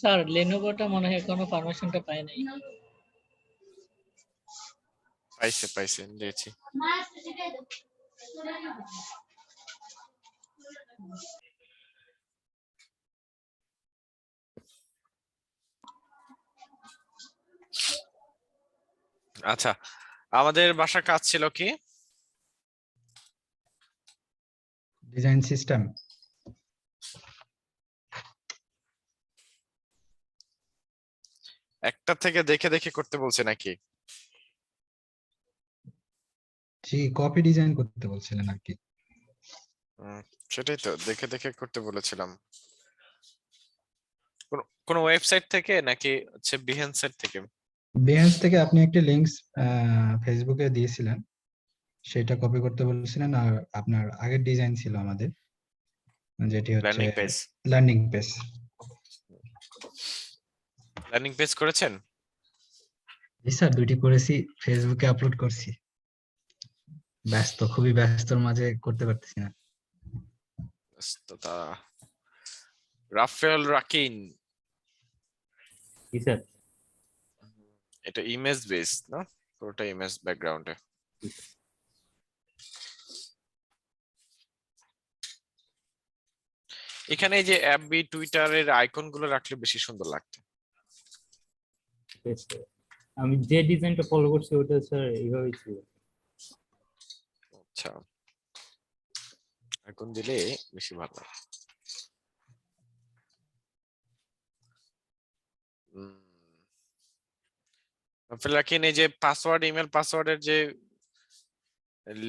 Sir লেনোভোটা মনে হয় এখনো পারমিশনটা পায় নাই। পাইছে দিয়েছি। আচ্ছা, আমাদের বাসার কাজ ছিল কি? Design system. একটা থেকে দেখে দেখে করতে বলছে নাকি? জি, কপি ডিজাইন করতে বলছিলেন আর কি। সেটাই তো, দেখে দেখে করতে বলেছিলাম। কোন ওয়েবসাইট থেকে নাকি হচ্ছে বিহেন্সের থেকে? বিহেন্স থেকে আপনি একটা লিংকস ফেসবুকে দিয়েছিলেন, সেটা কপি করতে বলেছিলেন। আর আপনার আগের ডিজাইন ছিল আমাদের, যেটি হচ্ছে landing page. Landing page. Landing page করেছেন? জি স্যার, দুইটি করেছি, ফেসবুকে আপলোড করছি। ব্যস্ত, খুবই ব্যস্তর মাঝে করতে পারতেছি না। ব্যস্ততা। রাফেল রাকিন, জি স্যার। এটা ইমেজ বেস না? পুরোটা ইমেজ ব্যাকগ্রাউন্ডে। এখানে এই যে এফবি টুইটারের আইকন গুলো রাখলে বেশি সুন্দর লাগতো। আমি যে ডিজাইনটা ফলো করছি ওটা স্যার এইভাবেই ছিল। আচ্ছা, আইকন দিলে বেশি ভালো লাগে। রাকিন, এই যে পাসওয়ার্ড, ইমেল পাসওয়ার্ডের যে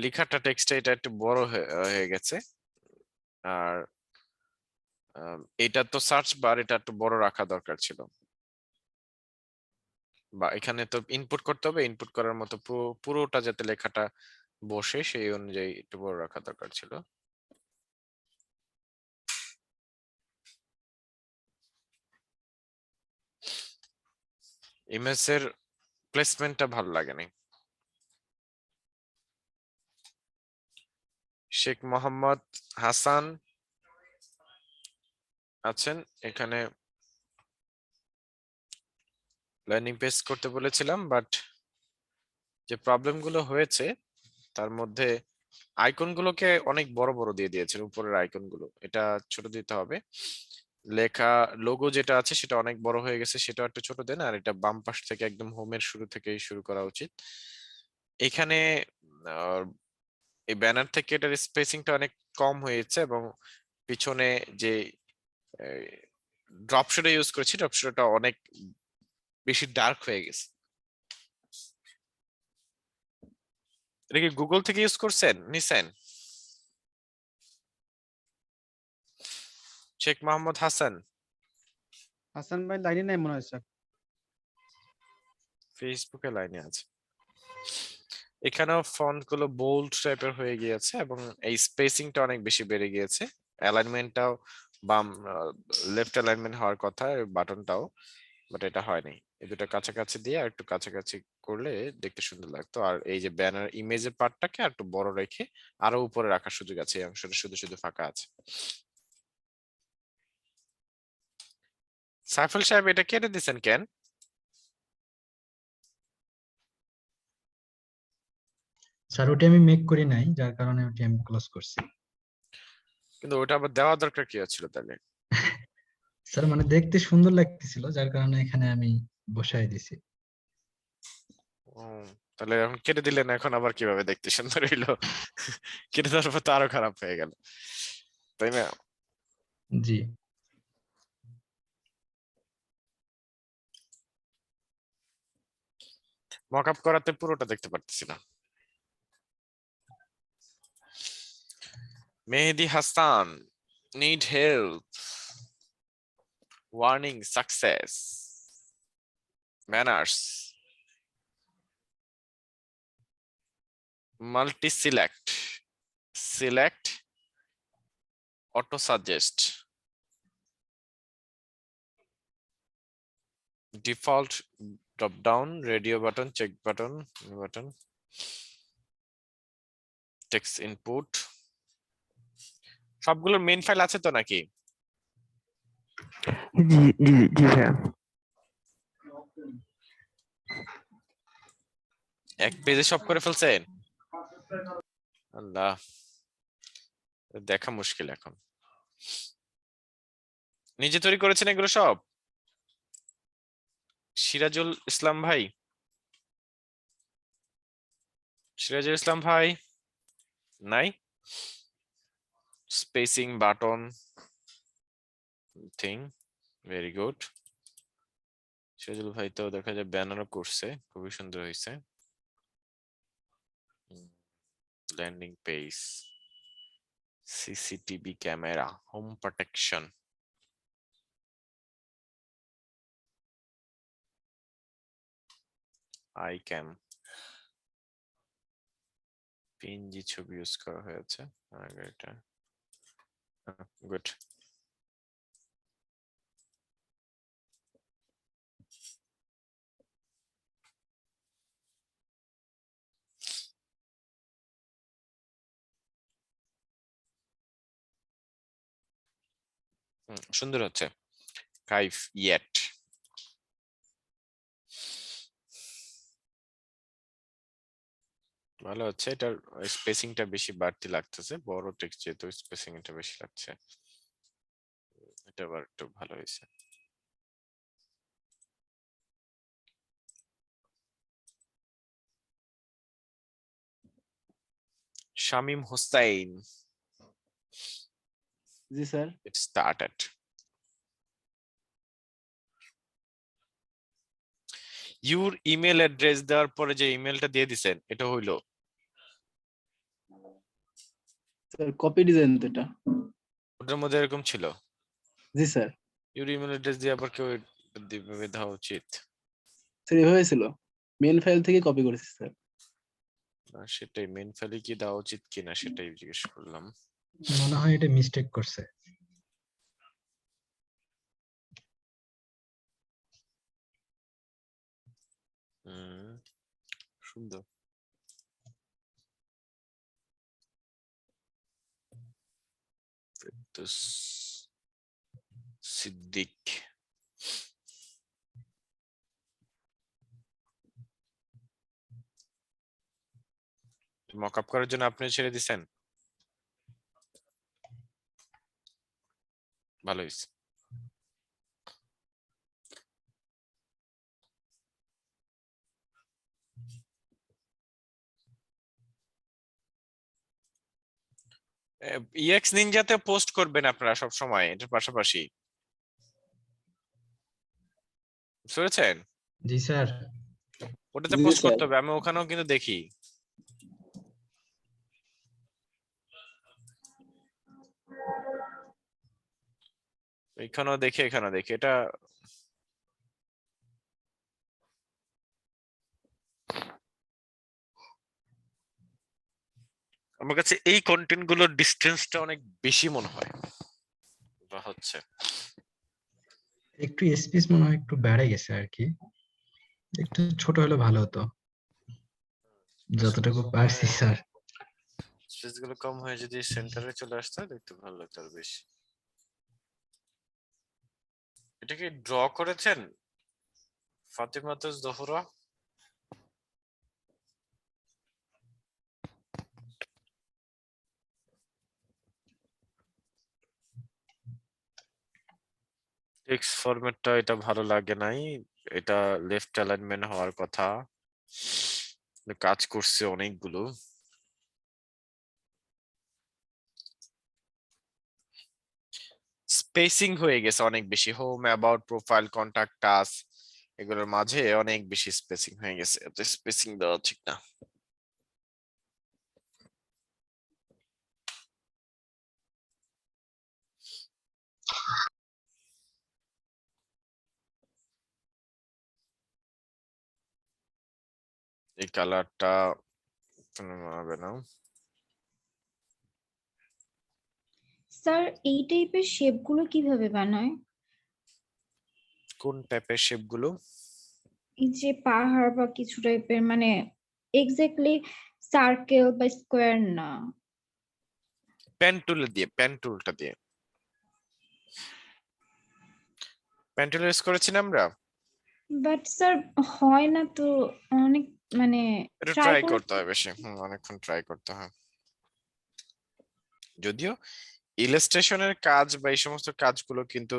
লেখাটা টেক্সটটা, এটা একটু বড় হয়ে গেছে। আর এটা তো সার্চ বার, এটা একটু বড় রাখা দরকার ছিল। বা এখানে তো ইনপুট করতে হবে, ইনপুট করার মতো পুরোটা যাতে লেখাটা বসে সেই অনুযায়ী একটু বড় রাখা দরকার ছিল। ইমেজের প্লেসমেন্টটা ভালো লাগেনি। শেখ মোহাম্মদ হাসান আছেন এখানে। ল্যান্ডিং পেজ করতে বলেছিলাম, বাট যে প্রবলেম গুলো হয়েছে তার মধ্যে আইকন গুলোকে অনেক বড় বড় দিয়ে দিয়েছেন। উপরের আইকন গুলো এটা ছোট দিতে হবে। লেখা লোগো যেটা আছে সেটা অনেক বড় হয়ে গেছে, সেটা একটু ছোট দেন। আর এটা বাম পাশ থেকে একদম হোমের শুরু থেকেই শুরু করা উচিত। এখানে এই ব্যানার থেকে এটার স্পেসিংটা অনেক কম হয়েছে, এবং পিছনে যে ড্রপ শ্যাডো ইউজ করেছি, ড্রপ শ্যাডোটা অনেক বেশি ডার্ক হয়ে গেছে। এটা কি গুগল থেকে ইউজ করছেন নিছেন? শেখ মোহাম্মদ হাসান। হাসান ভাই লাইনে নাই মনে হয় স্যার। ফেসবুকে লাইনে আছে। এখানেও ফন্ট গুলো বোল্ড টাইপের হয়ে গিয়েছে, এবং এই স্পেসিংটা অনেক বেশি বেড়ে গিয়েছে। অ্যালাইনমেন্টটাও বাম লেফট অ্যালাইনমেন্ট হওয়ার কথা, বাটনটাও, বাট এটা হয়নি। এই দুটো কাছাকাছি দিয়ে আর একটু কাছাকাছি করলে দেখতে সুন্দর লাগতো। আর এই যে ব্যানার ইমেজের পার্টটাকে আর একটু বড় রেখে আরো উপরে রাখার সুযোগ আছে, এই অংশটা শুধু শুধু ফাঁকা আছে। সাইফুল সাহেব, এটা কেটে দিচ্ছেন কেন? স্যার ওটা আমি মেক করি নাই, যার কারণে ওটা আমি ক্লোজ করছি। কিন্তু ওটা আবার দেওয়া দরকার কি ছিল তাহলে? স্যার মানে দেখতে সুন্দর লাগতেছিল, যার কারণে এখানে আমি বসাই দিছি। তাহলে এখন কেটে দিলেন, এখন আবার কিভাবে দেখতে সুন্দর হইলো? কেটে দেওয়ার পর তো আরো খারাপ হয়ে গেল, তাই না? জি মকআপ করাতে পুরোটা দেখতে পারতেছি না। Mehedi Hasan, need help, warning success, manners, multi select, select, auto suggest, default drop down, radio button, check button, text input। সবগুলোর মেইন ফাইল আছে তো নাকি? জি জি জি ভাইয়া। এক পেজে সব করে ফেলছেন? আল্লাহ, দেখা মুশকিল এখন। নিজে তৈরি করেছেন এগুলো সব? সিরাজুল ইসলাম ভাই, সিরাজুল ইসলাম ভাই নাই? Spacing button thing, very good. Sirajul ভাই তো দেখা যায় ব্যানারও করছে, খুবই সুন্দর হয়েছে। Landing page, CCTV camera, home protection, I came, PNG ছবি ইউজ করা হয়েছে। আর এটা গুড। সুন্দর হচ্ছে। কাইফ ইয়েট, ভালো হচ্ছে। এটার স্পেসিংটা বেশি বাড়তি লাগতেছে, বড় টেক্সট যেহেতু স্পেসিং এটা বেশি লাগছে। এটা আবার একটু ভালো হয়েছে। শামীম হোসাইন, জি sir. it started. Your email address দেওয়ার পরে যে ইমেলটা দিয়ে দিছেন এটা হইলো? স্যার কপি ডিজাইন তো এটা। ওটার মধ্যে এরকম ছিল? জি স্যার। Your email address দিয়ে আবার কেউ দিবে দেওয়া উচিত। স্যার এভাবে ছিল, মেন ফাইল থেকে কপি করেছি স্যার। সেটাই, মেন ফাইলে কি দেওয়া উচিত কিনা সেটাই জিজ্ঞেস করলাম। মনে হয় এটা মিস্টেক করছে। সুন্দর। সিদ্দিক, মকআপ করার জন্য আপনি ছেড়ে দিছেন? ভালো হয়েছে। ইএক্স নিনজাতে পোস্ট করবেন আপনারা সব সময় এটার পাশাপাশি, শুনেছেন? জি স্যার। ওটাতে জি পোস্ট স্যার। করতে হবে, আমি ওখানেও কিন্তু দেখি। এখানেও দেখি, এখানেও দেখি। এটা আমার কাছে এই কন্টেন্ট গুলোর ডিসটেন্সটা অনেক বেশি মনে হয় বা হচ্ছে। একটু স্পেস মনে হয় একটু বেড়ে গেছে আর কি, একটু ছোট হলে ভালো হতো, যতটুকু পারছি স্যার। স্পেস গুলো কম হয়ে যদি সেন্টারে চলে আসতো একটু ভালো লাগতো আরো বেশি। এটা কি ড্র করেছেন ফাতিমাতুজ জোহরা? টেক্সট ফরম্যাটটা এটা ভালো লাগে নাই, এটা লেফট অ্যালাইনমেন্ট হওয়ার কথা, কাজ করছে অনেকগুলো। স্পেসিং হয়ে গেছে অনেক বেশি, home, about, profile, contact, task এগুলোর মাঝে অনেক বেশি স্পেসিং হয়ে গেছে, এত স্পেসিং দেওয়া ঠিক না। এই কালারটা হবে না। স্যার এই টাইপের শেপ গুলো কিভাবে বানায়? কোন টাইপের শেপ গুলো? এই যে পাহাড় বা কিছু টাইপের, মানে এক্স্যাক্টলি সার্কেল বা স্কোয়ার না। পেন টুল দিয়ে, পেন টুলটা দিয়ে। পেন্টুল ইউজ করেছি না আমরা? বাট স্যার হয় না তো, অনেক মানে এটা ট্রাই ট্রাই করে করতে হয় বেশি, অনেকক্ষণ ট্রাই করতে হয়। যদিও ইলাস্ট্রেশনের কাজ বা এই সমস্ত কাজগুলো কিন্তু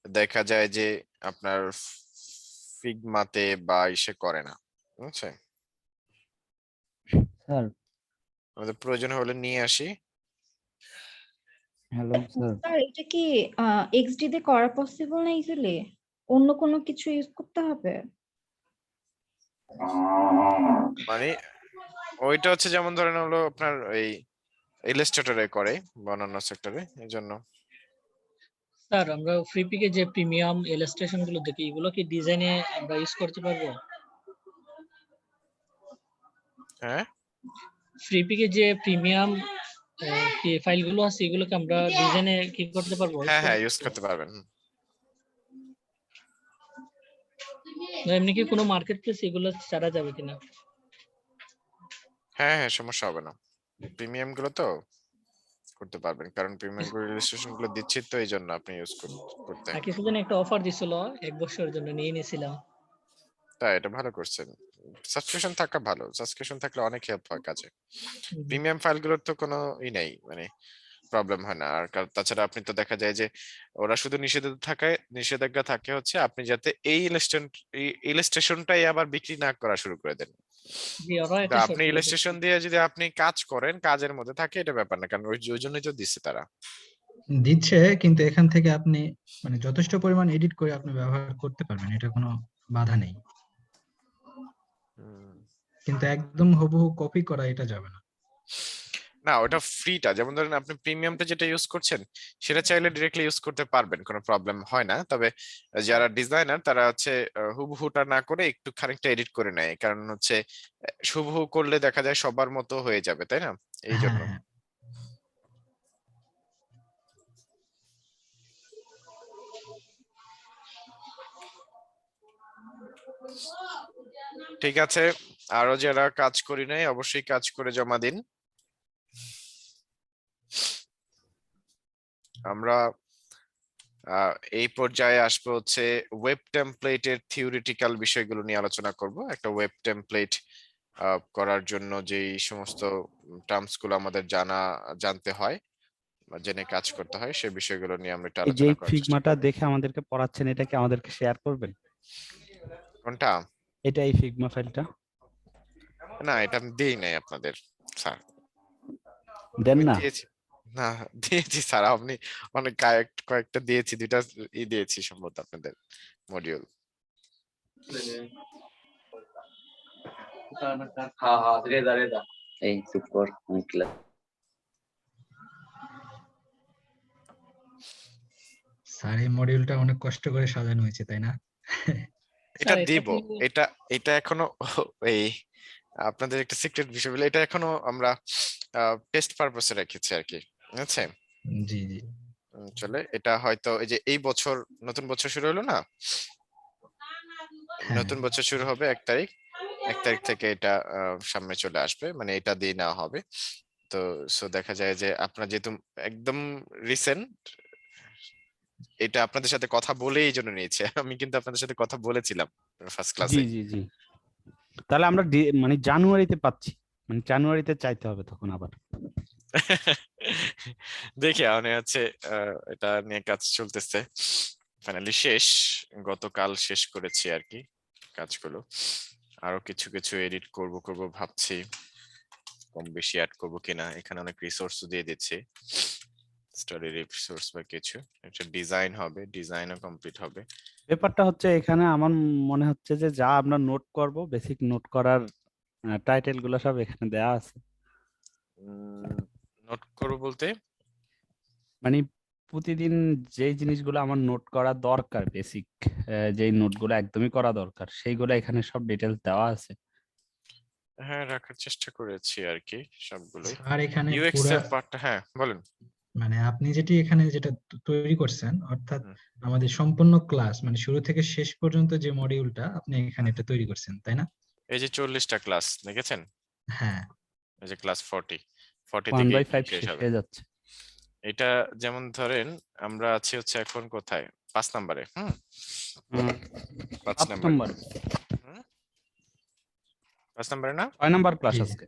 দেখা যায় যে আপনার ফিগমাতে বা ইসে করে না, বুঝছেন? স্যার আমাদের প্রয়োজন হলে নিয়ে আসি। Hello sir. স্যার এটা কি এক্সডি তে করা পসিবল না ইজিলি? অন্য কোনো কিছু ইউজ করতে হবে? মানে ওইটা হচ্ছে যেমন ধরেন হলো আপনার এই ইলাস্ট্রেটরে করে বা অন্যান্য সেক্টরে, এই জন্য। স্যার আমরা ফ্রিপিকে যে প্রিমিয়াম ইলাস্ট্রেশন গুলো দেখি, এগুলো কি ডিজাইনে আমরা ইউজ করতে পারবো? হ্যাঁ, ফ্রিপিকে যে প্রিমিয়াম কি ফাইলগুলো আছে, এগুলোকে আমরা ডিজাইনে কি করতে পারবো? হ্যাঁ, হ্যাঁ, ইউজ করতে পারবেন। এমনি কি কোনো মার্কেট প্লেস এগুলো ছাড়া যাবে কিনা? হ্যাঁ, হ্যাঁ, সমস্যা হবে না। প্রিমিয়াম গুলো তো করতে পারবেন, কারণ প্রিমিয়াম গুলো ইলাস্ট্রেশন গুলো দিচ্ছি তো, এই জন্য আপনি ইউজ করতে। আর কিছুদিন একটা অফার দিছিল 1 বছরের জন্য, নিয়ে নিয়েছিলাম। তাই এটা ভালো করছেন। সাবস্ক্রিপশন থাকা ভালো, সাবস্ক্রিপশন থাকলে অনেক হেল্প হয় কাজে। প্রিমিয়াম ফাইলগুলোর তো কোনো নাই, মানে প্রবলেম হয় না। আর তাছাড়া আপনি তো দেখা যায় যে ওরা শুধু নিষেধাজ্ঞা থাকে হচ্ছে আপনি যাতে এই ইলাস্ট্রেশনটাই আবার বিক্রি না করা শুরু করে দেন। জি, ওরা তো একটা আপনি শর্ত দিয়েছে। ইলাস্ট্রেশন দিয়ে যদি আপনি কাজ করেন, কাজের মধ্যে থাকে, এটা ব্যাপার না, কারণ ওই জন্যই তো দিচ্ছে তারা। দিচ্ছে, কিন্তু এখান থেকে আপনি মানে যথেষ্ট পরিমাণ এডিট করে আপনি ব্যবহার করতে পারবেন, এটা কোনো বাধা নেই। কিন্তু একদম হুবহু কপি করা এটা যাবে না। না, ওটা ফ্রিটা, যেমন ধরেন আপনি প্রিমিয়ামটা যেটা ইউজ করছেন সেটা চাইলে ডিরেক্টলি ইউজ করতে পারবেন, কোনো প্রবলেম হয় না। তবে যারা ডিজাইনার তারা হচ্ছে হুবহুটা না করে একটু খানিকটা এডিট করে নেয়, কারণ হচ্ছে হুবহু করলে দেখা যায় সবার মতো হয়ে যাবে, তাই না? এই হ্যাঁ, জন্য। হ্যাঁ। ঠিক আছে, আরো যারা কাজ করি নাই অবশ্যই কাজ করে জমা দিন। আমরা এই পর্যায়ে আসবো হচ্ছে ওয়েব টেমপ্লেটের থিওরিটিক্যাল বিষয়গুলো নিয়ে আলোচনা করব। একটা ওয়েব টেমপ্লেট করার জন্য যেই সমস্ত টার্মস গুলো আমাদের জানতে হয় বা জেনে কাজ করতে হয়, সেই বিষয়গুলো নিয়ে আমরা একটু এই যে আলোচনা করার চেষ্টা ফিগমাটা করব। দেখে আমাদেরকে পড়াচ্ছেন, এটা কি আমাদেরকে শেয়ার করবেন? কোনটা? এটা এই ফিগমা ফাইলটা না, এটা আমি দেই নাই আপনাদের স্যার। দেন আমি না? দিয়েছি, না দিয়েছি স্যার, আপনি অনেক কয়েকটা দিয়েছি, দুইটা দিয়েছি সম্ভবত আপনাদের মডিউল। এই চুপ কর, আমি ক্লাস। স্যার এই মডিউলটা অনেক কষ্ট করে সাজানো হয়েছে, তাই না? এটা স্যার এটা দিব, কি এটা এটা এখনো এই আপনাদের একটা সিক্রেট বিষয় বলে এটা এখনো আমরা টেস্ট পারপাসে রেখেছি আর কি, বুঝছেন? জি, জি। চলে এটা হয়তো এই যে এই বছর নতুন বছর শুরু হলো না, হ্যাঁ, নতুন বছর শুরু হবে 1 তারিখ, 1 তারিখ থেকে এটা সামনে চলে আসবে, মানে এটা দিয়ে নেওয়া হবে। তো সো দেখা যায় যে আপনার যেহেতু একদম রিসেন্ট, এটা আপনাদের সাথে কথা বলেই এই জন্য নিয়েছে। আমি কিন্তু আপনাদের সাথে কথা বলেছিলাম ফার্স্ট জি ক্লাসে। জি জি। তাহলে আমরা মানে জানুয়ারিতে পাচ্ছি, মানে জানুয়ারিতে চাইতে হবে তখন আবার। দেখি মানে হচ্ছে এটা নিয়ে কাজ চলতেছে, ফাইনালি শেষ, গতকাল শেষ করেছি আর কি কাজগুলো। আরো কিছু কিছু এডিট করব ভাবছি, কম বেশি অ্যাড করব কিনা। এখানে অনেক রিসোর্স দিয়ে দিচ্ছি, স্টাডি রিসোর্স বা কিছু, একটা ডিজাইন হবে, ডিজাইনও কমপ্লিট হবে। ব্যাপারটা হচ্ছে এখানে আমার মনে হচ্ছে যে যা আমরা নোট করব, বেসিক নোট করার টাইটেল গুলো সব এখানে দেওয়া আছে। নোট করব বলতে মানে প্রতিদিন যেই জিনিসগুলো আমার নোট করা দরকার, বেসিক যেই নোটগুলো একদমই করা দরকার, সেইগুলো এখানে সব ডিটেলস দেওয়া আছে। হ্যাঁ, রাখার চেষ্টা করেছি আর কি সবগুলোই। স্যার এখানে ইউএক্স পুরা এর পার্টটা, হ্যাঁ বলেন। মানে আপনি যেটি এখানে যেটা তৈরি করছেন, অর্থাৎ হুম, আমাদের সম্পূর্ণ ক্লাস মানে শুরু থেকে শেষ পর্যন্ত যে মডিউলটা আপনি এখানে এটা তৈরি করছেন, তাই না? এই যে 40টা ক্লাস দেখেছেন, হ্যাঁ, এই যে ক্লাস 40 ওয়ান থেকে বাই 5 শেষ শেষ হবে। হয়ে যাচ্ছে। এটা যেমন ধরেন আমরা আছি হচ্ছে এখন কোথায়, 5 নম্বরে। হুম, 5 5 নম্বর। নম্বর 5 নম্বরে না? 6 নম্বর ক্লাস জি, জি। আজকে।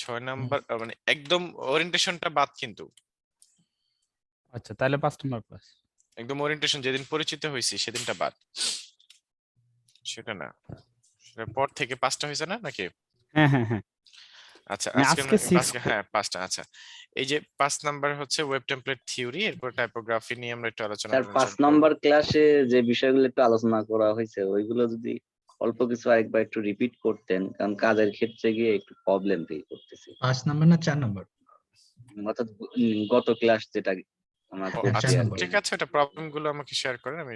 6 নাম্বার মানে একদম ওরিয়েন্টেশনটা বাদ কিন্তু। আচ্ছা তাহলে 5 নম্বর ক্লাস। একদম ওরিয়েন্টেশন যেদিন পরিচিত হইছি সেদিনটা বাদ। সেটা না। সেটার পর থেকে 5টা হইছে না নাকি? হ্যাঁ হ্যাঁ হ্যাঁ, আচ্ছা মানে আজকে আজকে 6 আজকে হ্যাঁ 5টা। আচ্ছা এই যে 5 নাম্বার হচ্ছে ওয়েব টেমপ্লেট থিওরি, এরপর টাইপোগ্রাফি নিয়ে আমরা একটু আলোচনা স্যার 5 করব। নম্বর ক্লাসে যে বিষয়গুলো একটু আলোচনা করা হয়েছে ওইগুলো যদি অল্প কিছু আরেকবার একটু রিপিট করতেন, কারণ কাজের ক্ষেত্রে গিয়ে একটু প্রবলেম ফেস করতেছি। 5 নাম্বার না 4 নাম্বার? অর্থাৎ গত ক্লাস যেটা আমরা ও করছি আচ্ছা আর নম্বর। কি। ঠিক আছে, ওটা প্রবলেম গুলো আমাকে শেয়ার করেন, আমি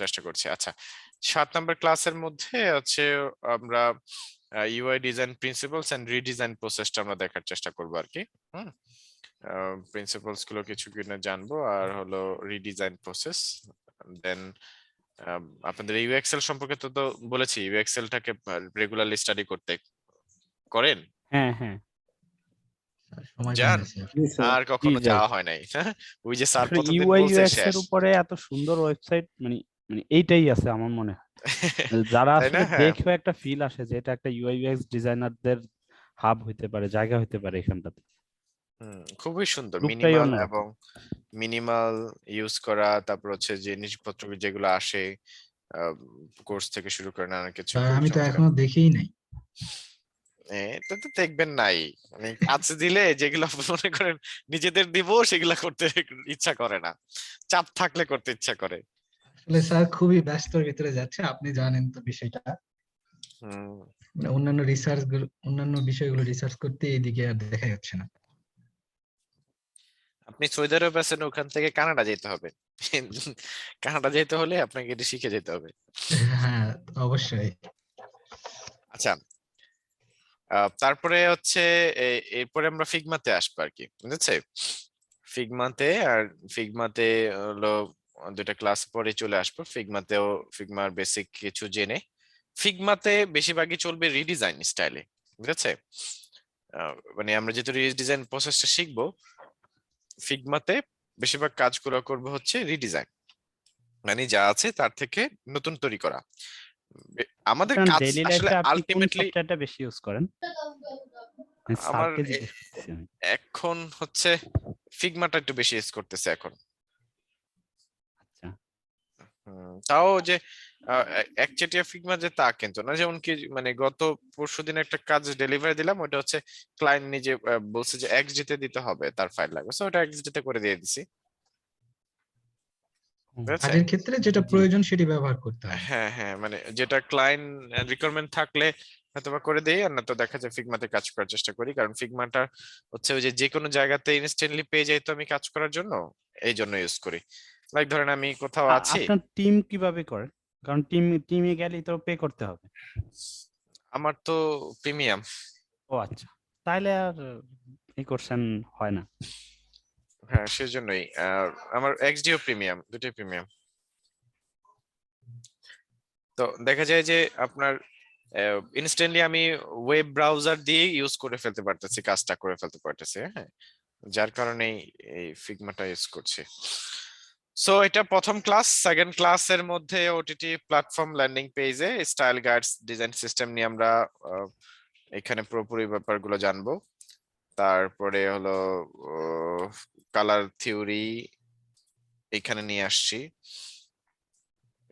চেষ্টা করছি। আচ্ছা 7 নাম্বার ক্লাসের মধ্যে হচ্ছে আমরা UI design principles and redesign প্রসেসটা আমরা দেখার চেষ্টা করব আর কি। হুম, প্রিন্সিপালস গুলো কিছু কিনা জানবো, আর হলো রিডিজাইন প্রসেস। দেন আপনাদের ইউএক্সএল সম্পর্কে তো বলেছি, ইউএক্সএলটাকে রেগুলারলি স্টাডি করতে করেন, হ্যাঁ হ্যাঁ, সময় পাই যান না স্যার। জি স্যার। আর কখনো জি, যাওয়া হয় নাই। ওই যে স্যার আসলে প্রথমদিন ইউআই বলছে ইউএক্স শেষ। এর উপরে এত সুন্দর ওয়েবসাইট মানে মানে এইটাই আছে আমার মনে হয়। যারা তাই না? আসলে হ্যাঁ দেখেও একটা ফিল আসে যে এটা একটা ইউআই ইউএক্স ডিজাইনারদের হাব হইতে পারে, জায়গা হইতে পারে এখানটাতে। খুবই সুন্দর, লুকটাই মিনিমাল অন্যরকম। এবং মিনিমাল ইউজ করা, তারপর হচ্ছে জিনিসপত্র যেগুলো আসে কোর্স থেকে শুরু করে নানা কিছু, স্যার খুবই আমি তো চমৎকার। এখনো দেখিই নাই। এটা তো দেখবেন নাই, মানে কাজ দিলে যেগুলো মনে করেন নিজেদের দিব সেগুলা করতে ইচ্ছা করে না, চাপ থাকলে করতে ইচ্ছা করে। আসলে স্যার খুবই ব্যস্তর ভিতরে যাচ্ছে, আপনি জানেন তো বিষয়টা। হুম মানে অন্যান্য বিষয়গুলো রিসার্চ করতে এইদিকে আর দেখা যাচ্ছে না। আপনি সৌদি আরব আছেন, ওখান থেকে কানাডা যেতে হবে। কানাডা যেতে হলে আপনাকে এটা শিখে যেতে হবে। হ্যাঁ, অবশ্যই। আচ্ছা তারপরে হচ্ছে এরপরে আমরা ফিগমাতে আসবো আর কি, বুঝেছে? ফিগমাতে হলো 2টা ক্লাস পরে চলে আসবো। ফিগমার বেসিক কিছু জেনে, ফিগমাতে বেশিরভাগই চলবে রিডিজাইন স্টাইলে, বুঝেছে? মানে আমরা যেহেতু রিডিজাইন প্রসেসটা শিখবো, ফিগমাতে বেশিরভাগ কাজগুলো করবো হচ্ছে রিডিজাইন, মানে যা আছে তার থেকে নতুন তৈরি করা। আমাদের কাজ ডেইলি আসলে লাইফে আপনি কোন আলটিমেটলি, সফটওয়্যারটা বেশি ইউজ করেন? আমার স্যারকে জিজ্ঞেস করতেছি আমি। এখন হচ্ছে ফিগমাটা একটু বেশি ইউজ করতেছে এখন। আচ্ছা, তাও যে একচেটিয়া ফিগমা যে তা কিন্তু না, যেমন কি মানে গত পরশুদিন একটা কাজ ডেলিভারি দিলাম, ওটা হচ্ছে ক্লায়েন্ট নিজে বলছে যে এক্সডি তে দিতে হবে, তার ফাইল লাগবে, সো ওটা এক্সডি তে করে দিয়ে দিছি, বুঝেছে? কাজের ক্ষেত্রে যেটা জি। প্রয়োজন সেটি ব্যবহার করতে হবে। হ্যাঁ মানে যেটা ক্লায়েন্ট রিকোয়ারমেন্ট থাকলে হয়তোবা করে দেই, আর না তো দেখা যায় ফিগমাতে কাজ করার চেষ্টা করি, কারণ ফিগমাটা হচ্ছে ওই যে কোনো জায়গাতে ইনস্ট্যান্টলি পেয়ে যাই তো আমি কাজ করার জন্য, এই জন্য ইউজ করি। লাইক ধরেন আমি কোথাও আছি, আপনার টিম কিভাবে করেন? কারণ টিমে গেলেই তো পে করতে হবে। আমার তো প্রিমিয়াম। ও আচ্ছা, তাইলে আর এই কোশ্চেন হয় না। হ্যাঁ সেজন্যই আমার এক্সডিও প্রিমিয়াম, দুটোই প্রিমিয়াম। তো দেখা যায় যে আপনার ইনস্ট্যান্টলি আমি ওয়েব ব্রাউজার দিয়ে ইউজ করে ফেলতে পারতেছি, কাজটা করে ফেলতে পারতেছি, হ্যাঁ, যার কারণে এই ফিগমাটা ইউজ করছি। সো এটা প্রথম ক্লাস। সেকেন্ড ক্লাসের মধ্যে ওটিটি প্ল্যাটফর্ম ল্যান্ডিং পেজে স্টাইল গাইডস ডিজাইন সিস্টেম নিয়ে আমরা এখানে পুরোপুরি ব্যাপারগুলো জানবো। তারপরে হলো কালার থিওরি এখানে নিয়ে আসছি,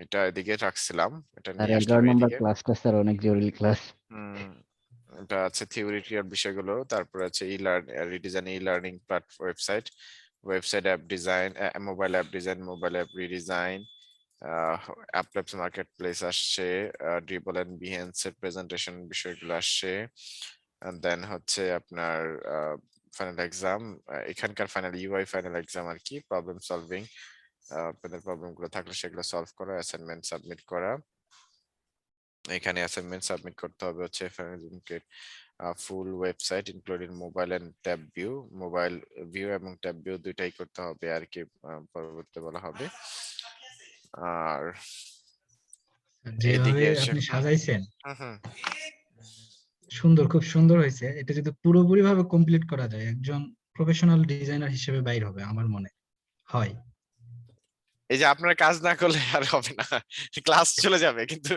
এটা এদিকে রাখছিলাম, এটা আর নিয়ে 11 আসলাম নম্বর এদিকে। ক্লাসটা স্যার অনেক জরুরি ক্লাস। এটা আছে থিওরিটিক্যাল বিষয়গুলো, তারপরে আছে redesign learning platform, website app design, mobile app design, mobile app redesign, অ্যাপলেপস মার্কেট প্লেস আসছে, ড্রিবল এন্ড বিহেন্স এর প্রেজেন্টেশন বিষয়গুলো আসছে, দেন হচ্ছে আপনার ফাইনাল এক্সাম, এখানকার ফাইনাল ইউআই ফাইনাল এক্সাম আর কি, প্রবলেম সলভিং, আপনাদের প্রবলেম গুলো থাকলে সেগুলো সলভ করা, অ্যাসাইনমেন্ট সাবমিট করা। এখানে অ্যাসাইনমেন্ট সাবমিট করতে হবে হচ্ছে full website including mobile and tab view, mobile view এবং ট্যাব ভিউ দুইটাই করতে হবে আর কি, পরবর্তীতে বলা হবে। আর যেভাবে এদিকে এসে আপনি সাজাইছেন হুম সুন্দর, খুব সুন্দর হয়েছে। এটা যদি পুরোপুরি ভাবে কমপ্লিট করা যায় একজন প্রফেশনাল ডিজাইনার হিসেবে বাইর হবে আমার মনে হয়। এই যে আপনারা কাজ না করলে আর হবে না, ক্লাস চলে যাবে কিন্তু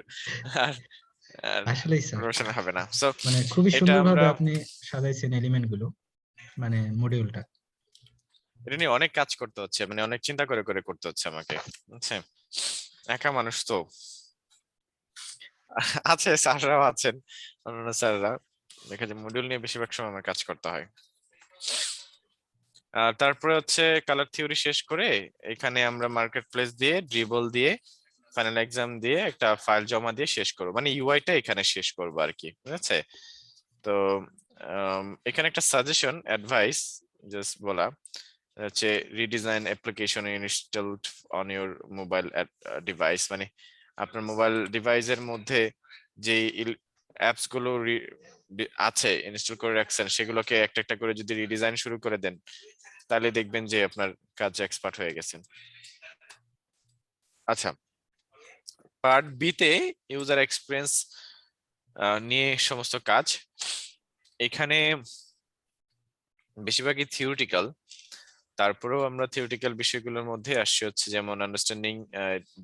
আর আসলেই স্যার, প্রমোশন হবে না। সো মানে খুবই এটা সুন্দরভাবে আমরা আপনি সাজাইছেন এলিমেন্ট গুলো, মানে মডিউলটা। এটা নিয়ে অনেক কাজ করতে হচ্ছে, মানে অনেক চিন্তা করে করে করতে হচ্ছে আমাকে, বুঝছে, একা মানুষ তো। আছে স্যাররাও আছেন, অন্যান্য স্যাররা, দেখা যায় মডিউল নিয়ে বেশিরভাগ সময় আমার কাজ করতে হয়। তারপরে হচ্ছে কালার থিওরি শেষ করে এখানে আমরা মার্কেট প্লেস দিয়ে, ড্রিবল দিয়ে, ফাইনাল এক্সাম দিয়ে একটা ফাইল জমা দিয়ে শেষ করবো, মানে ইউআইটা এখানে শেষ করবো আর কি, বুঝছে। তো এখানে একটা সাজেশন অ্যাডভাইস জাস্ট বলা হচ্ছে, redesign application installed on your mobile device, মানে আপনার মোবাইল ডিভাইসের মধ্যে যে অ্যাপস গুলো আছে ইনস্টল করে রাখছেন সেগুলোকে একটা একটা করে যদি রিডিজাইন শুরু করে দেন, তাহলে দেখবেন যে আপনার কাজে এক্সপার্ট হয়ে গেছেন। আচ্ছা, পার্ট বি তে ইউজার এক্সপিরিয়েন্স নিয়ে সমস্ত কাজ। এখানে বেশিরভাগই থিওরিটিক্যাল, তারপরেও আমরা থিওরিটিক্যাল বিষয়গুলোর মধ্যে আসছি হচ্ছে যেমন understanding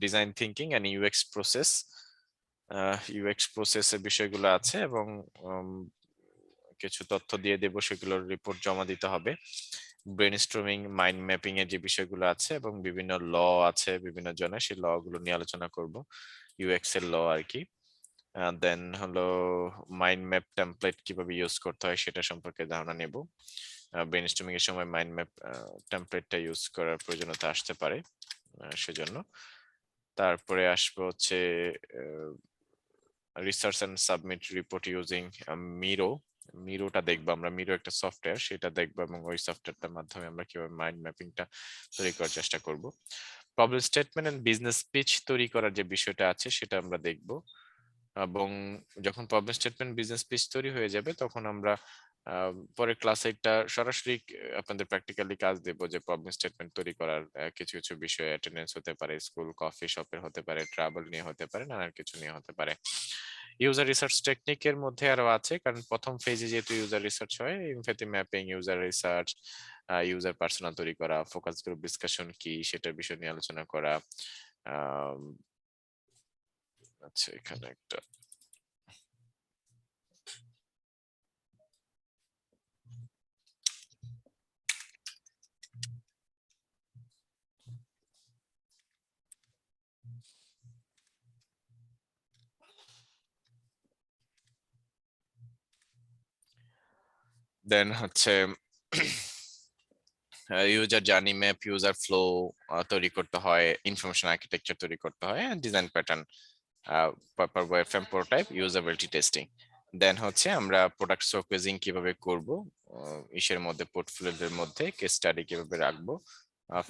design thinking and UX process. UX প্রসেসের বিষয়গুলো আছে এবং কিছু তথ্য দিয়ে দেবো, সেগুলোর রিপোর্ট জমা দিতে হবে। ব্রেনস্টর্মিং, মাইন্ড ম্যাপিং এর যে বিষয়গুলো আছে এবং বিভিন্ন ল আছে বিভিন্ন জনের, সেই ল গুলো নিয়ে আলোচনা করব, ইউএক্স এর ল আর কি। দেন হলো মাইন্ড ম্যাপ টেমপ্লেট কিভাবে ইউজ করতে হয় সেটা সম্পর্কে ধারণা নেব। ব্রেনস্টর্মিং এর সময় মাইন্ড ম্যাপ টেমপ্লেটটা ইউজ করার প্রয়োজনীয়তা আসতে পারে, সেজন্য। তারপরে আসবো হচ্ছে research and submit report using Miro. মিরোটা দেখবো আমরা, মিরো একটা সফটওয়্যার, সেটা দেখবো এবং ওই সফটওয়্যারটার মাধ্যমে আমরা কিভাবে মাইন্ড ম্যাপিংটা তৈরি করার চেষ্টা করব। Problem statement and business pitch তৈরি করার যে বিষয়টা আছে সেটা আমরা দেখব, এবং যখন প্রবলেম স্টেটমেন্ট বিজনেস পিচ তৈরি হয়ে যাবে তখন আমরা পরের ক্লাসে একটা সরাসরি আপনাদের প্র্যাকটিক্যালি কাজ দেব, যে প্রবলেম স্টেটমেন্ট তৈরি করার কিছু কিছু বিষয়, অ্যাটেন্ডেন্স হতে পারে, স্কুল, কফি শপের হতে পারে, ট্রাভেল নিয়ে হতে পারে, নানান কিছু নিয়ে হতে পারে। ইউজার রিসার্চ টেকনিকের মধ্যে আরো আছে, কারণ প্রথম ফেজে যেহেতু ইউজার রিসার্চ হয়, empathy mapping, user research, user personal তৈরি করা, ফোকাস গ্রুপ ডিসকাশন কি সেটার বিষয় নিয়ে আলোচনা করা। আচ্ছা, এখানে একটা দেন হচ্ছে user journey map, user flow তৈরি করতে হয়, ইনফরমেশন আর্কিটেকচার তৈরি করতে হয়, design pattern, proper wireframe prototype, usability testing. Then হচ্ছে আমরা প্রোডাক্ট শোকেজিং কিভাবে করব, ইসের মধ্যে পোর্টফোলিওর মধ্যে কেস স্টাডি কিভাবে রাখবো,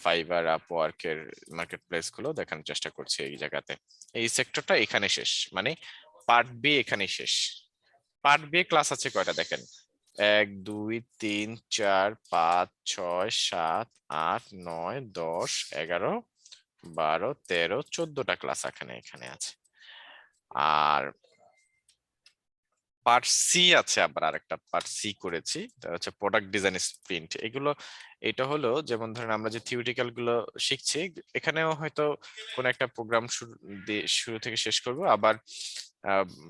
ফাইবার, আপওয়ার্কের মার্কেট প্লেস গুলো দেখানোর চেষ্টা করছি এই জায়গাতে। এই সেক্টরটা এখানে শেষ, মানে পার্ট বি এখানেই শেষ। পার্ট বি ক্লাস আছে কয়টা দেখেন, 1 2 3 4 5 6 7 8 9 10 11 12 13 14টা ক্লাস এখানে আছে। আর পার্ট সি আছে, আবার আরেকটা পার্ট সি করেছি, এটা হচ্ছে প্রোডাক্ট ডিজাইন স্প্রিন্ট। এগুলো এটা হলো যেমন ধরেন আমরা যে থিওরিটিক্যাল গুলো শিখছি, এখানেও হয়তো কোন একটা প্রোগ্রাম শুরু থেকে শেষ করব, আবার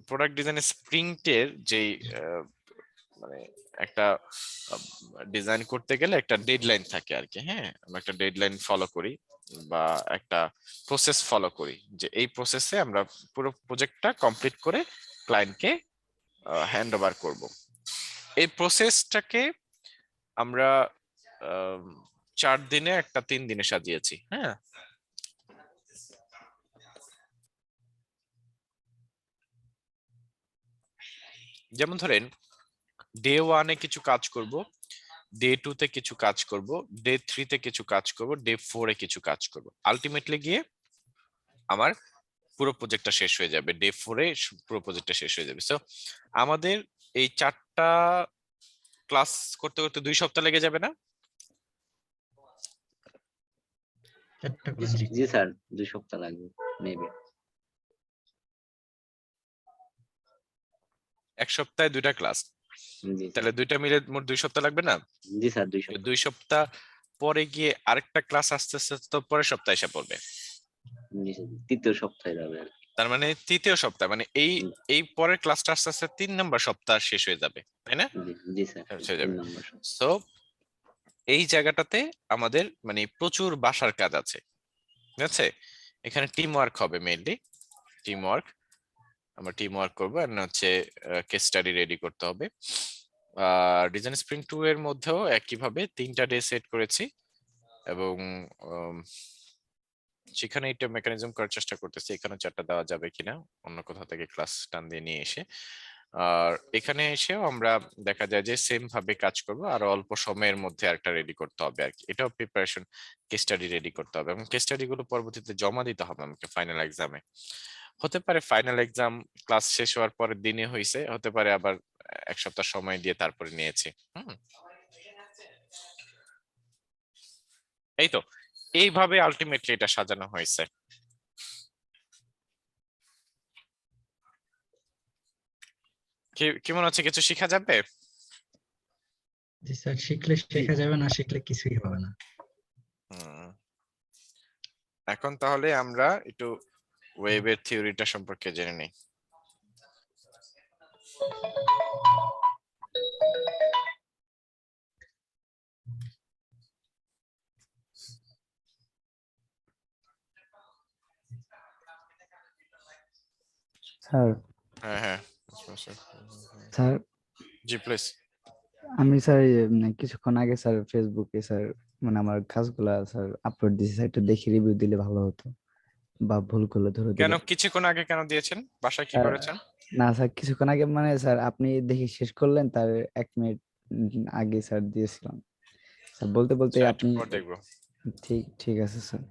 প্রোডাক্ট ডিজাইন স্প্রিন্টের যেই মানে একটা ডিজাইন করতে গেলে একটা ডেডলাইন থাকে আর কি, হ্যাঁ, আমরা একটা ডেডলাইন ফলো করি বা একটা প্রসেস ফলো করি, যে এই প্রসেসে আমরা পুরো প্রজেক্টটা কমপ্লিট করে ক্লায়েন্টকে হ্যান্ড ওভার করব। এই প্রসেসটাকে আমরা 4 দিনে একটা 3 দিনে সাজিয়েছি, হ্যাঁ। যেমন ধরেন ডে 1 এ কিছু কাজ করব, ডে 2 তে কিছু কাজ করব, ডে 3 তে কিছু কাজ করব, ডে 4 এ কিছু কাজ করব, আলটিমেটলি গিয়ে আমার পুরো প্রজেক্টটা শেষ হয়ে যাবে, ডে 4 এ পুরো প্রজেক্টটা শেষ হয়ে যাবে। সো আমাদের এই 4টা ক্লাস করতে করতে 2 সপ্তাহ লেগে যাবে না? জি স্যার, 2 সপ্তাহ লাগবে মেবি। 1 সপ্তাহে 2টা ক্লাস, জি তাহলে 2টা মিলে মোট 2 সপ্তাহ লাগবে না? জি স্যার, 2 সপ্তাহ। 2 সপ্তাহ পরে গিয়ে আরেকটা ক্লাস আস্তে আস্তে তো পরের সপ্তাহে এসে পড়বে। জি স্যার, তৃতীয় সপ্তাহে যাবে আর কি। তার মানে তৃতীয় সপ্তাহ, মানে এই হুম। এই পরের ক্লাসটা আস্তে আস্তে 3 নাম্বার সপ্তাহ শেষ হয়ে যাবে, তাই না? জি জি স্যার, শেষ হয়ে 3 যাবে। নম্বর সপ্তাহ। সো এই জায়গাটাতে আমাদের মানে প্রচুর বাসার কাজ আছে, ঠিক আছে? এখানে টিম ওয়ার্ক হবে, মেইনলি টিম ওয়ার্ক। আমরা টিম ওয়ার্ক করবো, আর হচ্ছে কেস স্টাডি রেডি করতে হবে। ডিজাইন স্প্রিং 2 এর মধ্যেও একইভাবে 3টা ডে সেট করেছি, এবং সেখানে এটা মেকানিজম করার চেষ্টা করতেছি এখানে 4টা দেওয়া যাবে কিনা অন্য কোথাও থেকে ক্লাস টান দিয়ে নিয়ে এসে। আর এখানে এসেও আমরা দেখা যায় যে সেম ভাবে কাজ করব, আর অল্প সময়ের মধ্যে একটা রেডি করতে হবে আর কি। এটাও প্রিপারেশন, কেস স্টাডি রেডি করতে হবে, এবং কেস স্টাডি গুলো পরবর্তীতে জমা দিতে হবে আমাকে ফাইনাল এক্সামে। হতে পারে ফাইনাল এক্সাম ক্লাস শেষ হওয়ার পরের দিনে হয়েছে, হতে পারে আবার 1 সপ্তাহ সময় দিয়ে তারপরে নিয়েছি। এই তো এইভাবে আলটিমেটলি এটা সাজানো হয়েছে। কি মনে হচ্ছে, কিছু শেখা যাবে? জি স্যার, শিখলে শেখা যাবে, না শিখলে কিছুই হবে না। হুম। এখন তাহলে আমরা একটু ওয়েবের থিওরিটা সম্পর্কে জেনে নিই। স্যার হ্যাঁ হ্যাঁ স্যার জি প্লিজ। আমি স্যার কিছুক্ষণ আগে স্যার ফেসবুকে স্যার মানে আমার কাজগুলা স্যার আপলোড দিয়েছি, স্যার একটু দেখে রিভিউ দিলে ভালো হতো, বা ভুল করলে ধরে কেন দিলে। কিছুক্ষণ আগে কেন দিয়েছেন? বাসায় কি স্যার, করেছেন? না স্যার কিছুক্ষণ আগে মানে স্যার আপনি দেখে শেষ করলেন, তার 1 মিনিট আগে স্যার দিয়েছিলাম। স্যার বলতে বলতে আচ্ছা, একটু আপনি পর দেখবো। ঠিক ঠিক আছে স্যার।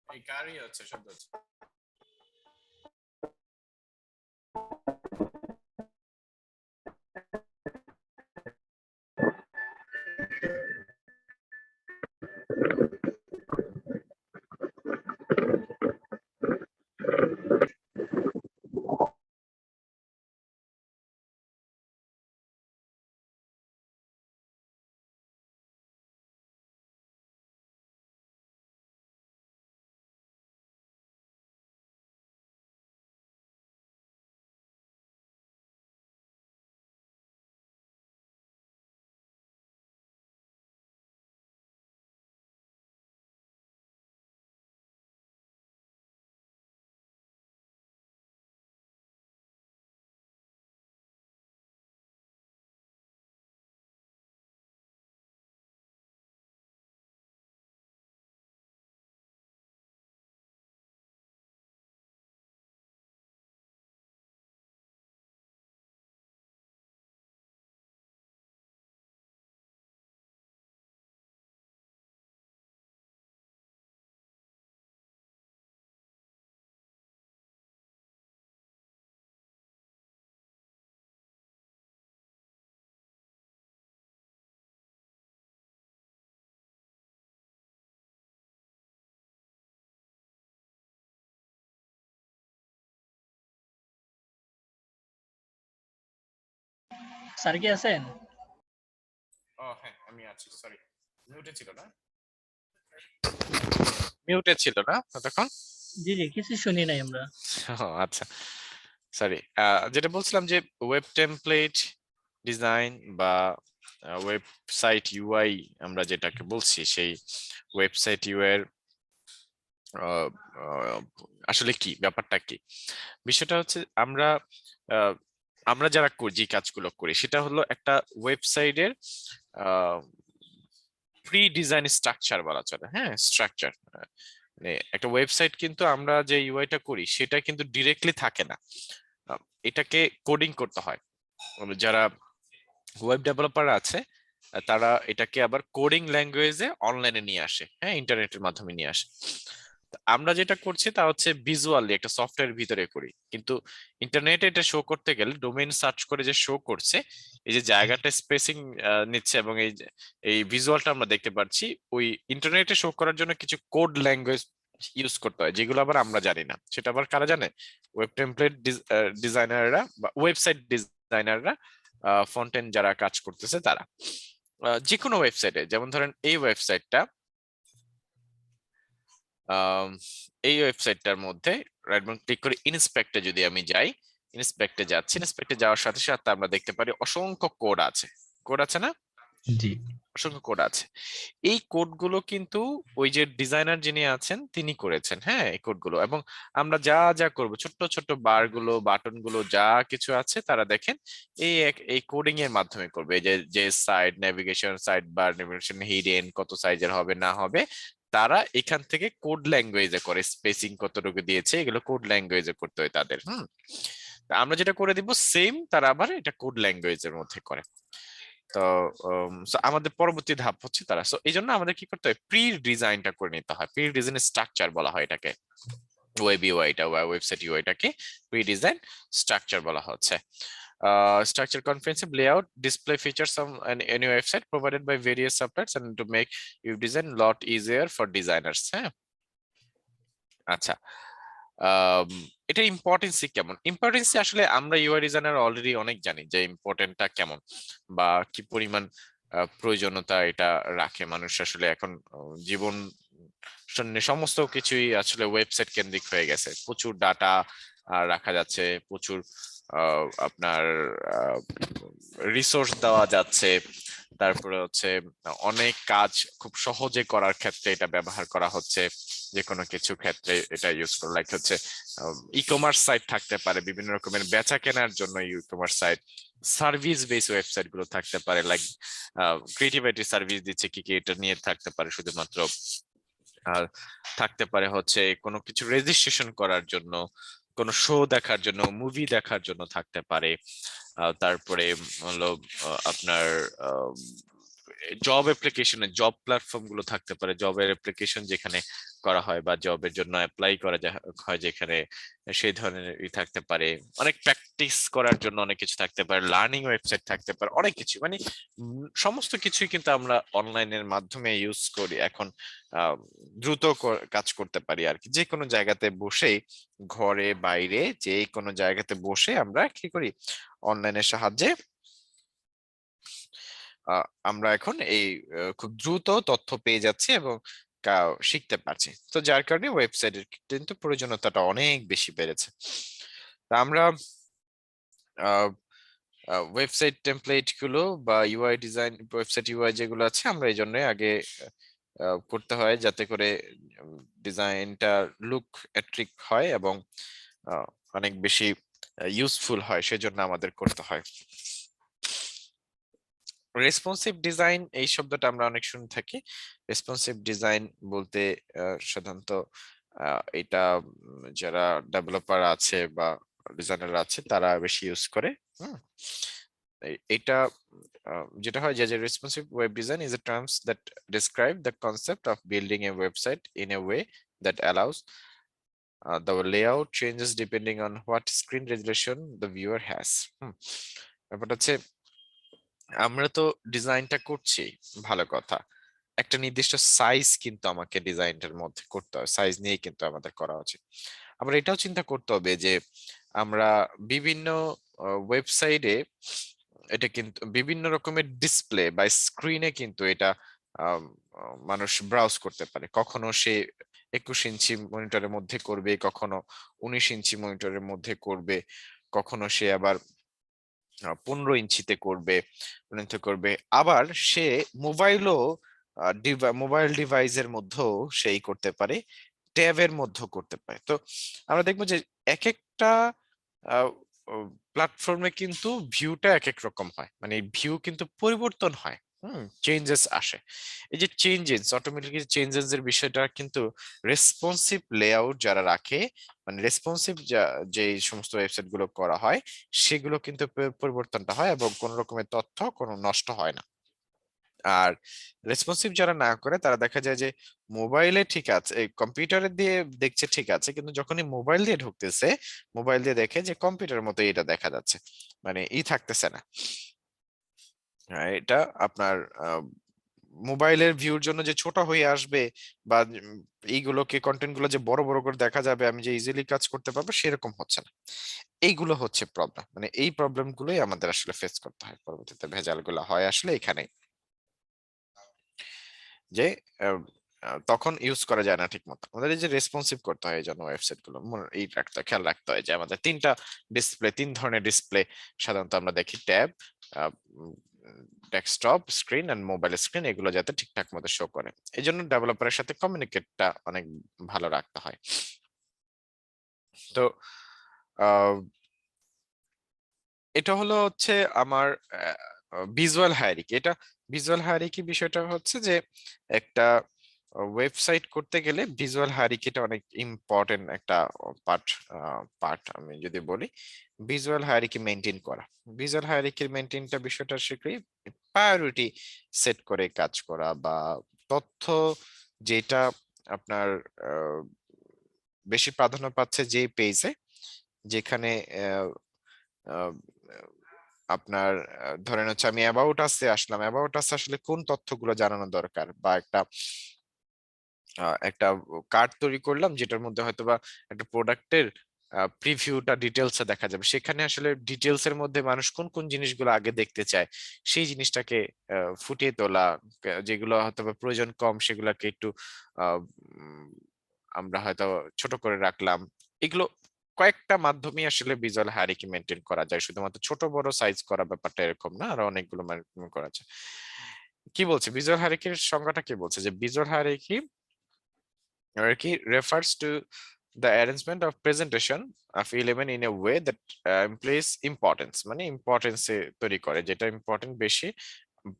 এই কারই হচ্ছে শব্দ হচ্ছে। স্যার কি আছেন? ও হ্যাঁ, আমি আছি, সরি। মিউটে ছিল না? মিউটে ছিল না ততক্ষণ? জি জি, কিছু শুনি নাই আমরা। ও আচ্ছা, সরি। যেটা বলছিলাম যে ওয়েব টেমপ্লেট ডিজাইন বা ওয়েবসাইট ইউআই আমরা যেটাকে বলছি, সেই ওয়েবসাইট ইউআই এর আহ, আহ, আসলে কি ব্যাপারটা কি? বিষয়টা হচ্ছে আমরা আমরা যারা যে কাজগুলো করি সেটা হলো একটা ওয়েবসাইটের প্রি ডিজাইন স্ট্রাকচার বলা চলে। হ্যাঁ, স্ট্রাকচার মানে একটা ওয়েবসাইট কিন্তু আমরা যে ইউআইটা করি সেটা কিন্তু ডিরেক্টলি থাকে না, এটাকে কোডিং করতে হয়। যারা ওয়েব ডেভেলপার আছে তারা এটাকে আবার কোডিং ল্যাঙ্গুয়েজে অনলাইনে নিয়ে আসে, হ্যাঁ, ইন্টারনেটের মাধ্যমে নিয়ে আসে। আমরা যেটা করছি তা হচ্ছে ভিজুয়ালি একটা সফটওয়্যার ভিতরে করি, কিন্তু ইন্টারনেটে এটা শো করতে গেলে ডোমেইন সার্চ করে যে শো করছে, এই যে জায়গাটা স্পেসিং নিচ্ছে এবং এই ভিজুয়ালটা আমরা দেখতে পাচ্ছি, ওই ইন্টারনেটে শো করার জন্য কিছু কোড ল্যাঙ্গুয়েজ ইউজ করতে হয়, যেগুলো আবার আমরা জানি না। সেটা আবার কারা জানে? ওয়েব টেমপ্লেট ডিজাইনাররা বা ওয়েবসাইট ডিজাইনাররা, ফ্রন্ট এন্ড যারা কাজ করতেছে তারা। যে কোনো ওয়েবসাইটে, যেমন ধরেন এই ওয়েবসাইটটা, এই ওয়েবসাইটটার মধ্যে রাইট বাটন ক্লিক করে ইন্সপেক্টে যদি আমি যাই, ইন্সপেক্টে যাচ্ছি, ইন্সপেক্টে যাওয়ার সাথে সাথে আমরা দেখতে পারি অসংখ্য কোড আছে। কোড আছে না? জি অসংখ্য কোড আছে। এই কোডগুলো কিন্তু ওই যে ডিজাইনার যিনি আছেন তিনি করেছেন, হ্যাঁ, এই কোডগুলো। এবং আমরা যা যা করব, ছোট্ট ছোট্ট বার গুলো, বাটন গুলো, যা কিছু আছে তারা দেখেন এই কোডিং এর মাধ্যমে করবে। এই যে যে side navigation, side bar navigation, hidden কত সাইজের হবে না হবে, তারা এখান থেকে কোড ল্যাঙ্গুয়েজে করে। স্পেসিং কতটুকু দিয়েছে এগুলো কোড ল্যাঙ্গুয়েজে করতে হয় তাদের। আমরা যেটা করে দিব সেম, তারা আবার এটা কোড ল্যাঙ্গুয়েজের মধ্যে করে। তো আমাদের পরবর্তী ধাপ হচ্ছে তারা, সো এই জন্য আমাদের কি করতে হয়, প্রি ডিজাইনটা করে নিতে হয়। প্রি ডিজাইন স্ট্রাকচার বলা হয় এটাকে, ওয়েব ইউআইটা বা ওয়েবসাইট ইউআইটাকে প্রি ডিজাইন স্ট্রাকচার বলা হচ্ছে। Structure comprehensive layout, display features of any website provided by various suppliers and to make web design lot easier for designers. হ্যাঁ, আচ্ছা, এটা ইম্পর্টেন্সি কেমন? ইম্পর্টেন্সি আসলে আমরা ইউআই ডিজাইনার অলরেডি অনেক জানি যে ইম্পর্টেন্টটা কেমন বা কি পরিমাণ প্রয়োজনীয়তা এটা রাখে। মানুষ আসলে এখন জীবন সমস্ত কিছুই আসলে ওয়েবসাইট কেন্দ্রিক হয়ে গেছে। প্রচুর ডাটা রাখা যাচ্ছে, প্রচুর আপনার রিসোর্স দেওয়া যাচ্ছে, তারপরে হচ্ছে অনেক কাজ খুব সহজে করার ক্ষেত্রে এটা ব্যবহার করা হচ্ছে। যে কোনো কিছু ক্ষেত্রে এটা ইউজ করা, লাইক হচ্ছে ই কমার্স সাইট থাকতে পারে, বিভিন্ন রকমের বেচা কেনার জন্য e commerce site, service base website গুলো থাকতে পারে, লাইক ক্রিয়েটিভিটি সার্ভিস দিচ্ছে কি কি, এটা নিয়ে থাকতে পারে শুধুমাত্র। আর থাকতে পারে হচ্ছে কোনো কিছু রেজিস্ট্রেশন করার জন্য, কোনো শো দেখার জন্য, মুভি দেখার জন্য থাকতে পারে। তারপরে হলো আপনার জব অ্যাপ্লিকেশনে জব প্ল্যাটফর্ম গুলো থাকতে পারে, জবের অ্যাপ্লিকেশন যেখানে করা হয় বা জবের জন্য অ্যাপ্লাই করা হয় যেখানে, সেই ধরনের থাকতে পারে। অনেক প্র্যাকটিস করার জন্য অনেক কিছু থাকতে পারে, লার্নিং ওয়েবসাইট থাকতে পারে, অনেক কিছু। মানে সমস্ত কিছুই কিন্তু আমরা অনলাইনের মাধ্যমে ইউজ করি এখন, দ্রুত কাজ করতে পারি আর কি। যে কোনো জায়গাতে বসে, ঘরে বাইরে যে কোনো জায়গাতে বসে আমরা কি করি, অনলাইনের সাহায্যে আমরা এখন এই খুব দ্রুত তথ্য পেয়ে যাচ্ছি এবং শিখতে পারছি। তো যার কারণে ওয়েবসাইটের কিন্তু প্রয়োজনীয়তাটা অনেক বেশি বেড়েছে। তা আমরা ওয়েবসাইট টেমপ্লেট গুলো বা ইউআই ডিজাইন, ওয়েবসাইট ইউআই যেগুলো আছে, আমরা এই জন্য আগে করতে হয় যাতে করে ডিজাইনটা লুক অ্যাট্রিক হয় এবং অনেক বেশি ইউজফুল হয়, সেজন্য আমাদের করতে হয়। রেসপন্সিভ ডিজাইন এই শব্দটা আমরা অনেক শুনে থাকি। রেসপন্সিভ ডিজাইন বলতে সাধারণত এটা যারা ডেভেলপার আছে বা ডিজাইনার আছে তারা বেশি ইউজ করে। এটা যেটা হয় যে responsive web design is a terms that describe the concept of building A website in a way that allows the layout changes depending on what screen resolution the viewer has. ব্যাপারটা হচ্ছে আমরা তো ডিজাইনটা করছি, ভালো কথা, একটা নির্দিষ্ট সাইজ কিন্তু আমাকে ডিজাইনটার মধ্যে করতে হবে, সাইজ নিয়ে কিন্তু আমাদের করা উচিত। আমরা এটাও চিন্তা করতে হবে যে আমরা বিভিন্ন ওয়েবসাইটে এটা কিন্তু বিভিন্ন রকমের ডিসপ্লে বা স্ক্রিনে কিন্তু এটা মানুষ ব্রাউজ করতে পারে। কখনো সে 21 ইঞ্চি মনিটরের মধ্যে করবে, কখনো 19 ইঞ্চি মনিটরের মধ্যে করবে, কখনো সে আবার 15 ইঞ্চিতে করবে, আবার সে মোবাইলও মোবাইল ডিভাইসের মধ্যেও সেই করতে পারে, ট্যাবের মধ্যেও করতে পারে। তো আমরা দেখবো যে এক একটা প্ল্যাটফর্মে কিন্তু ভিউটা এক এক রকম হয়, মানে ভিউ কিন্তু পরিবর্তন হয়, চেঞ্জেস আসে। এই যে অটোমেটিক চেঞ্জেস এর বিষয়টা কিন্তু রেসপন্সিভ লেআউট যারা রাখে, মানে রেসপন্সিভ যে সমস্ত ওয়েবসাইট গুলো করা হয় সেগুলো কিন্তু পরিবর্তনটা হয় এবং কোন রকমের তথ্য কোনো নষ্ট হয় না। আর রেসপন্সিভ যারা না করে তারা দেখা যায় যে মোবাইলে ঠিক আছে, কম্পিউটারে দিয়ে দেখছে ঠিক আছে, কিন্তু যখনই মোবাইল দিয়ে ঢুকতেছে, মোবাইল দিয়ে দেখে যে কম্পিউটারের মতো এটা দেখা যাচ্ছে, মানে থাকতেছে না। এটা আপনার মোবাইলের ভিউর জন্য যে ছোট হয়ে আসবে বা এইগুলোকে কন্টেন্ট গুলো যে বড় বড় করে দেখা যাবে, আমি যে ইজিলি কাজ করতে পারবো সেরকম হচ্ছে না। এইগুলো হচ্ছে প্রবলেম, মানে এই প্রবলেম গুলোই আমাদের আসলে ফেস করতে হয়, পরবর্তীতে ভেজাল গুলো হয় আসলে এখানে, যে তখন ইউজ করা যায় না ঠিক মতো। আমাদের এই যে রেসপন্সিভ করতে হয় এই জন্য ওয়েবসাইট গুলো এই খেয়াল রাখতে হয় যে আমাদের 3 ধরনের ডিসপ্লে সাধারণত আমরা দেখি, tab, desktop screen and mobile screen, এগুলো যাতে ঠিকঠাক মতো শো করে। এই জন্য ডেভেলপারের সাথে কমিউনিকেটটা অনেক ভালো রাখতে হয়। তো এটা হলো হচ্ছে আমার ভিজুয়াল হায়ারার্কি। এটা ভিজুয়াল হায়ারার্কি বিষয়টা হচ্ছে যে একটা ওয়েবসাইট করতে গেলে ভিজুয়াল হায়ারার্কিটা অনেক ইম্পর্টেন্ট একটা পার্ট আমি যদি বলি, ভিজুয়াল হায়ারার্কি মেইনটেইন করা। ভিজুয়াল হায়ারার্কি মেইনটেইনটা বিষয়টা শিখে প্রায়োরিটি সেট করে কাজ করা, বা তথ্য যেটা আপনার বেশি প্রাধান্য পাচ্ছে যে পেজে, যেখানে আপনার ধরেন হচ্ছে আমি about us Aslam, about us আসলে কোন তথ্যগুলো জানানো দরকার, বা একটা কার্ড তৈরি করলাম যেটার মধ্যে হয়তো বা একটা প্রোডাক্টের প্রিভিউটা ডিটেলসে দেখা যাবে, সেখানে আসলে ডিটেলস এর মধ্যে মানুষ কোন কোন জিনিসগুলো আগে দেখতে চায় সেই জিনিসটাকে ফুটিয়ে তোলা, যেগুলো হয়তো বা প্রয়োজন কম সেগুলোকে একটু আমরা হয়তো ছোট করে রাখলাম। এগুলো কয়েকটা মাধ্যমে আসলে ভিজুয়াল হায়ারার্কি মেইনটেইন করা যায়, শুধুমাত্র ছোট বড় সাইজ করা ব্যাপারটা এরকম না, আরো অনেকগুলো করা যায়। কি বলছে ভিজুয়াল হায়ারার্কির সংজ্ঞাটা, কি বলছে যে visual hierarchy refers to the arrangement of presentation of element in a way that implies importance, মানে ইম্পর্টেন্স তৈরি করে, যেটা ইম্পর্টেন্ট বেশি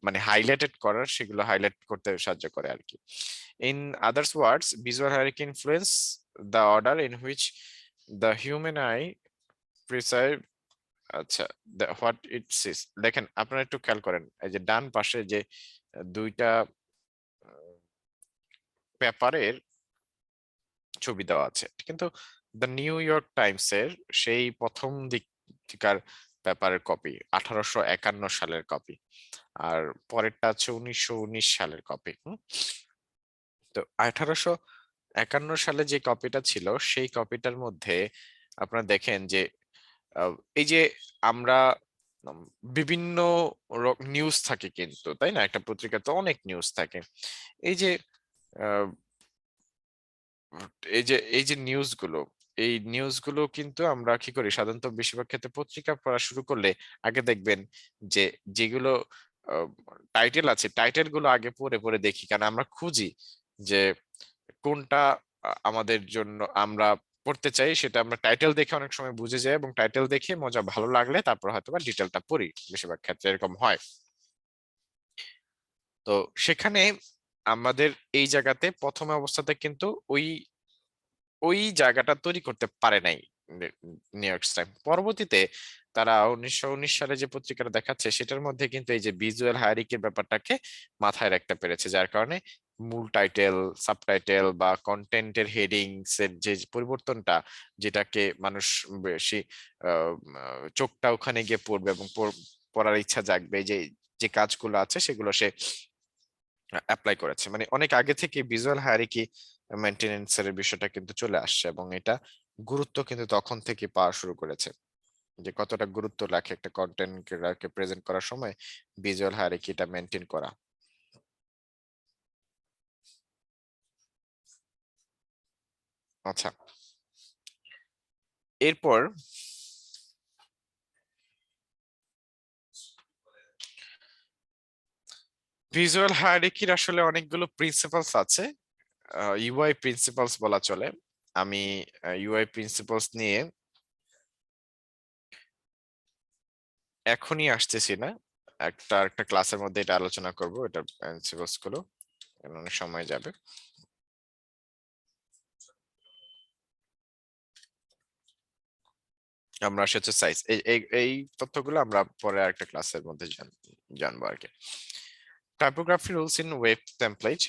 মানে হাইলাইটেড করার, সেগুলো হাইলাইট করতে সাহায্য করে আর কি। In others words, visual hierarchy influence the order in which the human eye perceive আচ্ছা what it sees। দেখেন আপনারা একটু খেয়াল করেন, এই যে ডান পাশে যে দুইটা পেপারের ছবি দেওয়া আছে, কিন্তু দ্য নিউ ইয়র্ক টাইমস এর সেই প্রথম দিককার পেপারের কপি 1851 সালের কপি, আর পরেরটা আছে 1919 সালের কপি। তো 1851 সালে যে কপিটা ছিল সেই কপিটার মধ্যে আপনারা দেখেন যে এই যে আমরা বিভিন্ন নিউজ থাকে কিন্তু, তাই না? একটা পত্রিকাতে অনেক নিউজ থাকে। এই যে এই যে নিউজগুলো কিন্তু আমরা কি করি সাধারণত, বেশিরভাগ ক্ষেত্রে পত্রিকা পড়া শুরু করলে আগে দেখবেন যে যেগুলো টাইটেল আছে, টাইটেল গুলো আগে পড়ে পড়ে দেখি, কারণ আমরা খুঁজি যে কোনটা আমাদের জন্য আমরা পড়তে চাই, সেটা আমরা টাইটেল দেখে অনেক সময় বুঝে যাই, এবং টাইটেল দেখে মজা ভালো লাগলে তারপর হয়তো বা ডিটেলটা পড়ি, বেশিরভাগ ক্ষেত্রে এরকম হয়। তো সেখানে আমাদের এই জায়গাতে প্রথম অবস্থাতে কিন্তু ওই জায়গাটা তৈরি করতে পারে নাই নিউ ইয়র্ক টাইম। পরবর্তীতে তারা 1919 সালে যে পত্রিকাটা দেখাচ্ছে সেটার মধ্যে কিন্তু এই যে ভিজুয়াল হায়ারার্কির ব্যাপারটাকে মাথায় রাখতে পেরেছে, যার কারণে মূল টাইটেল, সাবটাইটেল বা কন্টেন্টের হেডিংস এর যে পরিবর্তনটা, যেটাকে মানুষ বেশি চোখটা ওখানে গিয়ে পড়বে এবং পড়ার ইচ্ছা জাগবে, যে যে কাজগুলো আছে সেগুলো সে অ্যাপ্লাই করেছে। মানে অনেক আগে থেকে ভিজুয়াল হায়ারার্কি মেইনটেনেন্সের বিষয়টা কিন্তু চলে আসছে, এবং এটা গুরুত্ব কিন্তু তখন থেকে পাওয়া শুরু করেছে, যে কতটা গুরুত্ব রাখে একটা কন্টেন্টকে প্রেজেন্ট করার সময় ভিজুয়াল হায়ারার্কিটা মেইনটেইন করা। আচ্ছা, এরপর ভিজুয়াল হায়ারার্কির আসলে অনেকগুলো প্রিন্সিপালস আছে, ইউআই প্রিন্সিপালস বলা চলে। আমি ইউআই প্রিন্সিপালস নিয়ে এখনই আসতেছি না, একটা ক্লাসের মধ্যে এটা আলোচনা করব, এটার প্রিন্সিপালস গুলো, অনেক সময় যাবে। আমরা হচ্ছে সাইজ, এই তথ্যগুলো আমরা পরে আরেকটা ক্লাসের মধ্যে জানবো আর কি। Typography rules in web template.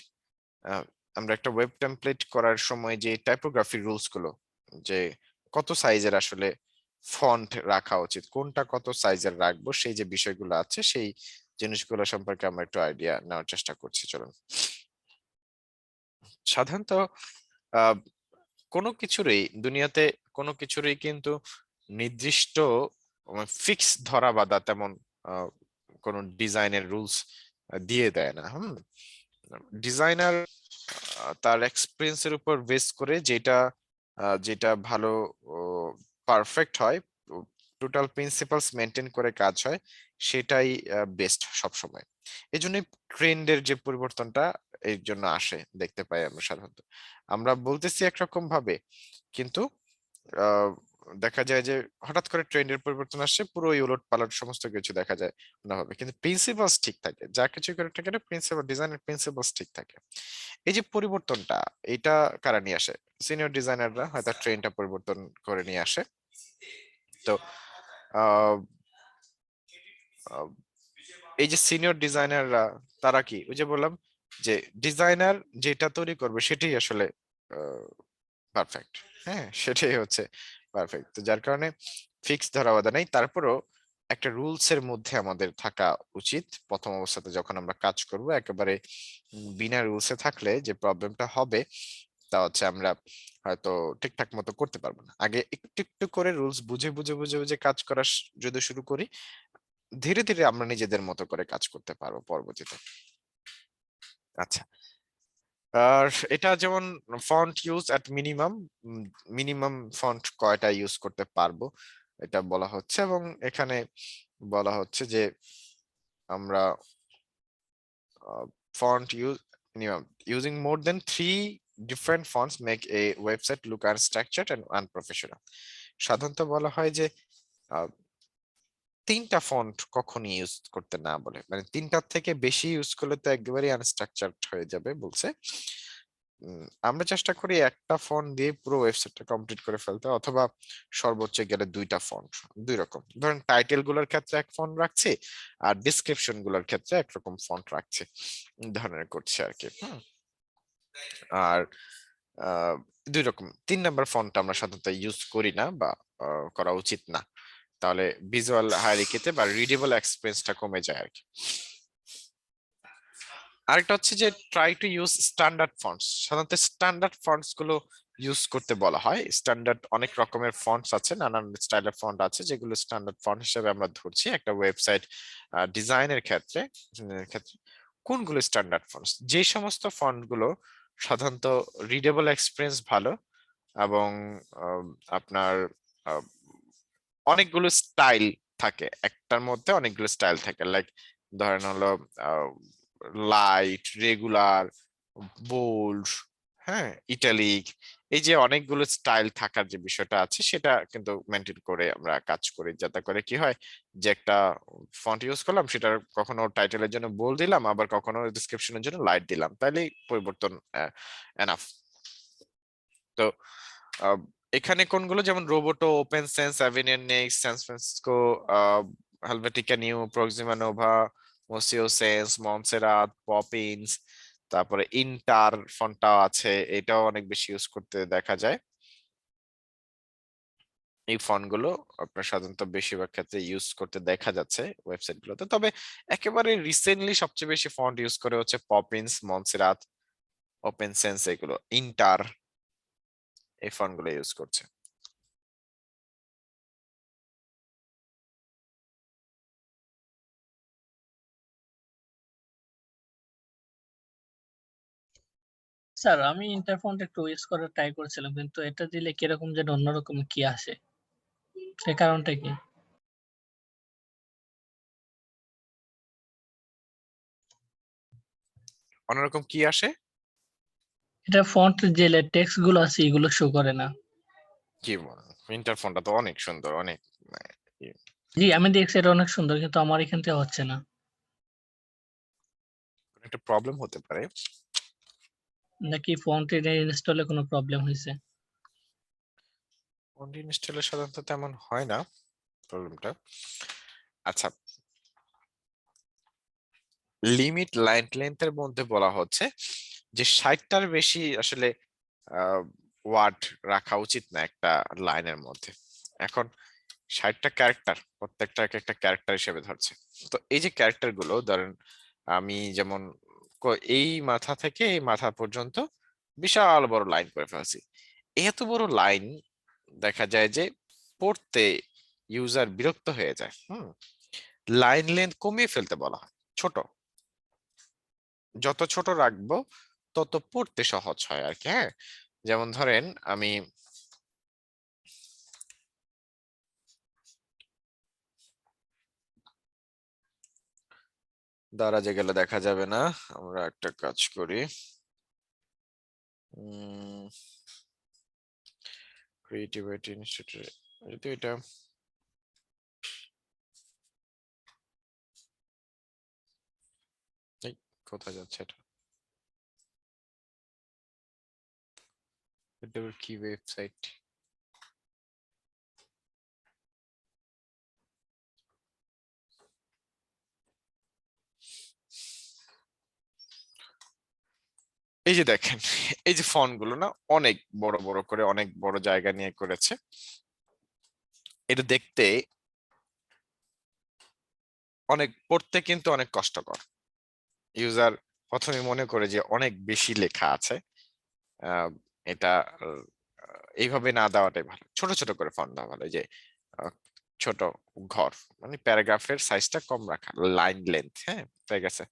আমরা একটা ওয়েব টেমপ্লেট করার সময় যে টাইপোগ্রাফি রুলস গুলো, যে কত সাইজের আসলে ফন্ট রাখা উচিত, কোনটা কত সাইজের রাখবো, সেই যে বিষয়গুলো আছে, সেই জিনিসগুলো সম্পর্কে আমরা একটু আইডিয়া নেওয়ার চেষ্টা করছি। চলুন। সাধারণত কোনো কিছুরই দুনিয়াতে কোনো কিছুরই কিন্তু নির্দিষ্ট ফিক্স ধরা বাঁধা তেমন কোনো ডিজাইনের রুলস দিয়ে দেয় না। ডিজাইনার তার এক্সপিরিয়েন্সের উপর বেস করে যেটা ভালো পারফেক্ট হয়, টোটাল প্রিন্সিপালস মেনটেন করে কাজ হয়, সেটাই বেস্ট সবসময়। এই জন্য ট্রেন্ডের যে পরিবর্তনটা এর জন্য আসে দেখতে পাই আমরা সাধারণত। আমরা বলতেছি একরকম ভাবে, কিন্তু দেখা যায় যে হঠাৎ করে ট্রেন্ডের পরিবর্তন আসছে, পুরো উলট পালট সমস্ত কিছু দেখা যায় না হবে, কিন্তু প্রিন্সিপালস ঠিক থাকে, যা কিছু করে থাকে প্রিন্সিপাল, ডিজাইনের প্রিন্সিপালস ঠিক থাকে। এই যে পরিবর্তনটা, এটা কারা নিয়ে আসে? সিনিয়র ডিজাইনাররা হয়তো ট্রেন্ডটা পরিবর্তন করে নিয়ে আসে। তো আহ এই যে সিনিয়র ডিজাইনাররা, তারা কি, ওই যে বললাম যে ডিজাইনার যেটা তৈরি করবে সেটাই আসলে পারফেক্ট। হ্যাঁ, সেটাই হচ্ছে পারফেক্ট। তো যার কারণে ফিক্স ধরা বাঁধা নেই, তারপরও একটা রুলস এর মধ্যে আমাদের থাকা উচিত। প্রথম অবস্থাতে যখন আমরা কাজ করব, একেবারে বিনা রুলসে থাকলে যে প্রবলেমটা হবে তা হচ্ছে আমরা হয়তো ঠিকঠাক মতো করতে পারবো না। আগে একটু একটু করে রুলস বুঝে বুঝে বুঝে বুঝে কাজ করা যদি শুরু করি, ধীরে ধীরে আমরা নিজেদের মতো করে কাজ করতে পারবো পরবর্তীতে। আচ্ছা, আর এটা যেমন ফন্ট ইউজ এট মিনিমাম, মিনিমাম ফন্ট কয়টা ইউজ করতে পারবো এটা বলা হচ্ছে, এবং এখানে বলা হচ্ছে যে আমরা font use minimum using more than 3 different fonts make a website look unstructured and unprofessional. সাধারণত বলা হয় যে 3টা ফন্ট কখনই ইউজ করতে না বলে, মানে 3টার থেকে বেশি ইউজ করলে তো একেবারেই আনস্ট্রাকচার্ড হয়ে যাবে বলছে। আমরা চেষ্টা করি একটা ফন্ট দিয়ে পুরো ওয়েবসাইটটা কমপ্লিট করে ফেলতে, অথবা সর্বোচ্চ গেলে 2টা ফন্ট। 2 রকম, ধরেন টাইটেল গুলোর ক্ষেত্রে এক ফন্ট রাখছি, আর ডিসক্রিপশন গুলোর ক্ষেত্রে একরকম ফন্ট রাখছি, ধরনের করছি আর কি। আর 2 রকম, 3 নাম্বার ফন্ট আমরা সাধারণত ইউজ করি না, বা করা উচিত না, তাহলে ভিজুয়াল হায়ারার্কিতে বা রিডেবল এক্সপেরিয়েন্সটা কমে যায় আর কি। আরেকটা হচ্ছে যে try to use standard fonts. সাধারণত স্ট্যান্ডার্ড ফন্টস গুলো ইউজ করতে বলা হয়। স্ট্যান্ডার্ড অনেক রকমের ফন্টস আছে, নানান স্টাইলের ফন্ট আছে, যেগুলো স্ট্যান্ডার্ড ফন্ট হিসেবে আমরা ধরছি একটা ওয়েবসাইট ডিজাইনের ক্ষেত্রে। কোনগুলো স্ট্যান্ডার্ড ফন্টস? যে সমস্ত ফন্ট গুলো সাধারণত রিডেবল এক্সপিরিয়েন্স ভালো, এবং আপনার অনেকগুলো স্টাইল থাকে, একটার মধ্যে অনেকগুলো স্টাইল থাকে, লাইক ধরেন হলো লাইট, রেগুলার, বোল্ড, হ্যাঁ, ইটালিক, এই যে অনেকগুলো স্টাইল থাকার যে বিষয়টা আছে, সেটা কিন্তু মেনটেন করে আমরা কাজ করি, যাতে করে কি হয় যে একটা ফন্ট ইউজ করলাম, সেটা কখনো টাইটেলের জন্য বোল্ড দিলাম, আবার কখনো ডেসক্রিপশনের জন্য লাইট দিলাম, তাইলেই পরিবর্তন এনাফ। তো এখানে কোনগুলো, যেমন Roboto, Open Sans, Avenir Next, San Francisco, Helvetica Neue, Proxima Nova, Museo Sans, Montserrat, Poppins, তারপরে ইন্টার ফন্টটা আছে, এটাও অনেক বেশি ইউজ করতে দেখা যায়। এই ফন্ট গুলো আপনার সাধারণত বেশিরভাগ ক্ষেত্রে ইউজ করতে দেখা যাচ্ছে ওয়েবসাইট গুলোতে। তবে একেবারে রিসেন্টলি সবচেয়ে বেশি ফন্ট ইউজ করে হচ্ছে পপিন্স, মনসেরাত, ওপেন সেন্স, এগুলো ইন্টার, এই ফন্ট গুলো ইউজ করছে। স্যার আমি ইন্টারফন্ট একটু ইউজ করার ট্রাই করছিলাম, কিন্তু এটা দিলে কিরকম যেন অন্যরকম কি আসে, সে কারণটা কি? অন্যরকম কি আসে? এটা ফন্ট যে টেক্সট গুলো আছে এগুলো শো করে না। কি ইন্টারফোনটা তো অনেক সুন্দর, অনেক জি আমি দেখছি এটা অনেক সুন্দর, কিন্তু আমার এখান থেকে হচ্ছে না। একটা প্রবলেম হতে পারে। নাকি ফন্ট ইনস্টলে কোনো প্রবলেম হয়েছে? ফন্ট ইনস্টলে সাধারণত তেমন হয় না প্রবলেমটা। আচ্ছা, লিমিট লাইন লেন্থের মধ্যে বলা হচ্ছে যে 60টার বেশি আসলে ওয়ার্ড রাখা উচিত না একটা লাইনের মধ্যে। এখন 60টা ক্যারেক্টার, প্রত্যেকটা এক একটা ক্যারেক্টার হিসেবে ধরছে। তো এই যে ক্যারেক্টার গুলো ধরেন আমি যেমন এই মাথা থেকে এই মাথা পর্যন্ত বিশাল বড় লাইন করে ফেলছি। এত বড় লাইন দেখা যায় যে পড়তে ইউজার বিরক্ত হয়ে যায়। লাইন লেন্থ কমিয়ে ফেলতে বলা হয়, ছোট যত ছোট রাখবো তত পড়তে সহজ হয় আর কি। হ্যাঁ, যেমন ধরেন আমি দারাজে গেলে দেখা যাবে না, আমরা একটা কাজ করি, ক্রিয়েটিভিটি ইনস্টিটিউট, যদি এটা কোথায় যাচ্ছে এটা কি ওয়েবসাইট? এই যে দেখেন, এই যে ফন্ট গুলো না অনেক বড় বড় করে অনেক বড় জায়গা নিয়ে করেছে। এটা দেখতে অনেক, পড়তে কিন্তু অনেক কষ্টকর। ইউজার প্রথমে মনে করে যে অনেক বেশি লেখা আছে, এটা এইভাবে না দেওয়াটাই ভালো, ছোট ছোট করে ফন্ট দেওয়া ভালো। এই যে ছোট ঘর মানে প্যারাগ্রাফের সাইজটা কম রাখা, লাইন লেন্থ। হ্যাঁ, ঠিক আছে।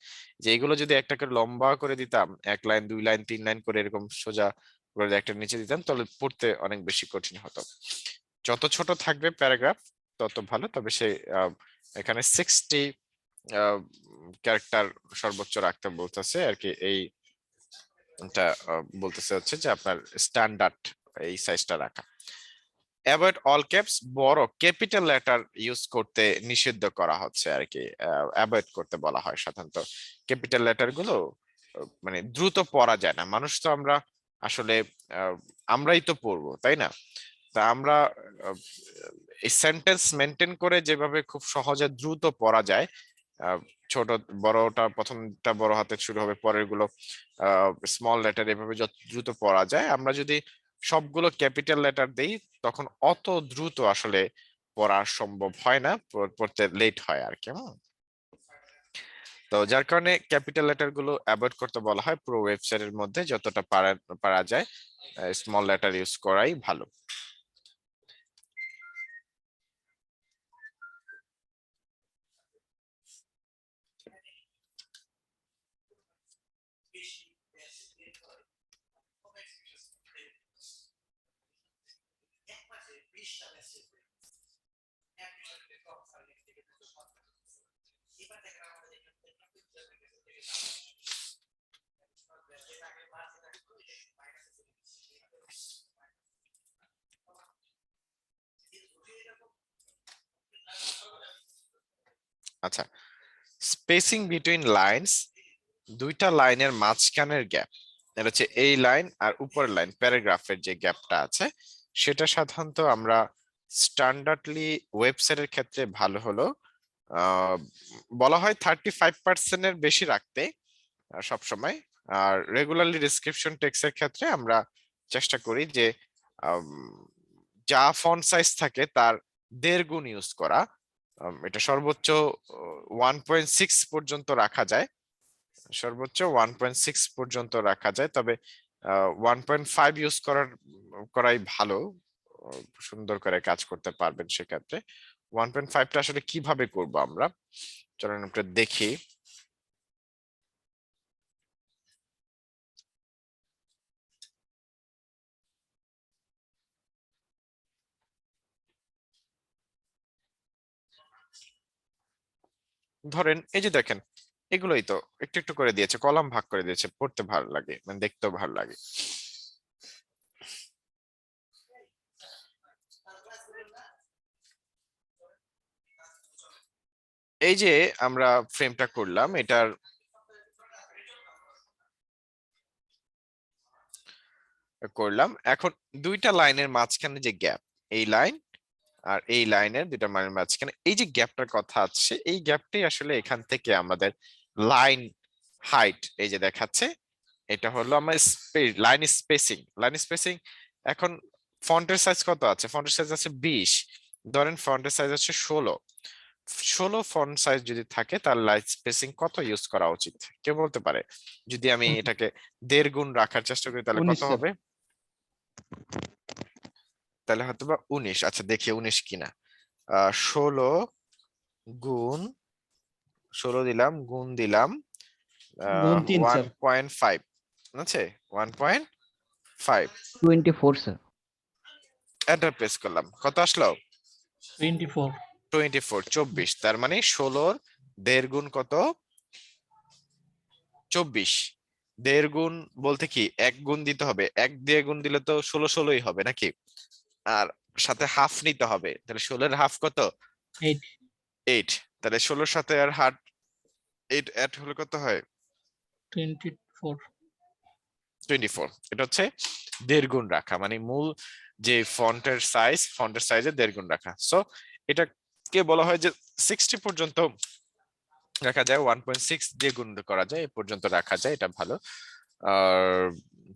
যে এগুলো যদি একটা করে লম্বা করে দিতাম, 1 লাইন 2 লাইন 3 লাইন করে এরকম সোজা করে একটা নিচে দিতাম, তাহলে পড়তে অনেক বেশি কঠিন হতো। যত ছোট থাকবে প্যারাগ্রাফ তত ভালো। তবে সে এখানে 60 ক্যারেক্টার সর্বোচ্চ রাখতে বলতেছে আর কি। এটা বলতেছে হচ্ছে যে আপনার স্ট্যান্ডার্ড এই সাইজটা রাখা। অ্যাভয়েড অল ক্যাপস, বড় ক্যাপিটাল লেটার ইউজ করতে নিষিদ্ধ করা হচ্ছে আর কি। অ্যাভয়েড করতে বলা হয় সাধারণত। ক্যাপিটাল লেটার গুলো মানে দ্রুত পড়া যায় না, মানুষ তো আমরা আসলে আমরাই তো পড়বো তাই না? তা আমরা এই সেন্টেন্স মেনটেন করে যেভাবে খুব সহজে দ্রুত পড়া যায়, ছোট বড়টা প্রথমটা বড় হাতে শুরু হবে, পরের গুলো স্মল লেটার, এভাবে যত দ্রুত পড়া যায়। আমরা যদি সবগুলো ক্যাপিটাল লেটার দেই তখন অত দ্রুত আসলে পড়া সম্ভব হয় না, পড়তে লেট হয় আর কি। তো যার কারণে ক্যাপিটাল লেটার গুলো অ্যাভয়েড করতে বলা হয়। পুরো ওয়েবসাইটের মধ্যে যতটা পারা যায় স্মল লেটার ইউজ করাই ভালো। আচ্ছা, স্পেসিং বিটুইন লাইনস, দুইটা লাইনের মাঝখানের গ্যাপ, এটা হচ্ছে এই লাইন আর উপরের লাইন প্যারাগ্রাফের যে গ্যাপটা আছে, সেটা সাধারণত আমরা স্ট্যান্ডার্ডলি ওয়েবসাইটের ক্ষেত্রে ভালো হলো বলা হয় 35% বেশি রাখতে সব সময়। আর রেগুলারলি ডেসক্রিপশন টেক্সটের ক্ষেত্রে আমরা চেষ্টা করি যে যা ফন্ট সাইজ থাকে তার 1.5 গুণ ইউজ করা। এটা সর্বোচ্চ 1.6 পর্যন্ত রাখা যায়, সর্বোচ্চ 1.6 পর্যন্ত রাখা যায়। তবে 1.5 ইউজ করাই ভালো, সুন্দর করে কাজ করতে পারবেন সেক্ষেত্রে। 1.5টা আসলে কিভাবে করব আমরা, চলেন আমরা দেখি। ধরেন এই যে দেখেন এগুলোই তো একটু একটু করে দিয়েছে, কলাম ভাগ করে দিয়েছে, পড়তে ভালো লাগে, মানে দেখতেও ভালো লাগে। এই যে আমরা ফ্রেমটা করলাম, এটার এখন দুইটা লাইনের মাঝখানে যে গ্যাপ, এই লাইন আর এই লাইনের দুইটা লাইনের মাঝখানে এই যে গ্যাপটার কথা আছে, এই গ্যাপটাই আসলে এখান থেকে আমাদের লাইন হাইট এই যে দেখাচ্ছে, এটা হলো আমার লাইন স্পেসিং। এখন ফন্টের সাইজ কত আছে? ফন্টের সাইজ আছে 20, ধরেন ফন্টের সাইজ হচ্ছে 16 ফন্ট সাইজ যদি থাকে তার লাইন স্পেসিং কত ইউজ করা উচিত? কেউ বলতে পারে? যদি আমি এটাকে 1.5 গুণ রাখার চেষ্টা করি তাহলে 19 কত হবে? তাহলে হয়তো বা 19। আচ্ছা দেখি 19 কিনা। 16 গুণ 16 দিলাম, গুণ দিলাম গুণ 3 স্যার। 1.5 আছে, 1.5 24 স্যার। এন্টার প্রেস করলাম, কত আসলো? 24 24। তার মানে 16 1.5 গুণ কত? 24। 1.5 গুণ বলতে কি 1 গুণ দিতে হবে, 1 দিয়ে গুণ দিলে তো 16 হবে নাকি? আর সাথে হাফ নিতে হবে, তাহলে 16 এর হাফ কত? 8 8। তাহলে 16 সাথে আর হাফ 8 অ্যাড হলে কত হয়? 24 24। এটা হচ্ছে 1.5 গুণ রাখা, মানে মূল যে ফন্টের সাইজে 1.5 গুণ রাখা। সো এটাকে বলা হয় যে 60 পর্যন্ত রাখা যায়, 1.6 দিয়ে গুণ করা যায়, এই পর্যন্ত রাখা যায়, এটা ভালো। আর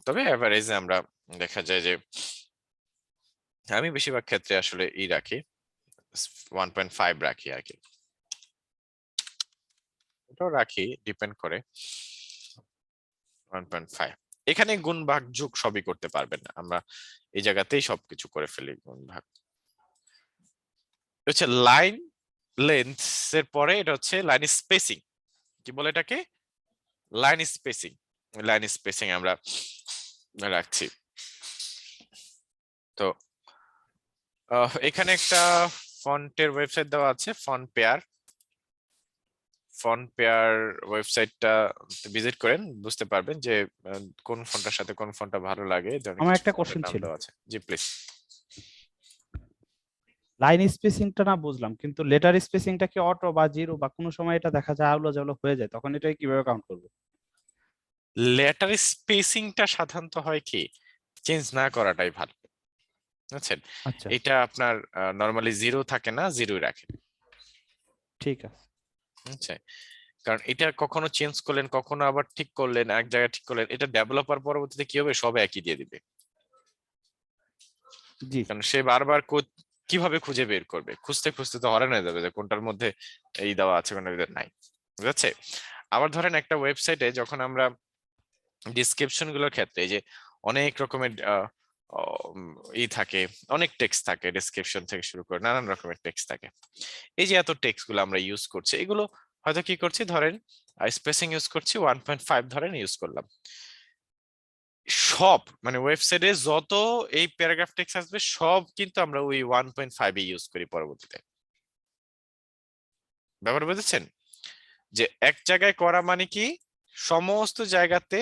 তবে এভারেজে আমরা দেখা যায় যে আমি বেশিরভাগ ক্ষেত্রে আসলে রাখি 1.5 রাখি আর কি, এটাও রাখি, ডিপেন্ড করে 1.5। এখানে গুণ ভাগ যোগ সবই করতে পারবেন, আমরা এই জায়গাতেই সবকিছু করে ফেলি গুণ ভাগ। হচ্ছে লাইন লেন্থ এর পরে এটা হচ্ছে লাইন স্পেসিং। কি বলে এটাকে? লাইন স্পেসিং আমরা রাখছি। তো এখানে একটা ফন্টের ওয়েবসাইট দেওয়া আছে, ফন্ট পেয়ার ওয়েবসাইটটা ভিজিট করেন, বুঝতে পারবেন যে কোন ফন্টের সাথে কোন ফন্টটা ভালো লাগে। আমার একটা কোশ্চেন ছিল, জি প্লিজ। লাইন স্পেসিংটা না বুঝলাম, কিন্তু লেটার স্পেসিংটা কি অটো বা জিরো বা কোনো সময় এটা দেখা যায় আউলো জাউলো হয়ে যায়, তখন এটা কিভাবে কাউন্ট করবো? লেটার স্পেসিংটা সাধারণত হয় কি চেঞ্জ না করাটাই ভালো, বুঝছেন? আচ্ছা এটা আপনার নরমালি জিরো থাকে না, জিরোই রাখে, ঠিক আছে। বুঝছেন? কারণ এটা কখনো চেঞ্জ করলেন, কখনো আবার ঠিক করলেন, এক জায়গায় ঠিক করলেন, এটা ডেভেলপার পরবর্তীতে কি হবে, সব একই দিয়ে দিবে। জি কারণ সে বারবার কিভাবে খুঁজে বের করবে, খুঁজতে খুঁজতে তো হয়রান হয়ে যাবে যে কোনটার মধ্যে এই দেওয়া আছে কোনটার নাই, বুঝাচ্ছে? আবার ধরেন একটা ওয়েবসাইটে যখন আমরা ডিসক্রিপশন গুলোর ক্ষেত্রে যে অনেক রকমের থাকে, অনেক টেক্সট থাকে, ডেসক্রিপশন থেকে শুরু করে নানান রকমের টেক্সট থাকে। এই যে এত টেক্সট গুলো আমরা ইউজ করছি, এগুলো হয়তো কি করছি, ধরেন স্পেসিং ইউজ করছি 1.5 ধরেন ইউজ করলাম, সব মানে ওয়েবসাইটে যত এই প্যারাগ্রাফ টেক্সট আসবে সব কিন্তু আমরা ওই 1.5 এ ইউজ করি পরবর্তীতে। ব্যাপার বুঝেছেন? যে এক জায়গায় করা মানে কি সমস্ত জায়গাতে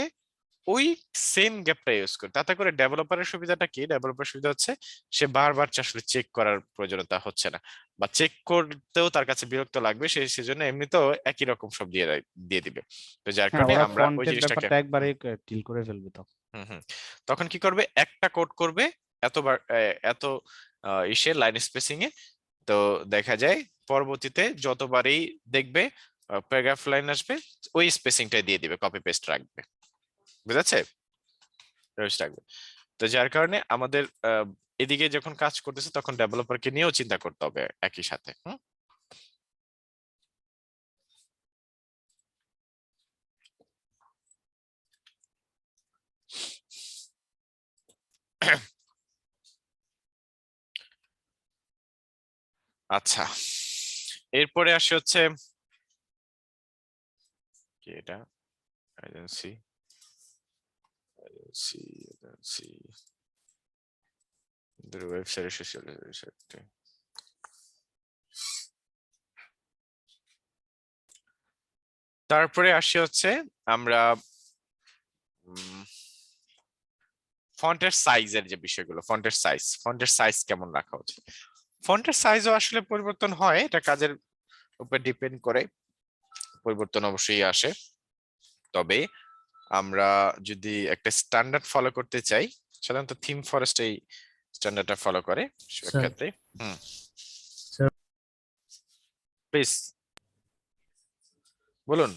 ওই সেম গ্যাপটা ইউজ করে, তাতে করে ডেভেলপারের সুবিধাটা কি? ডেভেলপারের সুবিধা হচ্ছে সে বারবার আসলে চেক করার প্রয়োজনীয়তা হচ্ছে না, বা চেক করতেও তার কাছে বিরক্ত লাগবে, সেজন্য এমনিতেও একই রকম সব দিয়ে দিবে। তো যার হ্যাঁ, কারণে ওরা আমরা ওই ফন্টের জিনিসটাকে ব্যাপারটা একবারে ডিল করে ফেলবে তখন। হুম তখন কি করবে, একটা কোড করবে এতবার এত ইসে লাইন স্পেসিং এ, তো দেখা যায় পরবর্তীতে যতবারই দেখবে প্যারাগ্রাফ লাইন আসবে ওই স্পেসিংটাই দিয়ে দিবে, কপি পেস্ট রাখবে, বুঝাচ্ছে? রাখবে। তো যার কারণে আমাদের এদিকে যখন কাজ করতেছে তখন ডেভেলপারকে নিয়েও চিন্তা করতে হবে একই সাথে। আচ্ছা, এরপরে আসে হচ্ছে কি এটা, এজেন্সি ওয়েবসাইট সোশ্যাল ওয়েবসাইট। তারপরে আসি হচ্ছে আমরা ফন্টের সাইজের যে বিষয়গুলো, ফন্টের সাইজ কেমন রাখা উচিত। ফন্টের সাইজও আসলে পরিবর্তন হয়, এটা কাজের উপর ডিপেন্ড করে, পরিবর্তন অবশ্যই আসে। তবে আমরা যদি একটা স্ট্যান্ডার্ড ফলো করতে চাই, সাধারণত থিম ফরেস্ট এই স্ট্যান্ডার্ডটা ফলো করে সেক্ষেত্রে। স্যার প্লিজ বলুন।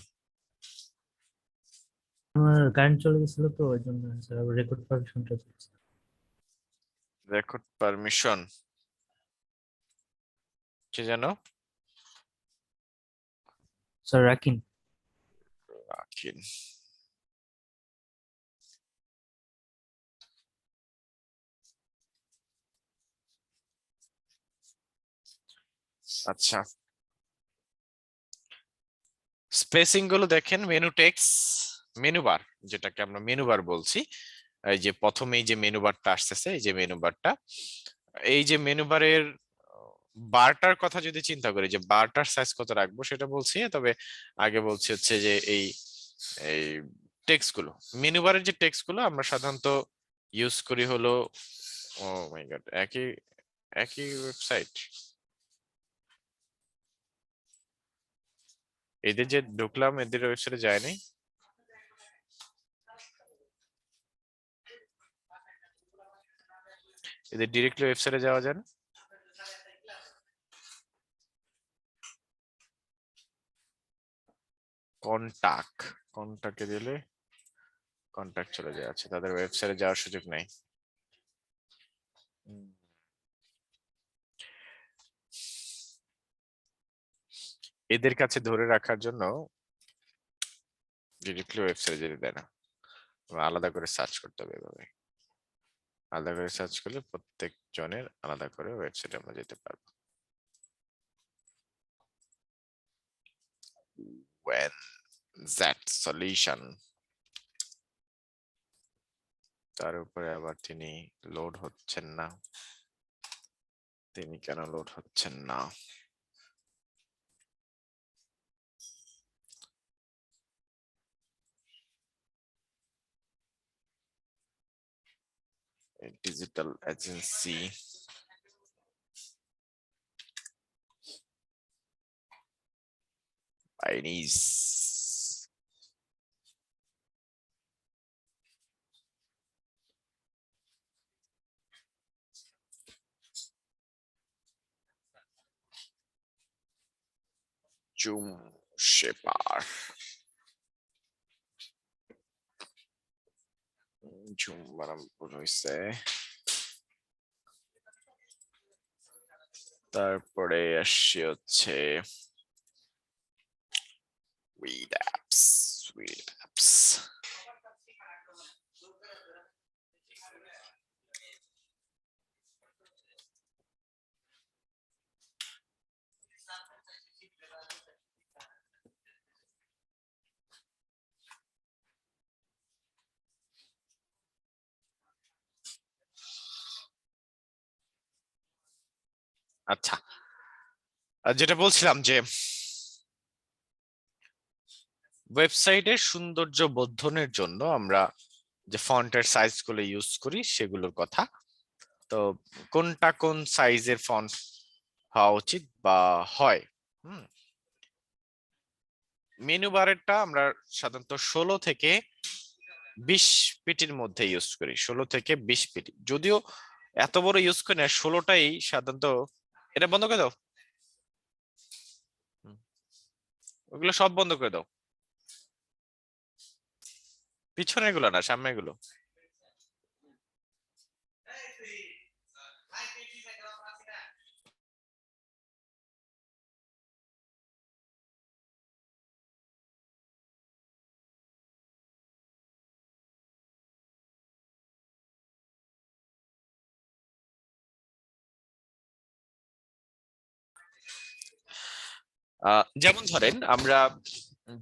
আমার কারেন্ট চলে গেছিল তো ওই জন্য স্যার আবার রেকর্ড পারমিশনটা চলছে। রেকর্ড পারমিশন কি জানো? স্যার রাখিন। রাখিন। আচ্ছা, স্পেসিং গুলো দেখেন, মেনু টেক্স, মেনু বার, যেটাকে আমরা মেনু বার বলছি, এই যে প্রথমেই যে মেনু বারটা আসতেছে, এই যে মেনু বারটা, এই যে মেনু বারের বারটার কথা যদি চিন্তা করি যে বারটার সাইজ কত রাখবো সেটা বলছি, তবে আগে বলছি হচ্ছে যে এই এই টেক্সট গুলো, মেনু বারের যে টেক্সট গুলো আমরা সাধারণত ইউজ করি হলো, ও মাই গড, একই একই ওয়েবসাইট, এদের যে ঢুকলাম এদের ওয়েবসাইটে যায়নি, এদের ডিরেক্টলি ওয়েবসাইটে যাওয়া যায় না? কন্টাক্টে দিলে কন্টাক্ট চলে যায়, আচ্ছা তাদের ওয়েবসাইটে যাওয়ার সুযোগ নাই। এদের কাছে ধরে রাখার জন্য ডিরেক্টলি ওয়েবসাইটে যেতে দেয় না, আলাদা করে সার্চ করতে হবে। এভাবে আলাদা করে সার্চ করলে প্রত্যেক জনের আলাদা করে ওয়েবসাইটে আমরা যেতে পারবো। When that solution, তার উপরে আবার তিনি লোড হচ্ছেন না, তিনি কেন লোড হচ্ছেন না? Digital agency, Chinese, zoom shaper, zoom বানাবো হইছে। তারপরে আসছে হচ্ছে উইড অ্যাপস, আচ্ছা, আর যেটা বলছিলাম যে ওয়েবসাইটের সৌন্দর্য বর্ধনের জন্য আমরা যে ফন্টের সাইজ গুলো ইউজ করি সেগুলোর কথা। তো কোনটা কোন সাইজের ফন্ট হওয়া উচিত বা হয়, মেনু বারেরটা আমরা সাধারণত 16 থেকে 20 পিটির মধ্যে ইউজ করি, 16 থেকে 20 পিটি, যদিও এত বড় ইউজ করি না, 16টাই সাধারণত। এটা বন্ধ করে দাও, ওগুলো সব বন্ধ করে দাও, পিছনের গুলো না, সামনের গুলো। যেমন ধরেন আমরা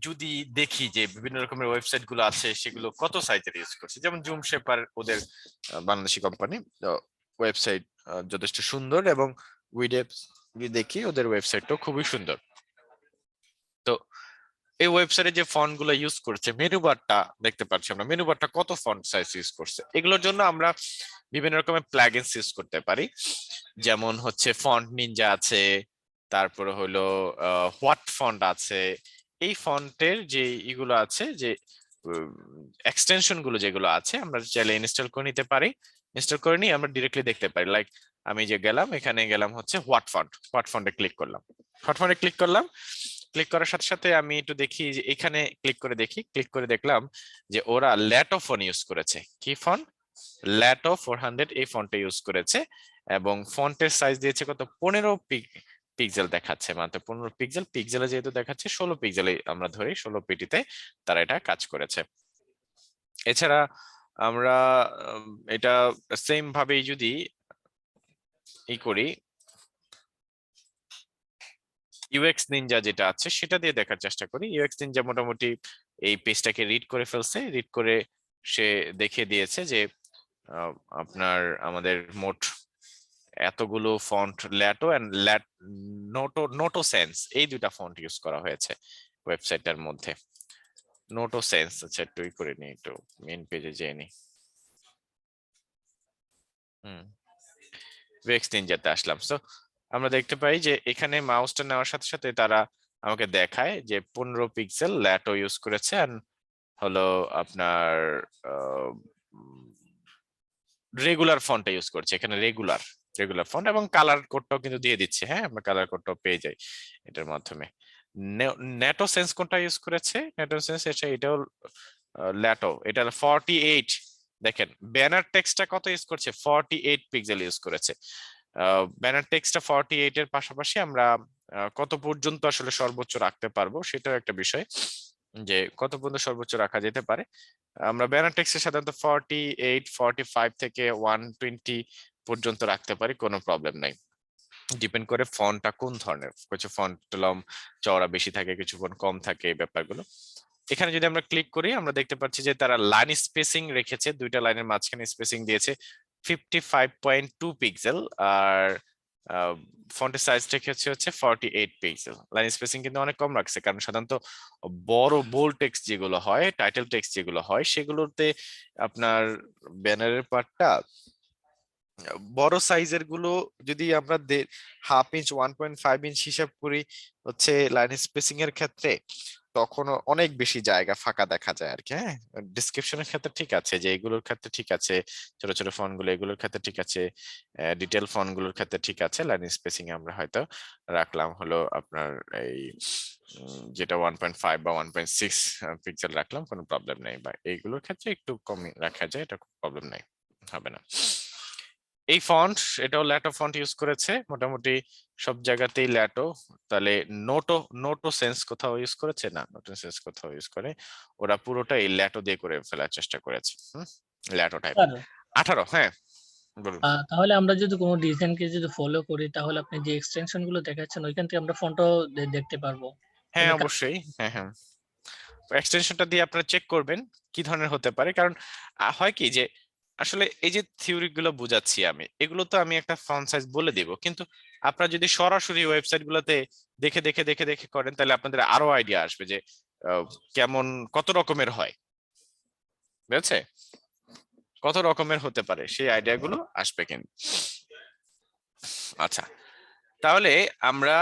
যদি দেখি যে বিভিন্ন রকমের ওয়েবসাইট গুলো আছে সেগুলো কত সাইজের ইউজ করছে, যেমন জুম শেপার, ওদের বাংলাদেশি কোম্পানি, ওয়েবসাইট যথেষ্ট সুন্দর, এবং উইডএপস দেখি ওদের ওয়েবসাইটটাও খুবই সুন্দর। তো এই ওয়েবসাইটে যে ফন্ট গুলো ইউজ করছে, মেনু বারটা দেখতে পাচ্ছি আমরা, মেনু বারটা কত ফন্ট সাইজ ইউজ করছে। এগুলোর জন্য আমরা বিভিন্ন রকমের প্লাগইনস ইউজ করতে পারি, যেমন হচ্ছে ফন্ট নিনজা আছে, তারপরে হলো হোয়াট ফন্ট আছে। এই ফন্টের যে এগুলো আছে, যে এক্সটেনশন গুলো যেগুলো আছে, আমরা চাইলে ইনস্টল করে নিতে পারি। ইনস্টল করে নিয়ে আমরা ডিরেক্টলি দেখতে পারি। লাইক আমি যে গেলাম, এখানে গেলাম হচ্ছে হোয়াট ফন্টে ক্লিক করলাম, ক্লিক করার সাথে সাথে আমি একটু দেখি যে এখানে ক্লিক করে দেখলাম যে ওরা ল্যাটো ফন্ট ইউজ করেছে। কি ফন্ট? ল্যাটো 400 এই ফন্টে ইউজ করেছে, এবং ফন্টের সাইজ দিয়েছে কত? 15 পিক্সেল দেখাচ্ছে, মাত্র 15 পিক্সেল। পিক্সেলে যেহেতু দেখাচ্ছে 16 পিক্সেলে আমরা ধরি, 16 পিটিতে তারা এটা কাজ করেছে। এছাড়া আমরা এটা সেম ভাবেই যদি করি, ইউএক্স নিনজা যেটা আছে সেটা দিয়ে দেখার চেষ্টা করি। ইউএক্স নিনজা মোটামুটি এই পেজটাকে রিড করে ফেলছে, রিড করে সে দেখিয়ে দিয়েছে যে আপনার আমাদের মোট এতগুলো font Lato and Noto Sans, এই দুইটা ফন্ট ইউজ করা হয়েছে ওয়েবসাইটটার মধ্যে। নোটো সেন্স, আচ্ছা একটু করে নিই, একটু মেইন পেজে যেয়ে নিই। ইউএক্স নিনজাতে আসলাম। সো আমরা দেখতে পাই যে এখানে মাউসটা নেওয়ার সাথে সাথে তারা আমাকে দেখায় যে 15 পিক্সেল ল্যাটো ইউজ করেছে, আর হলো আপনার রেগুলার ফন্টটা ইউজ করছে। এখানে রেগুলার ফন্ট এবং কালার কোডটাও কিন্তু দিয়ে দিচ্ছে। হ্যাঁ, আমরা কালার কোডটাও পেয়ে যাই এটার মাধ্যমে। নেটো সেন্স কোনটা ইউজ করেছে? নেটো সেন্স এটাও ল্যাটো, এটা 48। দেখেন ব্যানার টেক্সটটা কত ইউজ করছে? 48 পিক্সেল ইউজ করেছে। ব্যানার টেক্সটটা 48 এর পাশাপাশি আমরা কত পর্যন্ত আসলে সর্বোচ্চ রাখতে পারবো সেটাও একটা বিষয়, যে কত পর্যন্ত সর্বোচ্চ রাখা যেতে পারে। আমরা ব্যানার টেক্সটে সাধারণত 48, 45 থেকে 120 পর্যন্ত রাখতে পারি, কোনো প্রবলেম নাই। ডিপেন্ড করে ফন্টটা কোন ধরনের, কিছু ফন্ট চওড়া বেশি থাকে, কিছু ফন্ট কম থাকে, এই ব্যাপারগুলো। এখানে যদি আমরা ক্লিক করি, আমরা দেখতে পাচ্ছি যে তারা লাইন স্পেসিং রেখেছে, দুইটা লাইনের মাঝখানে স্পেসিং দিয়েছে 55.2 পিক্সেল, আর ফন্টের সাইজ রেখেছে হচ্ছে 48 পিক্সেল। লাইন স্পেসিং কিন্তু অনেক কম রাখছে, কারণ সাধারণত বড় বোল্ড টেক্সট যেগুলো হয়, টাইটেল টেক্সট যেগুলো হয়, সেগুলোতে আপনার ব্যানারের পার্টটা বড় সাইজের গুলো যদি আমরা 1/2 ইঞ্চ 1.5 ইঞ্চ হিসাব করি হচ্ছে লাইন স্পেসিং এর ক্ষেত্রে, তখন অনেক বেশি জায়গা ফাঁকা দেখা যায় আর কি। হ্যাঁ, ডিসক্রিপশনের ক্ষেত্রে ঠিক আছে, যে এগুলোর ক্ষেত্রে ঠিক আছে, ছোট ছোট ফন্ট গুলো এগুলোর ক্ষেত্রে ঠিক আছে, ডিটেল ফন্ট গুলোর ক্ষেত্রে ঠিক আছে। লাইন স্পেসিং এ আমরা হয়তো রাখলাম হলো আপনার এই যেটা 1.5 বা 1.6 পিক্সেল রাখলাম, কোনো প্রবলেম নেই। বা এইগুলোর ক্ষেত্রে একটু কম রাখা যায়, এটা কোনো প্রবলেম নাই, হবে না। এই ফন্ট, এটাও ল্যাটো ফন্ট ইউজ করেছে মোটামুটি সব জায়গাতেই ল্যাটো। তাহলে নোটো সেন্স কোথাও ইউজ করেছে না, নোটো সেন্স কোথাও ইউজ করে, ওরা পুরোটা এই ল্যাটো দিয়ে করে ফেলার চেষ্টা করেছে। Lato type. স্যার 18, হ্যাঁ বলুন। তাহলে আমরা যদি কোনো ডিজাইনকে যদি ফলো করি, তাহলে আপনি যে এক্সটেনশন গুলো দেখাচ্ছেন ওইখান থেকে আমরা ফন্টও দেখতে পারবো। হ্যাঁ তাহলে অবশ্যই, হ্যাঁ এক্সটেনশনটা দিয়ে আপনারা চেক করবেন কি ধরনের হতে পারে, কারণ হয় কি যে আসলে এই যে থিওরি গুলো বুঝাচ্ছি আমি, এগুলো তো আমি একটা ফন্ট সাইজ বলে দিব, কিন্তু আপনারা যদি সরাসরি ওয়েবসাইট গুলোতে দেখে দেখে দেখে দেখে করেন, তাহলে আপনাদের আরো আইডিয়া আসবে যে কেমন কত রকমের হয়, বুঝছে, কত রকমের হতে পারে, সেই আইডিয়া গুলো আসবে কিন্তু। আচ্ছা, তাহলে আমরা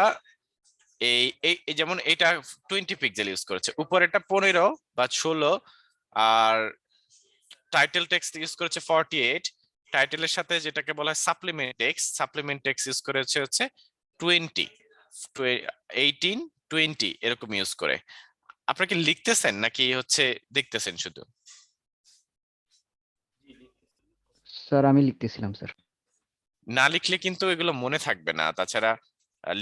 এই যেমন এটা 20 পিক্সেল ইউজ করেছে, উপরেটা 15 বা 16, আর টাইটেল টেক্সট ইউজ করেছে 48। টাইটেলের সাথে যেটাকে বলা হয় সাপ্লিমেন্ট টেক্সট ইউজ করেছে হচ্ছে 20, 18, 20 এরকম ইউজ করে। আপনারা কি লিখতেছেন নাকি হচ্ছে দেখতেছেন শুধু? স্যার আমি লিখতেছিলাম স্যার। না লিখলে কিন্তু এগুলো মনে থাকবে না। তাছাড়া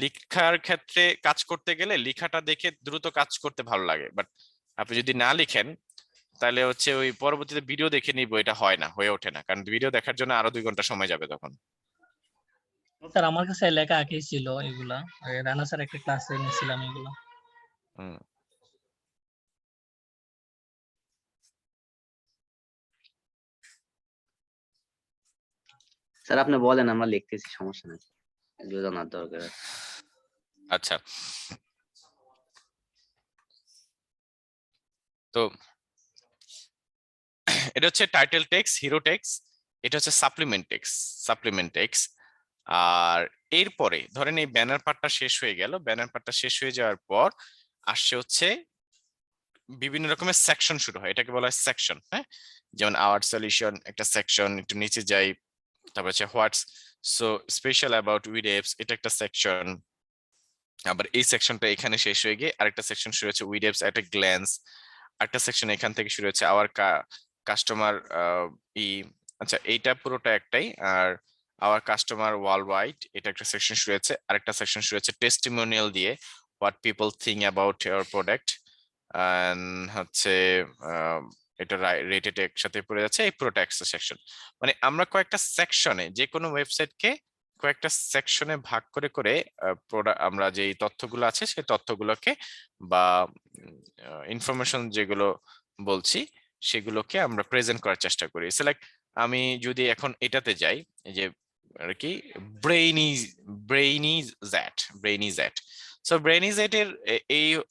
লিখার ক্ষেত্রে কাজ করতে গেলে লেখাটা দেখে দ্রুত কাজ করতে ভালো লাগে, বাট আপনি যদি না লিখেন তাহলে হচ্ছে ওই পরবর্তীতে ভিডিও দেখে নিব, এটা হয় না, হয়ে ওঠে না, কারণ ভিডিও দেখার জন্য আরো 2 ঘন্টা সময় যাবে তখন। স্যার আমার কাছে লেখা আঁকেই ছিল এগুলা, রানা স্যার একটা ক্লাসে নিয়েছিলাম এগুলা। হুম। স্যার আপনি বলেন, আমরা লিখতেছি, সমস্যা নেই, জানার দরকার। আচ্ছা, তো এটা হচ্ছে টাইটেল টেক্স, হিরো টেক্স, এটা হচ্ছে সাপ্লিমেন্ট টেক্স। আর এরপরে ধরেন এই ব্যানার পার্টটা শেষ হয়ে গেল, ব্যানার পার্টটা শেষ হয়ে যাওয়ার পর আসছে হচ্ছে বিভিন্ন রকমের সেকশন শুরু হয়, এটাকে বলা হয় সেকশন। হ্যাঁ, যেমন আওয়ার সলিউশন একটা সেকশন, একটু নিচে যাই, তারপর হচ্ছে what's so special about weed apps, এটা একটা সেকশন। আবার এই সেকশনটা এখানে শেষ হয়ে গিয়ে আরেকটা সেকশন শুরু হচ্ছে weed apps at a glance, একটা সেকশন এখান থেকে শুরু হচ্ছে আওয়ার কাস্টমার ই, আচ্ছা এইটা পুরোটা একটাই। আর আওয়ার কাস্টমার ওয়ার্ল্ড ওয়াইড, এটা একটা সেকশন শুরু হচ্ছে, আরেকটা সেকশন শুরু হচ্ছে টেস্টিমোনিয়াল দিয়ে, what people think about your product, হচ্ছে এটা রেটেড একসাথে পড়ে যাচ্ছে, এই পুরোটা একটা সেকশন। মানে আমরা কয়েকটা সেকশনে, যে কোনো ওয়েবসাইটকে কয়েকটা সেকশনে ভাগ করে করে আমরা যে তথ্যগুলো আছে সেই তথ্যগুলোকে বা ইনফরমেশন যেগুলো বলছি সেগুলোকে আমরা প্রেজেন্ট করার চেষ্টা করি। লাইক আমি যদি এখন এটাতে যাই, এই যে আর কি ব্রেইনি জ্যাট, সো ব্রেইনি জ্যাট এর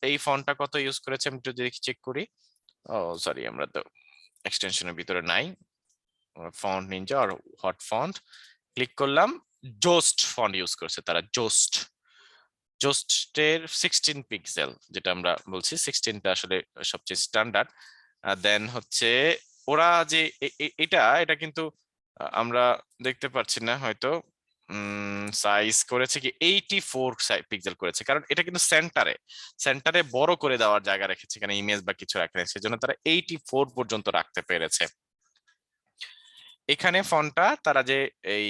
এই ফন্টটা কত ইউজ করেছে আমি একটু দেখি, চেক করি। ও সরি, আমরা তো এক্সটেনশনের ভিতরে নাই, ফন্ট নিনজা আর হট ফন্ট ক্লিক করলাম, জোস্ট ফন্ট ইউজ করছে তারা, জোস্টের 16 পিক্সেল, যেটা আমরা বলছি 16টা আসলে সবচেয়ে স্ট্যান্ডার্ড। দেন হচ্ছে ওরা যে এটা কিন্তু আমরা দেখতে পাচ্ছি না হয়তো, সাইজ করেছে কি 84 পিক্সেল করেছে, কারণ এটা কিন্তু সেন্টারে বড় করে দেওয়ার জায়গা রেখেছে, এখানে ইমেজ বা কিছু রাখে না, সেজন্য তারা 84 পর্যন্ত রাখতে পেরেছে। এখানে ফন্টটা তারা যে এই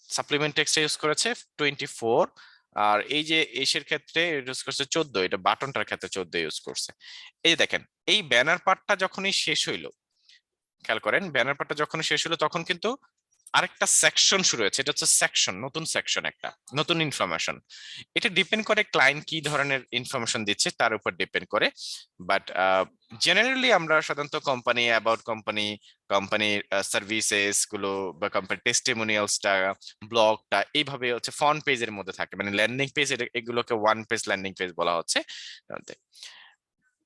সাপ্লিমেন্ট টেক্সট ইউজ করেছে 24, আর এই যে এসের ক্ষেত্রে ইউজ করছে 14, এটা বাটনটার ক্ষেত্রে 14 ইউজ করছে। এই যে দেখেন এই ব্যানার পার্টটা যখনই শেষ হইলো, খেয়াল করেন ব্যানার পার্টটা যখনই শেষ হলো তখন কিন্তু আরেকটা সেকশন শুরু হয়েছে, এটা হচ্ছে সেকশন, নতুন সেকশন, একটা নতুন ইনফরমেশন। এটা ডিপেন্ড করে ক্লায়েন্ট কি ধরনের ইনফরমেশন দিচ্ছে তার উপর ডিপেন্ড করে, বাট জেনারেলি আমরা সাধারণত কোম্পানি অ্যাবাউট কোম্পানির সার্ভিসেস গুলো বা কোম্পানি টেস্টিমোনিয়ালসটা, ব্লগটা এইভাবে হচ্ছে ফ্রন্ট পেজের মধ্যে থাকে, মানে ল্যান্ডিং পেজ, এগুলোকে ওয়ান পেজ ল্যান্ডিং পেজ বলা হচ্ছে।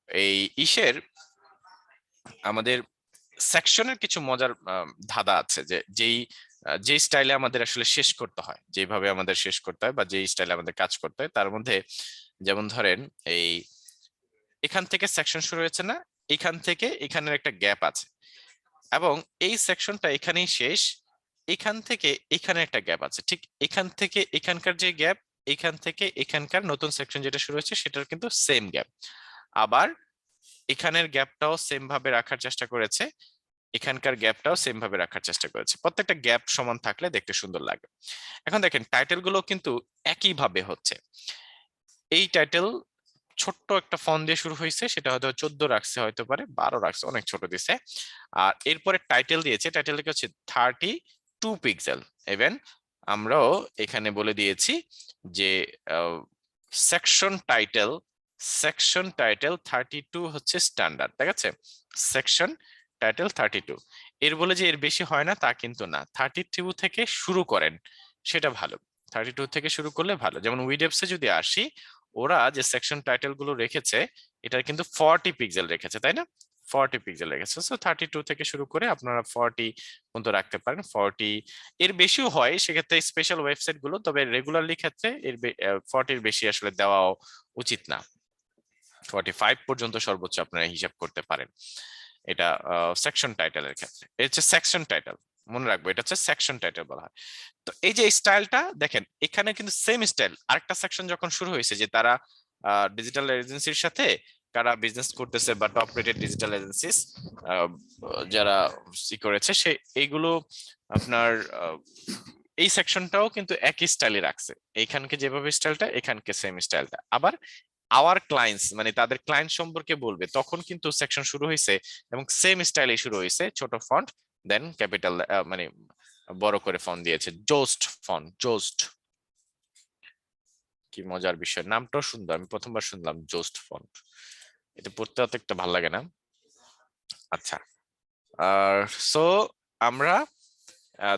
এই ইসের আমাদের সেকশনের কিছু মজার ধাঁধা আছে, যে স্টাইলে আমাদের আসলে শেষ করতে হয়, যেভাবে আমাদের শেষ করতে হয় বা যে স্টাইলে আমাদের কাজ করতে হয়, তার মধ্যে যেমন ধরেন এই এখান থেকে সেকশন শুরু হয়েছে না, এখান থেকে এখানের একটা গ্যাপ আছে, এবং এই সেকশনটা এখানেই শেষ, এখান থেকে এখানে একটা গ্যাপ আছে, ঠিক এখান থেকে এখানকার যে গ্যাপ, এখান থেকে এখানকার নতুন সেকশন যেটা শুরু হয়েছে সেটার কিন্তু সেম গ্যাপ, আবার এখানের গ্যাপটাও সেম ভাবে রাখার চেষ্টা করেছে, এখানকার গ্যাপটাও সেম ভাবে রাখার চেষ্টা করেছে, প্রত্যেকটা গ্যাপ সমান থাকলে দেখতে সুন্দর লাগে। এখন দেখেন টাইটেল গুলো কিন্তু একই ভাবে হচ্ছে, এই টাইটেল ছোট্ট একটা ফন্ট দিয়ে শুরু হয়েছে, সেটা হয়তো 14 রাখছে, হয়তো পারে 12 রাখছে, অনেক ছোট দিছে। আর এরপরে টাইটেল দিয়েছে, টাইটেল হচ্ছে 32 পিক্সেল। ইভেন আমরাও এখানে বলে দিয়েছি যে সেকশন টাইটেল 32 হচ্ছে স্ট্যান্ডার্ড, ঠিক আছে, সেকশন টাইটেল 32। এর বলে যে এর বেশি হয় না তা কিন্তু না, 32 থেকে শুরু করেন সেটা ভালো, 32 থেকে শুরু করলে ভালো। যেমন উইডএপসে যদি আসি, ওরা যে সেকশন টাইটেল গুলো রেখেছে এটা কিন্তু 40 পিক্সেল রেখেছে, তাই না, 40 পিক্সেল রেখেছে, সো 32 থেকে শুরু করে আপনারা 40 পর্যন্ত রাখতে পারেন। 40 এর বেশিও হয় সেক্ষেত্রে স্পেশাল ওয়েবসাইট গুলো, তবে রেগুলারলি ক্ষেত্রে এর 40 বেশি আসলে দেওয়া উচিত না, 45 পর্যন্ত সর্বোচ্চ আপনারা হিসাব করতে পারেন। এটা সেকশন টাইটেলের ক্ষেত্রে, এটা হচ্ছে সেকশন টাইটেল, মনে রাখবো এটা হচ্ছে সেকশন টাইটেল বলা হয়। তো এই যে স্টাইলটা দেখেন এখানে কিন্তু সেম স্টাইল, আরেকটা সেকশন যখন শুরু হয়েছে যে তারা ডিজিটাল এজেন্সির সাথে কারা বিজনেস করতেছে বা টপ রেটেড ডিজিটাল এজেন্সিস যারা করেছে সে এইগুলো আপনার এই সেকশনটাও কিন্তু একই স্টাইলে রাখছে, এইখানকে যেভাবে স্টাইলটা এখানকে সেম স্টাইলটা। আবার আওয়ার ক্লায়েন্টস মানে তাদের ক্লায়েন্ট সম্পর্কে বলবে তখন কিন্তু সেকশন শুরু হয়েছে এবং সেম স্টাইলে শুরু হয়েছে, ছোট ফন্ট দেন ক্যাপিটাল মানে বড় করে ফন্ট দিয়েছে, জোস্ট, কি মজার বিষয়, নামটাও সুন্দর, আমি প্রথমবার শুনলাম জোস্ট ফন্ট, এটা পড়তে অত একটা ভালো লাগে না। আচ্ছা, আর সো আমরা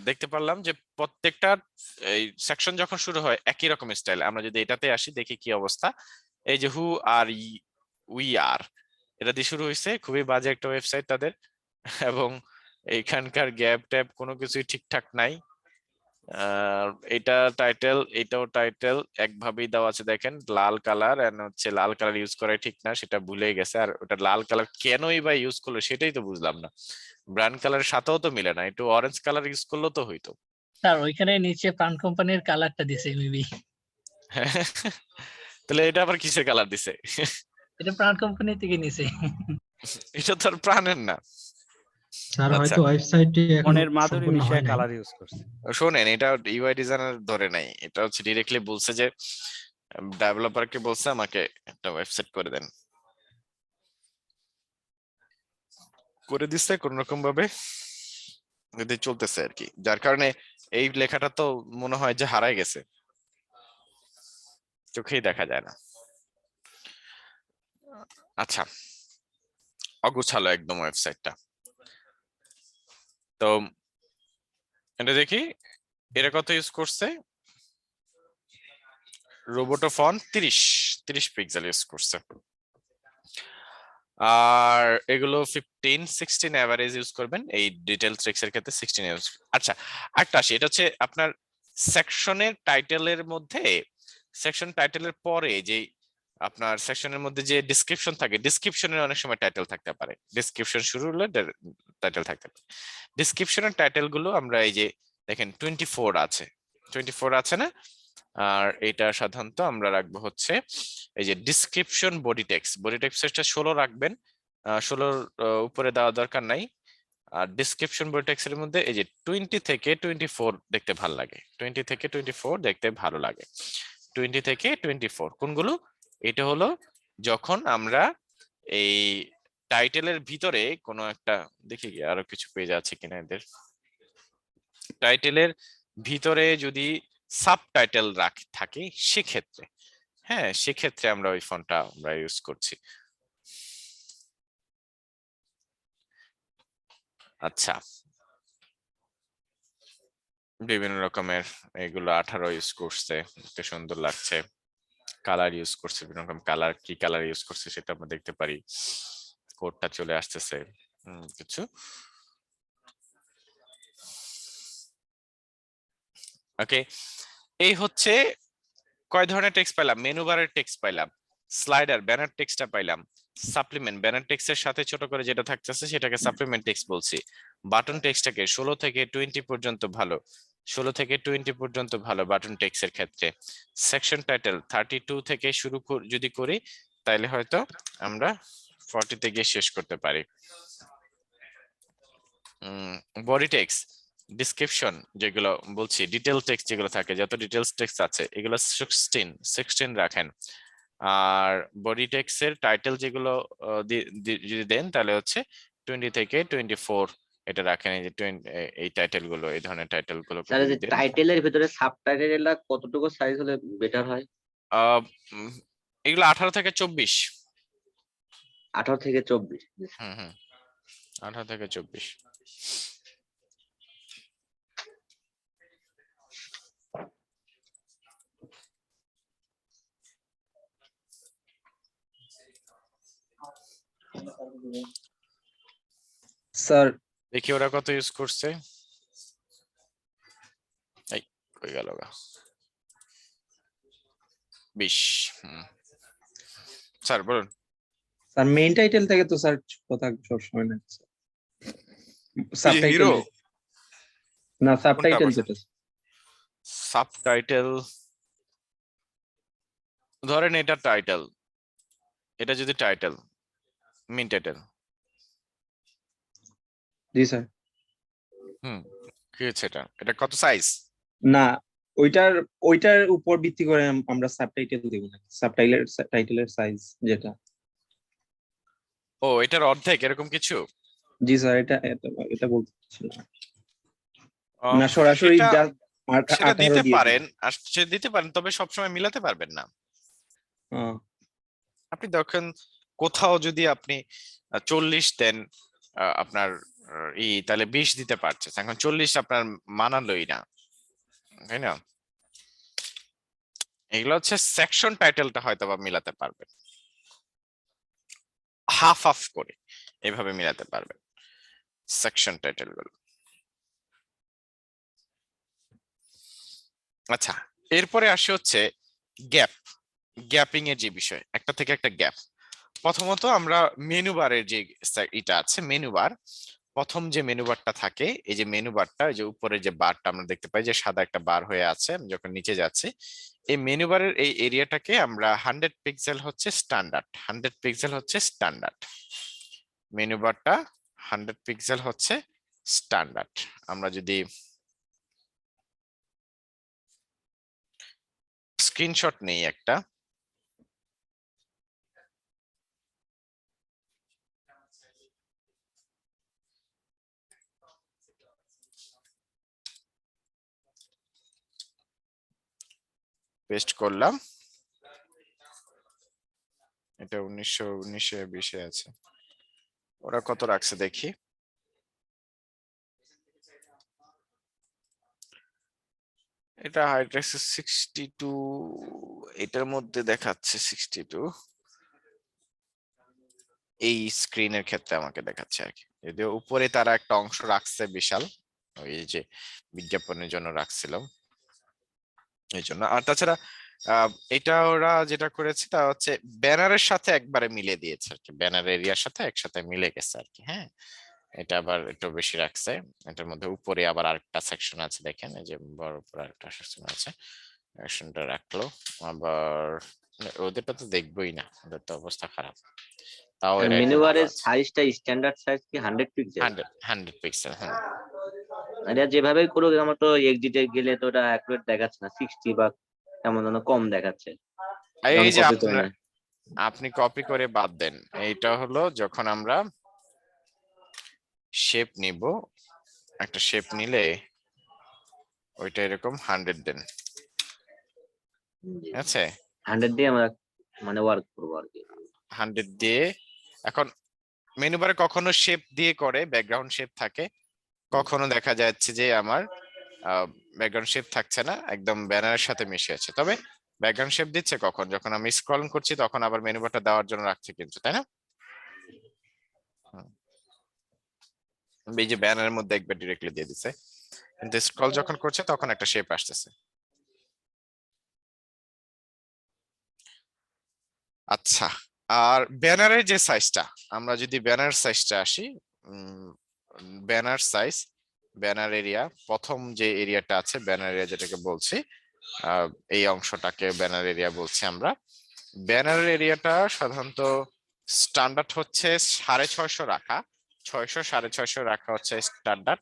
দেখতে পারলাম যে প্রত্যেকটা এই সেকশন যখন শুরু হয় একই রকম স্টাইল। আমরা যদি এটাতে আসি দেখি কি অবস্থা, এই যে হু আর উই আর, এটা দিয়ে শুরু হয়েছে, খুবই বাজে একটা ওয়েবসাইট তাদের। এবং এইখানকার গ্যাপ ট্যাপ কোনো কিছুই ঠিকঠাক নাই। এটা টাইটেল, এটাও টাইটেল একভাবেই দেওয়া আছে, দেখেন লাল কালার, এন্ড হচ্ছে লাল কালার ইউজ করাই ঠিক না সেটা ভুলে গেছে। আর ওটা লাল কালার কেনই বা ইউজ করলো সেটাই তো বুঝলাম না, ব্র্যান্ড কালারের সাথেও তো মিলে না, একটু অরেঞ্জ কালার ইউজ করলেও তো হইতো। স্যার ওইখানে নিচে প্রাণ কোম্পানির কালারটা দিছে মেবি। তাহলে এটা আবার কিসের কালার দিছে? এটা প্রাণ কোম্পানি থেকে নিছে। এটা তো আর প্রাণের না। স্যার আচ্ছা, হয়তো ওয়েবসাইটটি এখন মনের মাধুরী সম্পূর্ণ হয় মিশিয়ে নাই। কালার ইউজ করছে। শোনেন, এটা ইউআই ডিজাইনার ধরে নাই, এটা হচ্ছে ডিরেক্টলি বলছে যে ডেভেলপারকে বলছে আমাকে একটা ওয়েবসাইট করে দেন, করে দিচ্ছে কোন রকম ভাবে, যদি চলতেছে আর কি, যার কারণে এই লেখাটা তো মনে হয় যে হারায় গেছে, চোখেই দেখা যায় না। আচ্ছা, অগোছালো একদম ওয়েবসাইটটা। তো এটা দেখি এরা কত ইউজ করছে। রোবোটো ফন্ট 30 পিক্সেল ইউজ করছে, আর এগুলো 15-16 এভারেজ ইউজ করবেন এই ডিটেল ট্রিক্স এর ক্ষেত্রে 16 ইউজ। আচ্ছা, একটা আসি, এটা হচ্ছে আপনার সেকশনের টাইটেলের মধ্যে, সেকশন টাইটেলের পরে যে আপনার সেকশনের মধ্যে যে ডেসক্রিপশন থাকে, ডেসক্রিপশনের অনেক সময় টাইটেল থাকতে পারে, ডেসক্রিপশন শুরু হলে টাইটেল থাকতে পারে। ডেসক্রিপশনের টাইটেল গুলো আমরা এই যে দেখেন 24 আছে, 24 আছে না, আর এটা সাধারণত আমরা রাখবো হচ্ছে এই যে ডিসক্রিপশন বডি টেক্সট, বডি টেক্সটটা 16 রাখবেন, 16 উপরে দেওয়া দরকার নাই। আর ডিসক্রিপশন বডি টেক্সটের মধ্যে এই যে 20 থেকে 24 দেখতে ভালো লাগে, 20 থেকে 24 দেখতে ভালো লাগে। 20 থেকে 24 কোনগুলো? এটা হলো যখন আমরা এই টাইটেলের ভিতরে কোনো একটা, দেখি কি আরো কিছু পেজ আছে কিনা এদের, টাইটেলের ভিতরে যদি সাবটাইটেল থাকে সেক্ষেত্রে, হ্যাঁ সেক্ষেত্রে আমরা ওই ফন্টটা আমরা ইউজ করছি। আচ্ছা, বিভিন্ন রকমের এগুলো 18 ইউজ করছে, দেখতে সুন্দর লাগছে। কালার ইউজ করছে, বিভিন্ন রকম কালার, কি কালার ইউজ করছে সেটা আমরা দেখতে পারি, কোডটা চলে আসতেছে কিছু। ওকে, এই হচ্ছে কয় ধরনের টেক্সট পাইলাম, মেনু বারের টেক্সট পাইলাম, স্লাইডার ব্যানার টেক্সটটা পাইলাম, সাপ্লিমেন্ট ব্যানার টেক্সটের সাথে ছোট করে যেটা থাকতেছে সেটাকে সাপ্লিমেন্ট টেক্সট বলছি। বাটন টেক্সটটাকে 16 থেকে 20 পর্যন্ত ভালো, 16 থেকে 20 পর্যন্ত ভালো বাটন টেক্সটের ক্ষেত্রে। সেকশন টাইটেল 32 থেকে শুরু যদি করি তাহলে হয়তো আমরা 40 তে গিয়ে শেষ করতে পারি। বডি টেক্সট, ডিসক্রিপশন যেগুলো বলছি, ডিটেল টেক্সট যেগুলো থাকে, যত ডিটেলস টেক্সট আছে এগুলো 16 রাখেন। আর বডি টেক্সটের টাইটেল যেগুলো যদি দেন তাহলে হচ্ছে 20 থেকে 24 এটা রাখেন। এই যে এই টাইটেল গুলো, এই ধরনের টাইটেল গুলো স্যার এই যে টাইটেলের ভিতরে সাবটাইটেলটা কতটুকু সাইজ হলে বেটার হয়? এগুলো 18 থেকে 24। 18 থেকে 24। 18 থেকে 24। স্যার দেখি ওরা কত ইউজ করছে। এই কই গেল গা, 20। স্যার বলুন। স্যার মেইন টাইটেল থেকে তো স্যার কথা সব সময় না, সাবটাইটেল হিরো না, সাবটাইটেল যেটা সাবটাইটেল, ধরেন এটা টাইটেল, এটা যদি টাইটেল, মেইন টাইটেল। জি স্যার। কি হচ্ছে এটা, এটা কত সাইজ? না, ওইটার উপর ভিত্তি করে আমরা সাবটাইটেল দেব না, টাইটেলের সাইজ যেটা। ও এটার অর্ধেক এরকম কিছু? জি স্যার, এটা বলছিলাম না, সরাসরি সেটা দিতে পারেন, দিতে পারেন, তবে সবসময় মিলাতে পারবেন না। আপনি দেখেন কোথাও যদি আপনি 40 দেন আপনার তাহলে 20 দিতে পারছে, এখন 40 আপনার মানালোই না, তাই না? এগুলো হচ্ছে সেকশন টাইটেলটা হয়তো বা মিলাতে পারবেন। হাফ হাফ করে এভাবে মিলাতে পারবেন সেকশন টাইটেল গুলো। আচ্ছা, এরপরে আসে হচ্ছে গ্যাপিং এর যে বিষয়, একটা থেকে একটা গ্যাপ। প্রথমত আমরা মেনু বারের যে এটা আছে মেনু বার, প্রথম যে মেনু বারটা থাকে, এই যে মেনু বারটা, যে উপরে যে বারটা আমরা দেখতে পাই যে সাদা একটা বার হয়ে আছে, আমি যখন নিচে যাচ্ছি এই মেনু বারের এই এরিয়াটাকে আমরা 100 পিক্সেল হচ্ছে স্ট্যান্ডার্ড, 100 পিক্সেল হচ্ছে স্ট্যান্ডার্ড। মেনু বারটা 100 পিক্সেল হচ্ছে স্ট্যান্ডার্ড। আমরা যদি স্ক্রিনশট নেই একটা, পেস্ট করলাম, এটা 1920 আছে, ওরা কত রাখছে দেখি। এটা হাইট রাখছে 62, এটার মধ্যে দেখাচ্ছে 62, এই স্ক্রিনের ক্ষেত্রে আমাকে দেখাচ্ছে আর কি। যদিও উপরে তারা একটা অংশ রাখছে বিশাল, ওই যে বিজ্ঞাপনের জন্য রাখছিলাম এই জন্য। আর তাছাড়া এটা ওরা যেটা করেছে তা হচ্ছে ব্যানারের সাথে একবারে মিলে দিয়েছে আর কি, ব্যানার এরিয়ার সাথে একসাথে মিলে গেছে আর কি। হ্যাঁ, এটা আবার একটু বেশি রাখছে। এটার মধ্যে উপরে আবার আরেকটা সেকশন আছে, দেখেন এই যে বড় উপরে আরেকটা সেকশন আছে, সেকশনটা রাখলো। আবার ওদেরটা তো দেখবোই না, ওদের তো অবস্থা খারাপ, তাও এরা মেনু একটু ভালো বারের আছে। সাইজটা স্ট্যান্ডার্ড সাইজ কি 100 পিক্সেল? 100 পিক্সেল। হ্যাঁ, এটা যেভাবে করুক আমার তো এক্সিটে গেলে তো ওটা অ্যাকুরেট দেখাচ্ছে না, 60 বা কেমন যেন কম দেখাচ্ছে। এই যে কপি করে না। আপনি কপি করে বাদ দেন। এইটা হলো যখন আমরা শেপ নিব, একটা শেপ নিলে ওইটা এরকম 100 দেন, আছে 100 দিয়ে আমরা মানে ওয়ার্ক করবো আর কি। 100 দিয়ে। এখন মেনু বারে কখনো শেপ দিয়ে করে, ব্যাকগ্রাউন্ড শেপ থাকে, কখনো দেখা যাচ্ছে যে আমার ব্যাকগ্রাউন্ড শেপ থাকছে না, একদম ব্যানারের সাথে মিশে আছে। তবে ব্যাকগ্রাউন্ড শেপ দিচ্ছে কখন, যখন আমি স্ক্রল করছি তখন আবার মেনু বারটা দেওয়ার জন্য রাখছে কিন্তু, তাই না? এই যে ব্যানারের মধ্যে একবার ডিরেক্টলি দিয়ে দিছে, কিন্তু স্ক্রল যখন করছে তখন একটা শেপ আসতেছে। আচ্ছা, আর ব্যানারের যে সাইজটা, আমরা যদি ব্যানার সাইজটা আসি, ব্যানার সাইজ, ব্যানার এরিয়া, প্রথম যে এরিয়াটা আছে ব্যানার এরিয়া যেটাকে বলছি, এই অংশটাকে ব্যানার এরিয়া বলছি আমরা। ব্যানার এরিয়াটা সাধারণত স্ট্যান্ডার্ড হচ্ছে 650 রাখা, 600 650 রাখা হচ্ছে স্ট্যান্ডার্ড।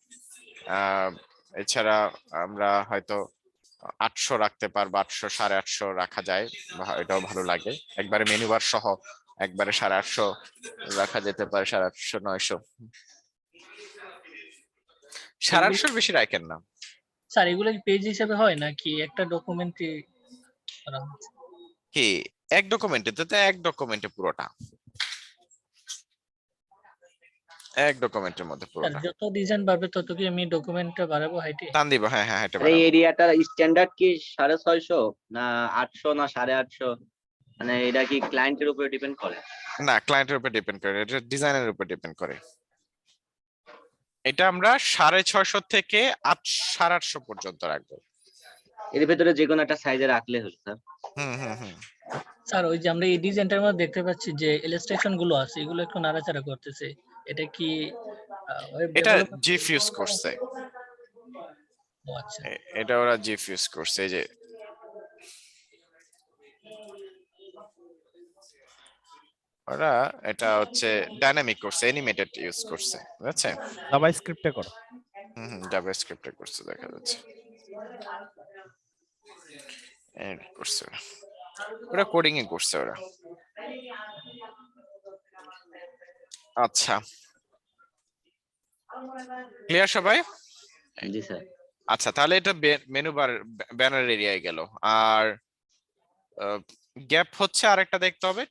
এছাড়া আমরা হয়তো 800 রাখতে পারবো, 800 850 রাখা যায়, এটাও ভালো লাগে। একবারে মেনু বার সহ একবারে 850 রাখা যেতে পারে, 850 900। 850 বেশি রাখেন না স্যার। এগুলো কি পেজ হিসেবে হয় নাকি একটা ডকুমেন্টে করা হচ্ছে? কি এক ডকুমেন্টে? তো এক ডকুমেন্টে পুরোটা, এক ডকুমেন্টের মধ্যে স্যার পুরোটা যত ডিজাইন বাড়বে তত কি আমি ডকুমেন্টটা বাড়াবো হাইটে? টান দিব। হ্যাঁ হ্যাঁ, এটা এই বাড়াবো। এরিয়াটার স্ট্যান্ডার্ড কি 650 না 800 না 850? মানে এটা কি ক্লায়েন্টের উপরে ডিপেন্ড করে? না, ক্লায়েন্টের উপর ডিপেন্ড করে, এটা ডিজাইনের উপর ডিপেন্ড করে। এটা আমরা 650 থেকে 850 পর্যন্ত রাখবো। এর ভেতরে যে কোনো একটা সাইজে রাখলে হলো স্যার। হুম। স্যার ওই যে আমরা এই ডিজাইনটার মধ্যে দেখতে পাচ্ছি যে ইলাস্ট্রেশন গুলো আছে, এগুলো একটু নাড়াচাড়া করতেছে, এটা কি ওয়েব এটা ডেভেলপার? জিফ ইউজ করছে, ও আচ্ছা। এটা ওরা জিফ ইউজ করছে। এই যে ওরা এটা হচ্ছে ডাইনামিক করছে, অ্যানিমেটেড ইউজ করছে, বুঝছেন? জাভা স্ক্রিপ্টে করো। জাভাস্ক্রিপ্টে করছে, দেখা যাচ্ছে করছে ওরা কোডিং এ করছে ওরা। আচ্ছা, ক্লিয়ার সবাই? জি স্যার। আচ্ছা, তাহলে এটা মেনু বার ব্যানার এরিয়ায় গেল। আর গ্যাপ হচ্ছে আরেকটা দেখতে হবে,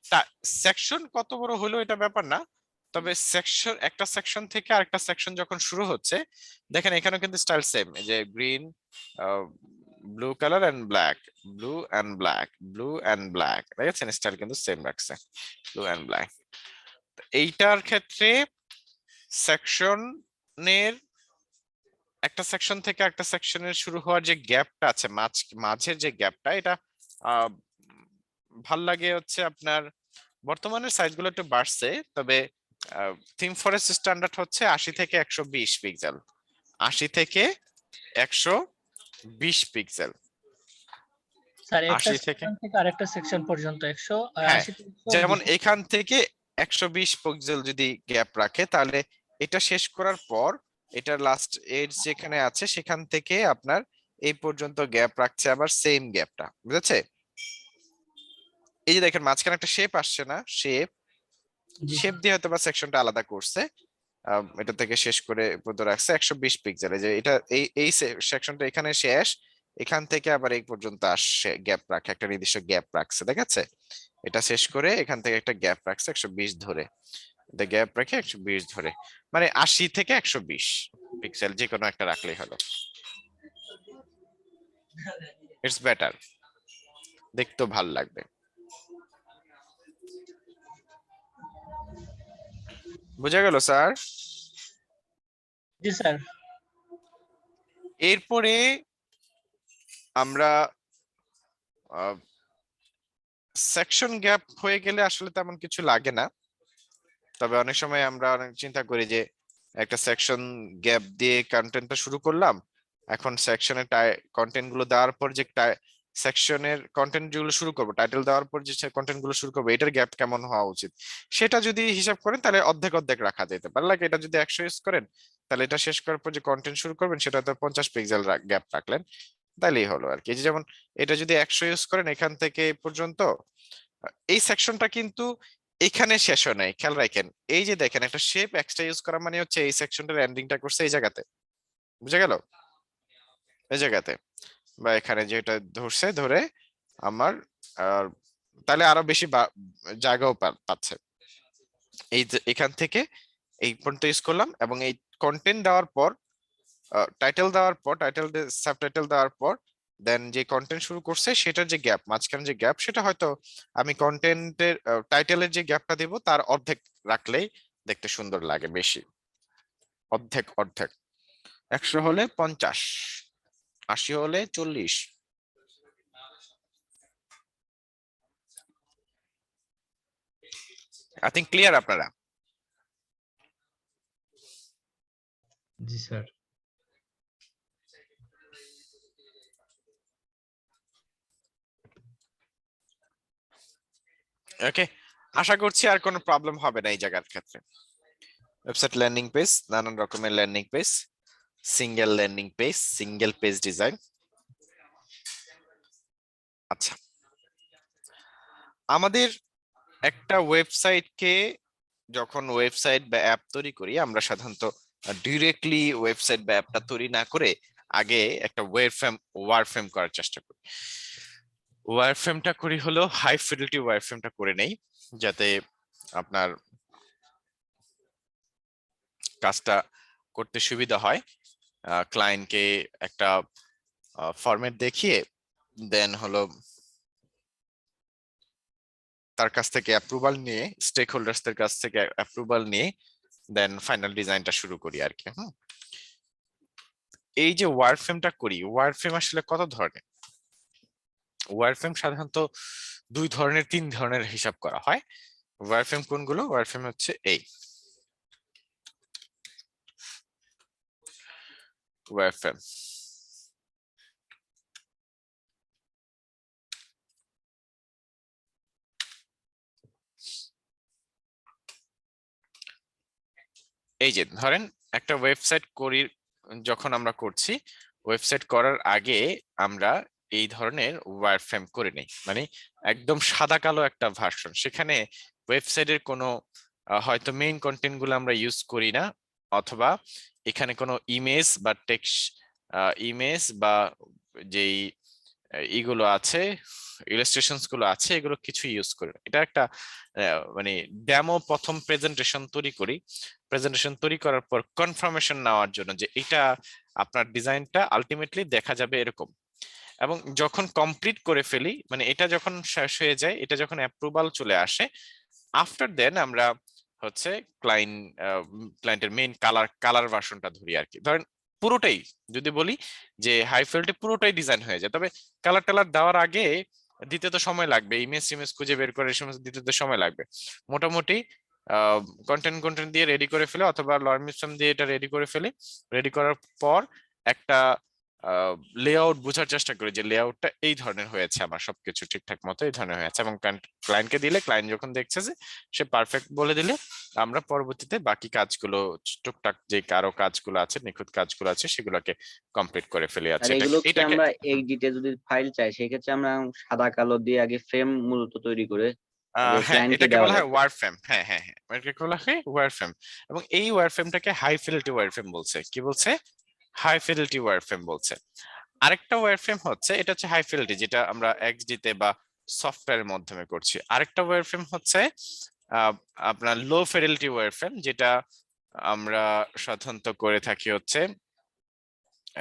সেকশন কত বড় হলো এটা ব্যাপার না, তবে সেকশন, একটা সেকশন থেকে আরেকটা সেকশন যখন শুরু হচ্ছে, দেখেন এখানেও কিন্তু স্টাইল সেম, যে green, blue colour and black, blue and black, blue and black, দেখেছেন স্টাইল কিন্তু সেম রাখছে, ব্লু এন্ড ব্ল্যাক। এইটার ক্ষেত্রে সেকশনের একটা সেকশন থেকে একটা সেকশনের শুরু হওয়ার যে গ্যাপটা আছে মাঝের যে গ্যাপটা, এটা ভাল লাগে হচ্ছে আপনার বর্তমানে সাইজগুলো একটু বাড়ছে, তবে থিম ফরেস্ট স্ট্যান্ডার্ড হচ্ছে 80 থেকে 120 পিক্সেল, 80 থেকে 120 পিক্সেল। স্যার একটা 80 থেকে সেকশন থেকে আরেকটা সেকশন পর্যন্ত 100 হ্যাঁ, 80 থেকে 120 যেমন এখান থেকে 120 পিক্সেল যদি গ্যাপ রাখে, তাহলে এটা শেষ করার পর এটার লাস্ট এজ যেখানে আছে সেখান থেকে আপনার এই পর্যন্ত গ্যাপ রাখছে আবার সেম গ্যাপটা, বুঝেছে? এই যে দেখেন মাঝখানে একটা শেপ আসছে না, শেপ জি শেপ দিয়ে হয়তো বা সেকশনটা আলাদা করছে, এটা থেকে শেষ করে পর্যন্ত রাখছে 120 পিক্সেল। এই যে এটা এই সেকশনটা এখানে শেষ, এখান থেকে আবার এই পর্যন্ত আসছে, গ্যাপ রাখে, একটা নির্দিষ্ট গ্যাপ রাখছে, দেখাচ্ছে? এটা শেষ করে এখান থেকে একটা গ্যাপ রাখছে 120 ধরে, এটা গ্যাপ রেখে 120 ধরে, মানে 80 থেকে 120 পিক্সেল যে কোনো একটা রাখলেই হলো। ইটস বেটার, দেখতেও ভালো লাগবে। বুঝা গেল স্যার? জি স্যার। এরপরে আমরা সেকশন গ্যাপ হয়ে গেলে আসলে তেমন কিছু লাগে না, তবে অনেক সময় আমরা অনেক চিন্তা করি যে একটা সেকশন গ্যাপ দিয়ে কন্টেন্টটা শুরু করলাম, এখন সেকশনের কন্টেন্ট গুলো দেওয়ার পর যে সেকশনের কন্টেন্ট যেগুলো শুরু করবো, টাইটেল দেওয়ার পর যে কন্টেন্ট গুলো শুরু করবো, এটার গ্যাপ কেমন হওয়া উচিত সেটা যদি হিসাব করেন তাহলে অর্ধেক অর্ধেক রাখা যেতে পারে। লাইক এটা যদি 100 ইউজ করেন, তাহলে এটা শেষ করার পর যে কন্টেন্ট শুরু করবেন সেটা তো 50 পিক্সেল গ্যাপ রাখলেন, তাইলেই হলো আর কি। এই যে যেমন এটা যদি 100 ইউজ করেন এখান থেকে এই পর্যন্ত, এই সেকশনটা কিন্তু এখানে শেষ হয় নাই, খেয়াল রাখেন। এই যে দেখেন একটা শেপ এক্সট্রা ইউজ করা মানে হচ্ছে এই সেকশনটার এন্ডিংটা করছে এই জায়গাতে, বুঝা গেল? এই জায়গাতে বা এখানে যেটা ধরছে ধরে আমার তাহলে আরো বেশি জায়গাও পাচ্ছে। এই যে এখান থেকে এই পর্যন্ত ইউজ করলাম, এবং এই কন্টেন্ট দেওয়ার পর টাইটেল দেওয়ার পর, টাইটেল সাবটাইটেল দেওয়ার পর দেন যে কন্টেন্ট শুরু করছে সেটার যে গ্যাপ, মাঝখানে যে গ্যাপ, সেটা হয়তো আমি কন্টেন্টের টাইটেলের যে গ্যাপটা দেব তার অর্ধেক রাখলেই দেখতে সুন্দর লাগে বেশি। অর্ধেক অর্ধেক, 100 হলে 50, 80 হলে 40। আই থিংক ক্লিয়ার আপনারা? জি স্যার। ওকে, আশা করছি আর কোনো প্রবলেম হবে না এই জায়গার ক্ষেত্রে। ওয়েবসাইট ল্যান্ডিং পেজ, নানান রকমের landing page, single landing page, single page design. আচ্ছা, আমাদের একটা ওয়েবসাইটকে যখন ওয়েবসাইট বা অ্যাপ তৈরি করি, আমরা সাধারণত ডিরেক্টলি ওয়েবসাইট বা অ্যাপটা তৈরি না করে আগে একটা ওয়্যারফ্রেম করার চেষ্টা করি। ওয়্যারফ্রেমটা করি হলো হাই ফিডেলিটি ওয়্যারফ্রেমটা করে নেই, যাতে আপনার কাজটা করতে সুবিধা হয়। ক্লায়েন্টকে একটা ফরম্যাট দেখিয়ে দেন হলো তার কাছ থেকে অ্যাপ্রুভাল নিয়ে, স্টেক হোল্ডার্সদের কাছ থেকে অ্যাপ্রুভাল নিয়ে দেন ফাইনাল ডিজাইনটা শুরু করি আর কি। এই যে ওয়্যারফ্রেমটা করি, ওয়্যারফ্রেম আসলে কত ধরনের? ওয়্যারফ্রেম সাধারণত 2 ধরনের 3 ধরনের হিসাব করা হয়। ওয়্যারফ্রেম কোনগুলো? ওয়্যারফ্রেম হচ্ছে এই ওয়্যারফ্রেম। এই যে ধরেন একটা ওয়েবসাইট করি, যখন আমরা করছি ওয়েবসাইট করার আগে আমরা এই ধরনের ওয়্যারফ্রেম করে নেই, মানে একদম সাদা কালো একটা ভার্সন, সেখানে ওয়েবসাইটের কোনো হয়তো মেইন কন্টেন্ট গুলো আমরা ইউজ করি না, অথবা এখানে কোনো ইমেজ বা টেক্সট ইমেজ বা যেই এগুলো আছে, ইলাস্ট্রেশনস গুলো আছে, এগুলো কিছু ইউজ করি না। এটা একটা মানে ডেমো প্রথম প্রেজেন্টেশন তৈরি করি, প্রেজেন্টেশন তৈরি করার পর কনফার্মেশন নেওয়ার জন্য যে এটা আপনার ডিজাইনটা আলটিমেটলি দেখা যাবে এরকম। এবং যখন কমপ্লিট করে ফেলি, মানে এটা যখন শেষ হয়ে যায়, এটা যখন অ্যাপ্রুভাল চলে আসে, আফটার দেন আমরা হচ্ছে ক্লায়েন্টের মেইন কালার ভার্সনটা ধরি আর কি। ধরেন পুরোটাই যদি বলি যে হাই ফিল্ডে পুরোটাই ডিজাইন হয়ে যায়, তবে কালার টালার দেওয়ার আগে দিতে তো সময় লাগবে, ইমেজ খুঁজে বের করে এই সমস্ত দিতে তো সময় লাগবে। মোটামুটি কন্টেন্ট দিয়ে রেডি করে ফেলে অথবা লরমিপসাম দিয়ে এটা রেডি করে ফেলি। রেডি করার পর একটা লেআউট বোঝার চেষ্টা করি যে লেআউটটা এই ধরনের হয়েছে, আমার সবকিছু ঠিকঠাক মতো এই ধরনের হয়েছে, এবং ক্লায়েন্টকে দিলে ক্লায়েন্ট যখন দেখছে যে সে পারফেক্ট বলে দিলে আমরা পরবর্তীতে বাকি কাজগুলো টুকটাক যে কারো কাজগুলো আছে, নিখুঁত কাজগুলো আছে, সেগুলোকে কমপ্লিট করে ফেলি। আর আছে এগুলোকে এটাকে আমরা এডিটে যদি ফাইল চাই সেক্ষেত্রে আমরা সাদা কালো দিয়ে আগে ফ্রেম মূলত তৈরি করে হ্যাঁ, ক্লায়েন্টকে এটাকে দেওয়া বলা হয় লাগবে। ওয়্যারফ্রেম। হ্যাঁ, এটাকে বলা হয় ওয়্যারফ্রেম, এবং এই ওয়্যারফ্রেমটাকে হাই ফিডেলিটি ওয়্যারফ্রেম বলছে। কি বলছে? হাই ফিডেলিটি ওয়্যারফ্রেম বলছে। আরেকটা ওয়্যারফ্রেম হচ্ছে, এটা হচ্ছে হাই ফিডেলিটি, যেটা আমরা এক্সডি তে বা সফটওয়্যারের মাধ্যমে করছি। আরেকটা ওয়্যারফ্রেম হচ্ছে আপনার লো ফিডেলিটি ওয়্যারফ্রেম, যেটা আমরা সাধারণত করে থাকি হচ্ছে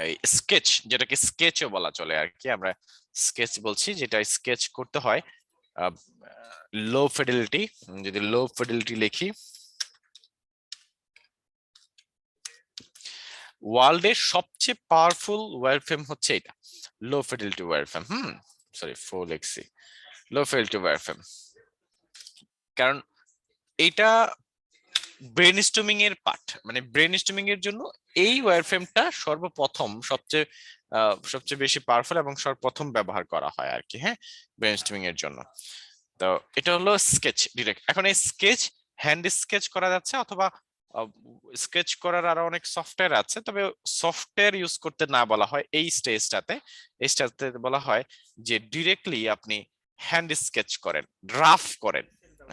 এই স্কেচ, যেটাকে স্কেচও বলা চলে আর কি। আমরা স্কেচ বলছি, যেটা স্কেচ করতে হয় লো ফিডেলিটি। যদি লো ফিডেলিটি লিখি, ওয়ার্ল্ডের সবচেয়ে পাওয়ারফুল ওয়্যারফ্রেম হচ্ছে এটা, লো ফিডেলিটি ওয়্যারফ্রেম। সরি, 4 লিখছি, লো ফিডেলিটি ওয়্যারফ্রেম। কারণ এটা ব্রেনস্টর্মিং এর পার্ট, মানে ব্রেনস্টর্মিং এর জন্য এই ওয়্যারফ্রেমটা সর্বপ্রথম সবচেয়ে বেশি পাওয়ারফুল এবং সর্বপ্রথম ব্যবহার করা হয় আর কি। হ্যাঁ, ব্রেনস্টর্মিং এর জন্য। তো এটা হলো স্কেচ ডিরেক্ট। এখন এই স্কেচ হ্যান্ড স্কেচ করা যাচ্ছে, অথবা স্কেচ করার আরো অনেক সফটওয়্যার আছে, তবে সফটওয়্যার ইউজ করতে না বলা হয় এই স্টেজটাতে বলা হয় যে ডিরেক্টলি আপনি হ্যান্ড স্কেচ করেন, রাফ করেন।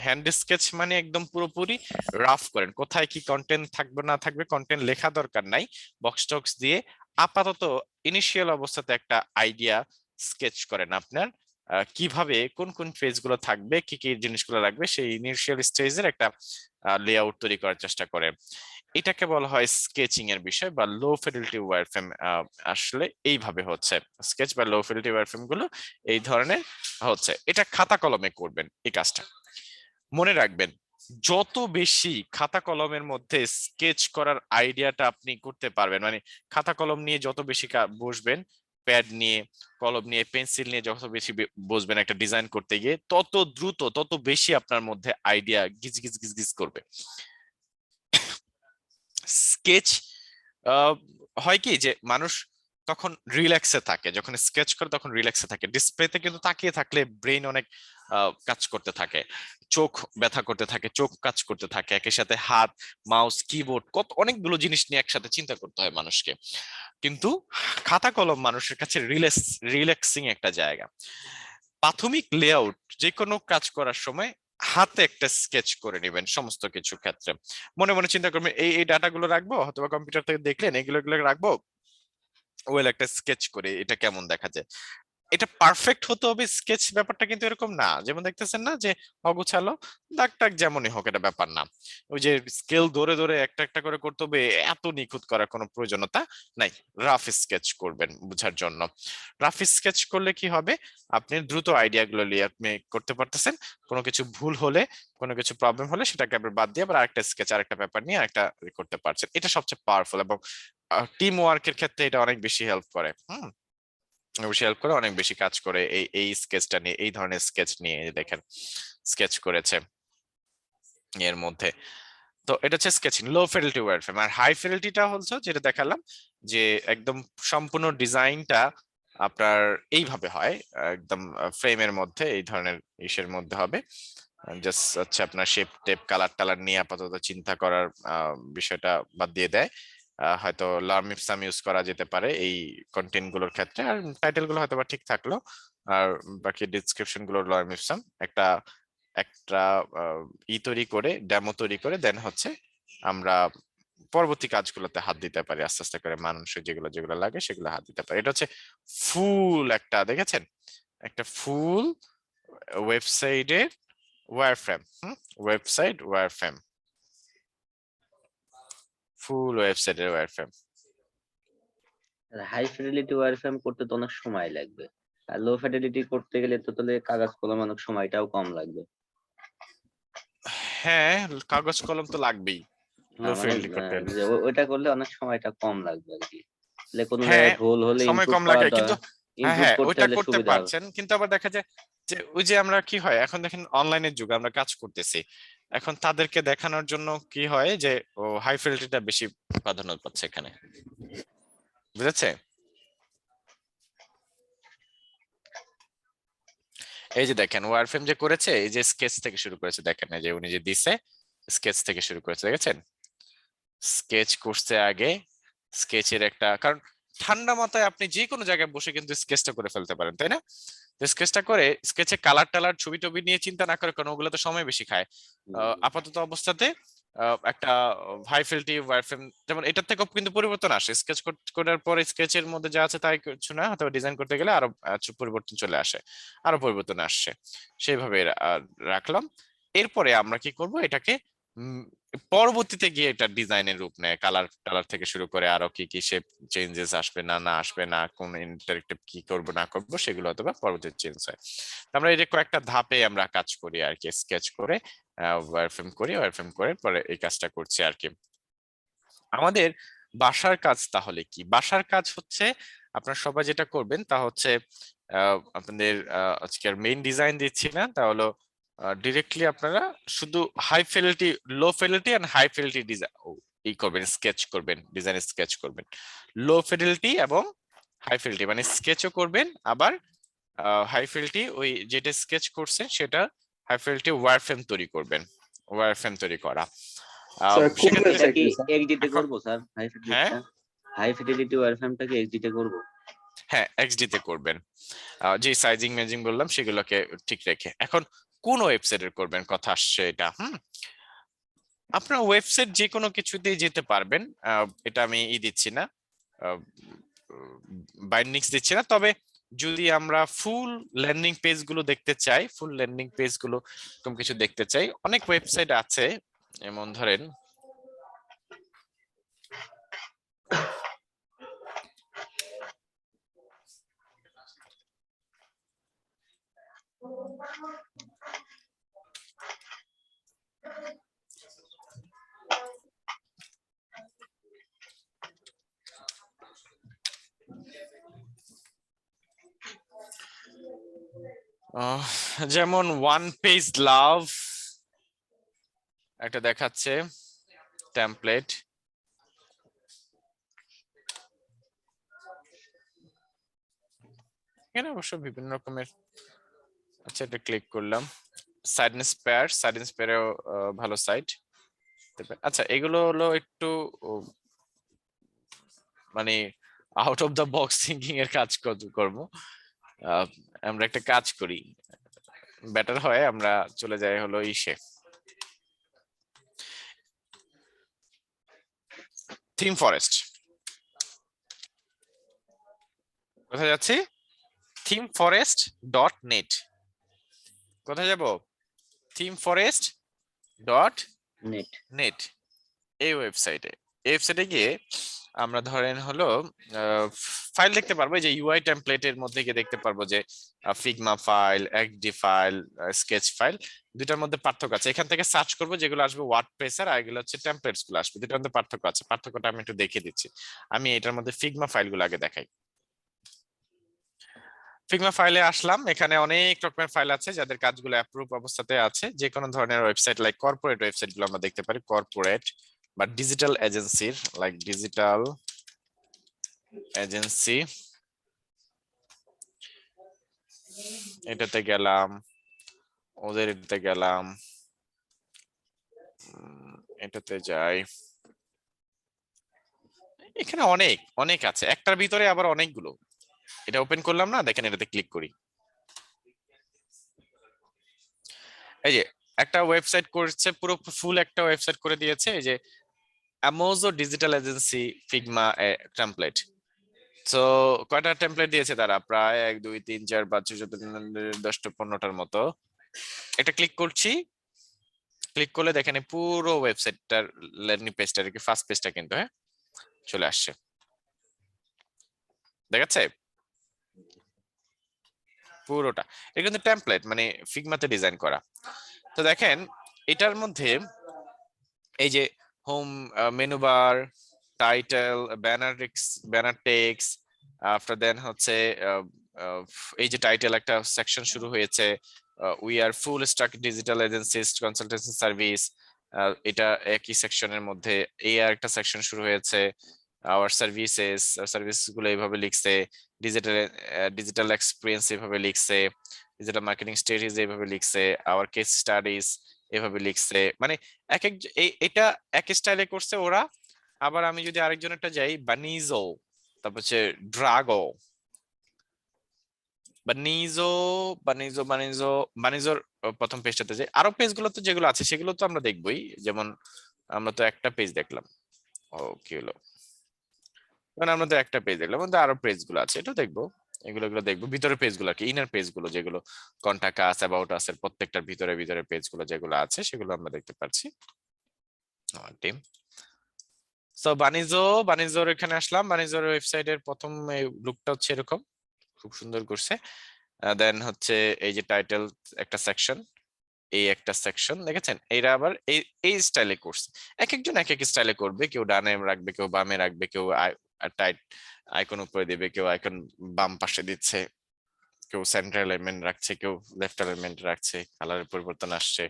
হ্যান্ড স্কেচ মানে একদম পুরোপুরি রাফ করেন, কোথায় কি কন্টেন্ট থাকবে না থাকবে কন্টেন্ট লেখা দরকার নাই, বক্স টক্স দিয়ে আপাতত ইনিশিয়াল অবস্থাতে একটা আইডিয়া স্কেচ করেন আপনার কিভাবে কোন কোন পেজ গুলো থাকবে, কি কি জিনিসগুলো লাগবে, সেই ইনিশিয়াল স্টেজের একটা লেআউট তৈরি করার চেষ্টা করে। এটাকে বলা হয় স্কেচিং এর বিষয় বা লো ফিডেলিটি ওয়্যারফ্রেম। আসলে এইভাবে হচ্ছে স্কেচ বা লো ফিডেলিটি ওয়্যারফ্রেম গুলো এই ধরনের হচ্ছে। এটা খাতা কলমে করবেন এই কাজটা, মনে রাখবেন। যত বেশি খাতা কলমের মধ্যে স্কেচ করার আইডিয়াটা আপনি করতে পারবেন, মানে খাতা কলম নিয়ে যত বেশি বসবেন, প্যাড নিয়ে, কলম নিয়ে, পেন্সিল নিয়ে যত বেশি বসবেন একটা ডিজাইন করতে গিয়ে, তত দ্রুত তত বেশি আপনার মধ্যে আইডিয়া গিজ গিজ গিজ গিজ করবে। স্কেচ হয় কি যে মানুষ তখন রিল্যাক্সে থাকে, যখন স্কেচ করে তখন রিল্যাক্সে থাকে। ডিসপ্লেতে কিন্তু তাকিয়ে থাকলে ব্রেন অনেক কাজ করতে থাকে, চোখ ব্যথা করতে থাকে, চোখ কাজ করতে থাকে, একই সাথে হাত, মাউস, কিবোর্ড, অনেকগুলো জিনিস নিয়ে একসাথে চিন্তা করতে হয় মানুষকে। কিন্তু খাতা কলম মানুষের কাছে রিল্যাক্সিং একটা জায়গা। প্রাথমিক লেআউট যে কোনো কাজ করার সময় হাতে একটা স্কেচ করে নেবেন সমস্ত কিছু ক্ষেত্রে। মনে মনে চিন্তা করবেন এই ডাটাগুলো রাখবো, অথবা কম্পিউটার থেকে দেখলেন এগুলো রাখবো, ওয়েল একটা স্কেচ করে এটা কেমন দেখা যায়। এটা পারফেক্ট হতে হবে স্কেচ, ব্যাপারটা কিন্তু এরকম না। যেমন দেখতেছেন না যে অগোছালো, দাগ টাগ যেমনই হোক এটা ব্যাপার না। ওই যে স্কেল ধরে ধরে একটা একটা করে করতে হবে, এত নিখুঁত করার কোনো প্রয়োজনীয়তা নাই। রাফ স্কেচ করবেন বোঝার জন্য। রাফ স্কেচ করলে কি হবে, আপনি দ্রুত আইডিয়া গুলো আপনি করতে পারতেছেন। কোনো কিছু ভুল হলে, কোনো কিছু প্রবলেম হলে সেটাকে আবার বাদ দিয়ে আবার আরেকটা স্কেচ, আরেকটা পেপার নিয়ে আরেকটা করতে পারছেন। এটা সবচেয়ে পাওয়ারফুল, এবং টিম ওয়ার্কের ক্ষেত্রে এটা অনেক বেশি হেল্প করে। বেশি হেল্প করে, অনেক বেশি কাজ করে এই স্কেচটা নিয়ে, এই ধরনের স্কেচ নিয়ে। দেখেন স্কেচ করেছে এর মধ্যে। তো এটা হচ্ছে স্কেচিং, লো ফিডেলিটি ওয়্যারফ্রেম। আর হাই ফিডেলিটিটা হচ্ছে যেটা দেখালাম, যে একদম সম্পূর্ণ ডিজাইনটা আপনার এইভাবে হয়, একদম ফ্রেমের মধ্যে এই ধরনের ইসের মধ্যে হবে। জাস্ট হচ্ছে আপনার শেপ টেপ কালার টালার নিয়ে আপাতত চিন্তা করার বিষয়টা বাদ দিয়ে দেয়। হয়তো লরমিপসাম ইউজ করা যেতে পারে এই কন্টেন্ট গুলোর ক্ষেত্রে, আর টাইটেল গুলো হয়তো বা ঠিক থাকলো, আর বাকি ডিসক্রিপশন গুলো লরমিপসাম। একটা তৈরি করে, ডেমো তৈরি করে দেন হচ্ছে আমরা পরবর্তী কাজগুলোতে হাত দিতে পারি, আস্তে আস্তে করে মানুষের যেগুলো যেগুলো লাগে সেগুলো হাত দিতে পারি। এটা হচ্ছে ফুল একটা, দেখেছেন, একটা ফুল ওয়েবসাইটের ওয়্যারফ্রেম। ওয়েবসাইট ওয়্যারফ্রেম, ফুল ওয়েবসাইটের ওয়্যারফ্রেম। হাই ফিডেলিটি ওয়্যারফ্রেম করতে তো অনেক সময় লাগবে, আর লো ফিডেলিটি করতে গেলে তো তাহলে কাগজ কলমে অনেক সময়টাও কম লাগবে। হ্যাঁ, কাগজ কলম তো লাগবেই লো মানে ফিল্ড করতে হলে। যে ওইটা করলে অনেক সময়টা কম লাগবে আর কি, তাহলে কোনো হ্যাঁ, জায়গায় ভুল হলে সময় ইমপ্রুভ কম করা লাগে কিন্তু হ্যাঁ ইমপ্রুভ হ্যাঁ করতে ওইটা হলে করতে সুবিধা হবে। পারছেন, কিন্তু আবার দেখা যায় যে ওই যে আমরা কি হয় এখন দেখেন অনলাইনের যুগে আমরা কাজ করতেছি, এখন তাদেরকে দেখানোর জন্য কি হয় যে ও হাই ফিল্ডটা বেশি প্রাধান্য পাচ্ছে এখানে, বুঝেছে? এই যে দেখেন ওয়ারফ্রেম যে করেছে, এই যে স্কেচ থেকে শুরু করেছে, দেখেন এই যে উনি যে দিছে স্কেচ থেকে শুরু করেছে, দেখেছেন? স্কেচ করছে আগে, স্কেচের একটা কারণ ঠান্ডা মাথায় আপনি যে কোনো জায়গায় বসে কিন্তু স্কেচটা করে ফেলতে পারেন, তাই না? স্কেচটা করে স্কেচে কালার টালার ছবি টবি নিয়ে চিন্তা না করে, কারণ ওগুলো তো সময় বেশি খায়। আপাতত অবস্থাতে একটা হাই ফিল্ডি ওয়ারফ্রেম যেমন এটার থেকেও কিন্তু পরিবর্তন আসে, স্কেচ করার পরে স্কেচের মধ্যে যা আছে তাই কিছু না, হয়তো ডিজাইন করতে গেলে আরো পরিবর্তন চলে আসে, আরো পরিবর্তন আসছে, সেইভাবে রাখলাম। এরপরে আমরা কি করব, এটাকে পরবর্তীতে গিয়ে এটা ডিজাইনের রূপ নেয়, কালার টালার থেকে শুরু করে আরো কি কি শেপ চেঞ্জেস আসবে না না আসবে না, কোন ইন্টারেক্টিভ কি করব না করব সেগুলো হয়তো বা পরবর্তীতে চেঞ্জ হয়। আমরা এই যে কয়েকটা ধাপে আমরা কাজ করি আর কি, স্কেচ করে ওয়ারফ্রেম করি, ওয়ারফ্রেম করে পরে এই কাজটা করছি আর কি। আমাদের বাসার কাজ তাহলে কি? বাসার কাজ হচ্ছে আপনারা সবাই যেটা করবেন তা হচ্ছে আপনাদের আজকের মেইন ডিজাইন দিচ্ছি না, তা হলো ডিরেক্টলি আপনারা শুধু high fidelity, low fidelity and high fidelity design ই করবেন, স্কেচ করবেন, ডিজাইন স্কেচ করবেন। লো ফিডেলিটি এবং হাই ফিডেলিটি মানে স্কেচও করবেন, আবার হাই ফিডেলিটি ওই যেটা স্কেচ করছেন সেটা হাই ফিডেলিটি ওয়্যারফ্রেম তৈরি করবেন, ওয়্যারফ্রেম তৈরি করা। স্যার কোন সেক্ষেত্রে এটা কি ওয়েবসাইটে স্যার? এক্সডিতে এখন করব স্যার? হ্যাঁ হাই ফিডেলিটি ওয়্যারফ্রেমটা কি এক্সডিতে করব? হ্যাঁ এক্সডি তে করবেন, যে সাইজিং ম্যাজিং বললাম সেগুলোকে ঠিক রেখে। এখন কোন ওয়েবসাইটের করবেন কথা আসছে এটা, আপনার ওয়েবসাইট যে কোনো কিছুতেই যেতে পারবেন, এটা আমি দিচ্ছি না, বাইন্ডিংস দিচ্ছি না, তবে যদি আমরা ফুল ল্যান্ডিং পেজ গুলো দেখতে চাই, ফুল ল্যান্ডিং পেজ গুলো এরকম কিছু দেখতে চাই, অনেক ওয়েবসাইট আছে, যেমন ধরেন যেমন ওয়ান পেজ লাভ একটা দেখাচ্ছে টেমপ্লেট, এখানে অবশ্য বিভিন্ন রকমের, আচ্ছা এটা ক্লিক করলাম। সাইড ইন্সপায়ারও ভালো সাইট। আচ্ছা এগুলো হলো একটু মানে out of the box thinking এর কাজ করব। আমরা একটা কাজ করি, বেটার হয় আমরা চলে যাই হলো ইসে থিম ফরেস্ট। কোথায় যাচ্ছি? themeforest.net। কোথায় যাব? themeforest.net এই ওয়েবসাইটে গিয়ে আমরা ধরেন হলো ফাইল দেখতে পারবো, যে ইউআই টেমপ্লেটের মধ্যে গিয়ে দেখতে পারবো যে Figma file, XD file, sketch file, দুটার মধ্যে পার্থক্য আছে। এখান থেকে সার্চ করবো, যেগুলো আসবে ওয়ার্ডপ্রেস আর এগুলো হচ্ছে টেমপ্লেটস গুলো আসবে, দুটার মধ্যে পার্থক্য আছে। পার্থক্যটা আমি একটু দেখিয়ে দিচ্ছি। আমি এটার মধ্যে ফিগমা ফাইলগুলো আগে দেখাই। ফিগমা ফাইলে আসলাম, এখানে অনেক রকমের ফাইল আছে যাদের কাজগুলো অ্যাপ্রুভ অবস্থাতে আছে। যে কোনো ধরনের ওয়েবসাইট লাইক কর্পোরেট ওয়েবসাইট গুলো আমরা দেখতে পারি, কর্পোরেট বা ডিজিটাল এজেন্সির লাইক ডিজিটাল এজেন্সি, এটাতে গেলাম, ওদের এটাতে গেলাম, এটাতে যাই, এখানে অনেক অনেক আছে, একটার ভিতরে আবার অনেকগুলো। এটা ওপেন করলাম না, দেখেন এটাতে ক্লিক করি, এই যে একটা ওয়েবসাইট করছে, পুরো ফুল একটা ওয়েবসাইট করে দিয়েছে। এই যে অ্যামোজো ডিজিটাল এজেন্সি ফিগমা টেমপ্লেট। তো কয়টা টেমপ্লেট দিয়েছে তারা? প্রায় 1 2 3 4 5 6 7 10 15টার মতো। এটা ক্লিক করছি, ক্লিক করলে দেখেন পুরো ওয়েবসাইটটার ল্যান্ডিং পেজটা, কি ফার্স্ট পেজটা কিন্তু চলে আসছে, দেখাচ্ছে পুরোটা। এটা কিন্তু টেমপ্লেট মানে ফিগমাতে ডিজাইন করা। তো দেখেন এটার মধ্যে এই যে home menu bar, title, banner text, after then হচ্ছে এই যে টাইটেল একটা সেকশন শুরু হয়েছে, we are full stack digital agencies consultancy service, এটা একই সেকশনের মধ্যে এই আর একটা সেকশন শুরু হয়েছে, আওয়ার সার্ভিস গুলো এইভাবে লিখছে, ডিজিটাল এক্সপিরিয়েন্স এইভাবে লিখছে, ডিজিটাল মার্কেটিং স্ট্র্যাটেজি এইভাবে লিখছে, আওয়ার কেস স্টাডিজ এভাবে লিখছে। মানে এক এক এটা এক স্টাইলে করছে ওরা। আবার আমি যদি আরেকজনেরটা যাই, বানিজো, তারপর হচ্ছে ড্রাগো, বানিজোর প্রথম পেজটাতে যাই। আরো পেজগুলো তো যেগুলো আছে সেগুলো তো আমরা দেখবোই, যেমন আমরা তো একটা পেজ দেখলাম, ও কি হলো, আমরা তো একটা পেজ দেখলাম, কিন্তু আরো পেজ গুলো আছে, এটা দেখবো, এগুলো দেখবো। ভিতরের পেজ গুলো কি, ইনার পেজ গুলো যেগুলো কন্টাক্ট আস, অ্যাবাউট আস এর প্রত্যেকটার ভিতরে পেজ গুলো যেগুলো আছে সেগুলো আমরা দেখতে পাচ্ছি আমার টিম। সো বানিজোর এখানে আসলাম। বানিজোর ওয়েবসাইটের প্রথম লুকটা হচ্ছে এরকম, খুব সুন্দর করছে। দেন হচ্ছে এই যে টাইটেল একটা সেকশন, এই একটা সেকশন দেখেছেন, এরা আবার এই স্টাইলে করছে। এক একজন এক এক স্টাইলে করবে, কেউ ডানে রাখবে, কেউ বামে রাখবে, কেউ টাইট আইকন উপরে দিবে, কেউ আইকন বাম পাশে দিচ্ছে, কেউ সেন্টার এলিমেন্ট রাখছে, কেউ লেফট এলিমেন্ট রাখছে, কালারের পরিবর্তন আসছে,